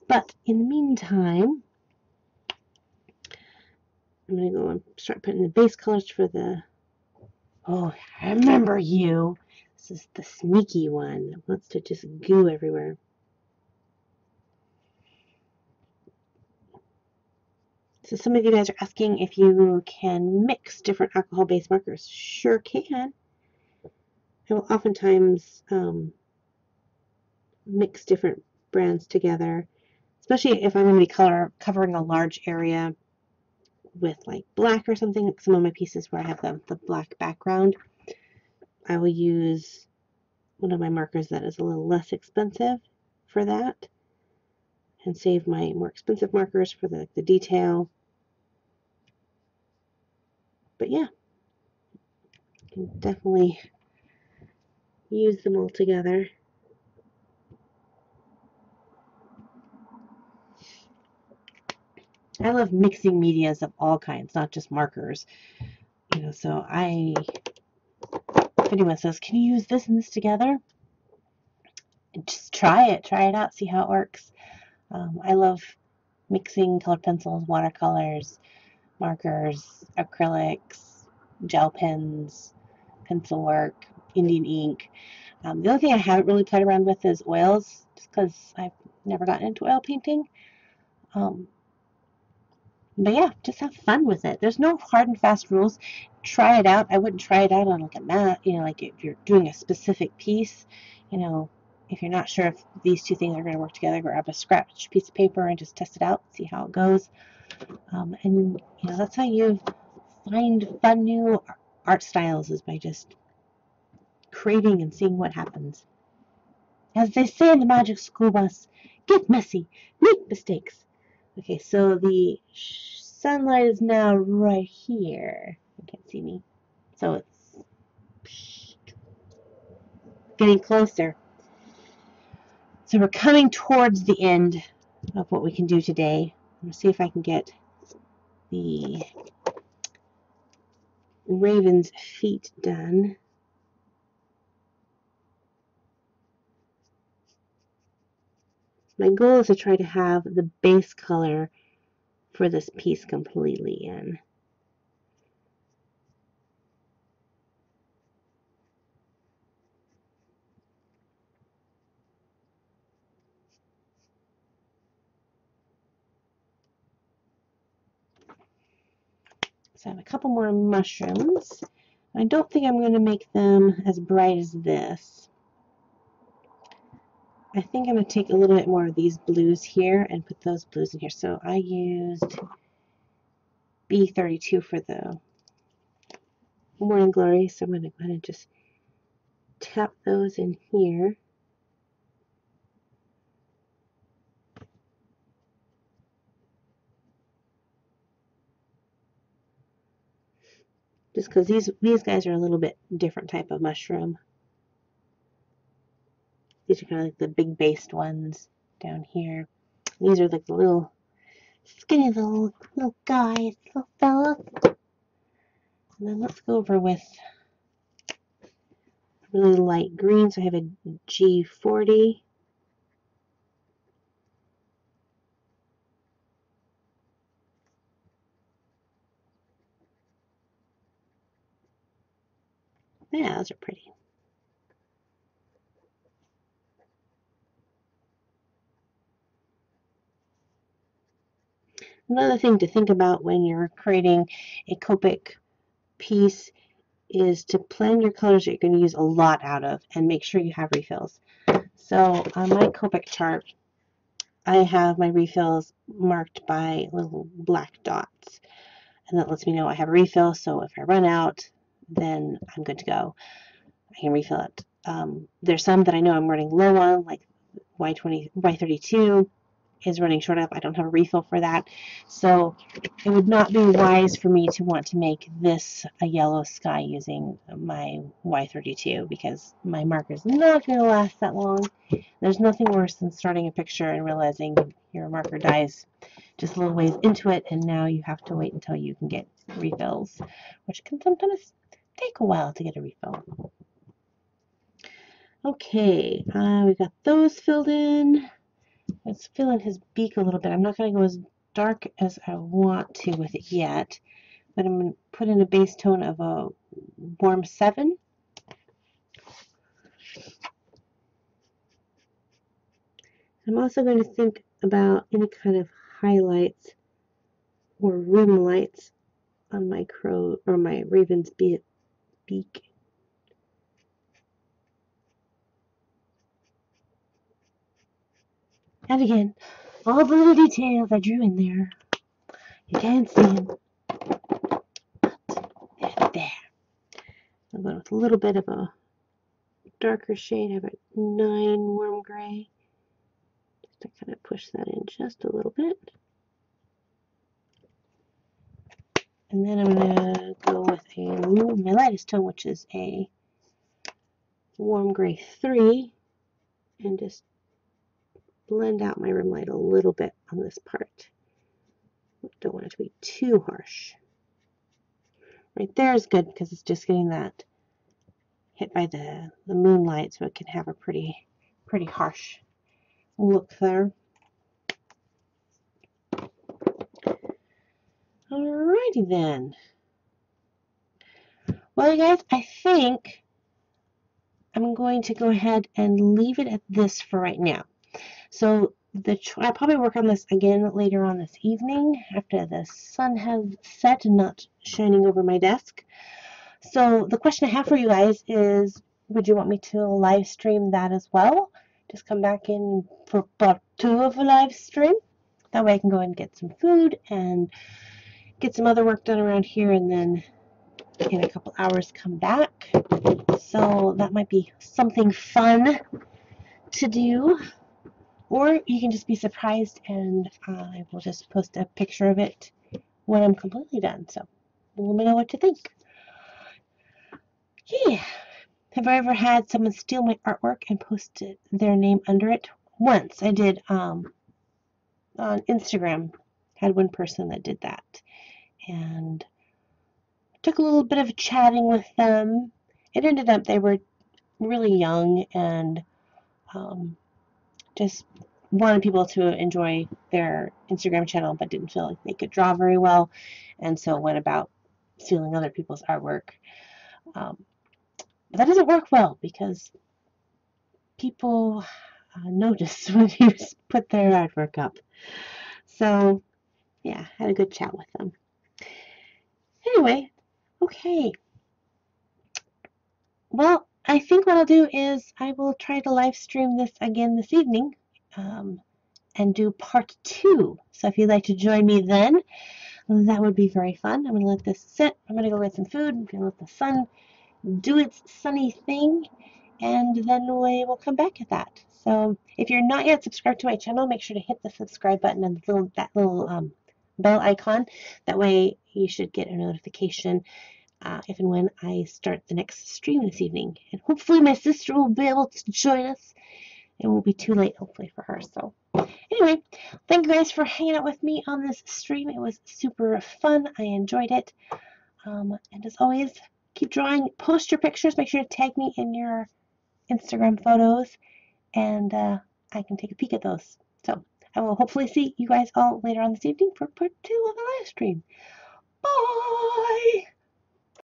But in the meantime, I'm going to go and start putting the base colors for the... Oh, I remember you. This is the sneaky one that wants to just goo everywhere. So some of you guys are asking if you can mix different alcohol-based markers. Sure can. I will oftentimes mix different brands together, especially if I'm going to be covering a large area with like black or something. Like some of my pieces where I have the black background, I will use one of my markers that is a little less expensive for that and save my more expensive markers for the detail. But yeah, you can definitely use them all together. I love mixing medias of all kinds, not just markers. You know, so if anyone says, can you use this and this together? Just try it out, see how it works. I love mixing colored pencils, watercolors, markers, acrylics, gel pens, pencil work, Indian ink. The only thing I haven't really played around with is oils, just because I've never gotten into oil painting. But yeah, just have fun with it. There's no hard and fast rules. Try it out. I wouldn't try it out on like a mat, you know, like if you're doing a specific piece, you know, if you're not sure if these two things are going to work together, grab a scratch piece of paper and just test it out, see how it goes. And you know, that's how you find fun new art styles, is by just creating and seeing what happens. As they say in the Magic School Bus, get messy, make mistakes. Okay, so the sunlight is now right here. You can't see me. So it's getting closer. So we're coming towards the end of what we can do today. I'm going to see if I can get the raven's feet done. My goal is to try to have the base color for this piece completely in. So I have a couple more mushrooms. I don't think I'm going to make them as bright as this. I think I'm going to take a little bit more of these blues here and put those blues in here. So I used B32 for the Morning Glory. So I'm going to go ahead and just tap those in here. Just because these guys are a little bit different type of mushroom. These are kind of like the big based ones down here. These are like the little skinny little guys, little fella. And then let's go over with really light green. So I have a G40. Yeah, those are pretty. Another thing to think about when you're creating a Copic piece is to plan your colors that you're going to use a lot out of and make sure you have refills. So on my Copic chart, I have my refills marked by little black dots, and that lets me know I have a refill, so if I run out, then I'm good to go. I can refill it. There's some that I know I'm running low on, like Y32 is running short of. I don't have a refill for that. So it would not be wise for me to want to make this a yellow sky using my Y32, because my marker is not going to last that long. There's nothing worse than starting a picture and realizing your marker dies just a little ways into it, and now you have to wait until you can get refills, which can sometimes take a while to get a refill. Okay, we got those filled in. Let's fill in his beak a little bit. I'm not going to go as dark as I want to with it yet, but I'm going to put in a base tone of a warm 7. I'm also going to think about any kind of highlights or rim lights on my crow or my raven's beak. And again, all the little details I drew in there. You can't see them, but they're there. I'm going with a little bit of a darker shade. I have a 9 warm gray. Just to kind of push that in just a little bit. And then I'm going to go with my lightest tone, which is a warm gray 3, and just blend out my rim light a little bit on this part. Don't want it to be too harsh. Right there is good because it's just getting that hit by the moonlight, so it can have a pretty harsh look there. Alrighty then. Well, you guys, I think I'm going to go ahead and leave it at this for right now. So I'll probably work on this again later on this evening after the sun has set and not shining over my desk. So the question I have for you guys is, would you want me to live stream that as well? Just come back in for part 2 of a live stream. That way I can go and get some food and get some other work done around here, and then in a couple hours come back. So that might be something fun to do. Or you can just be surprised and I will just post a picture of it when I'm completely done. So let me know what you think. Yeah. Have I ever had someone steal my artwork and post their name under it? Once. I did on Instagram. Had one person that did that. And took a little bit of chatting with them. It ended up they were really young and just wanted people to enjoy their Instagram channel but didn't feel like they could draw very well, and so went about stealing other people's artwork. But that doesn't work well because people notice when you put their artwork up. So yeah, had a good chat with them. Anyway, okay. Well, I think what I'll do is I will try to live stream this again this evening and do part 2. So if you'd like to join me then, that would be very fun. I'm going to let this sit. I'm going to go get some food. I'm going to let the sun do its sunny thing, and then we will come back at that. So if you're not yet subscribed to my channel, make sure to hit the subscribe button and that little bell icon. That way you should get a notification if and when I start the next stream this evening. And hopefully my sister will be able to join us. It won't be too late, hopefully, for her. So anyway, thank you guys for hanging out with me on this stream. It was super fun. I enjoyed it. And as always, keep drawing. Post your pictures. Make sure to tag me in your Instagram photos, and I can take a peek at those. So I will hopefully see you guys all later on this evening for part 2 of the live stream. Bye!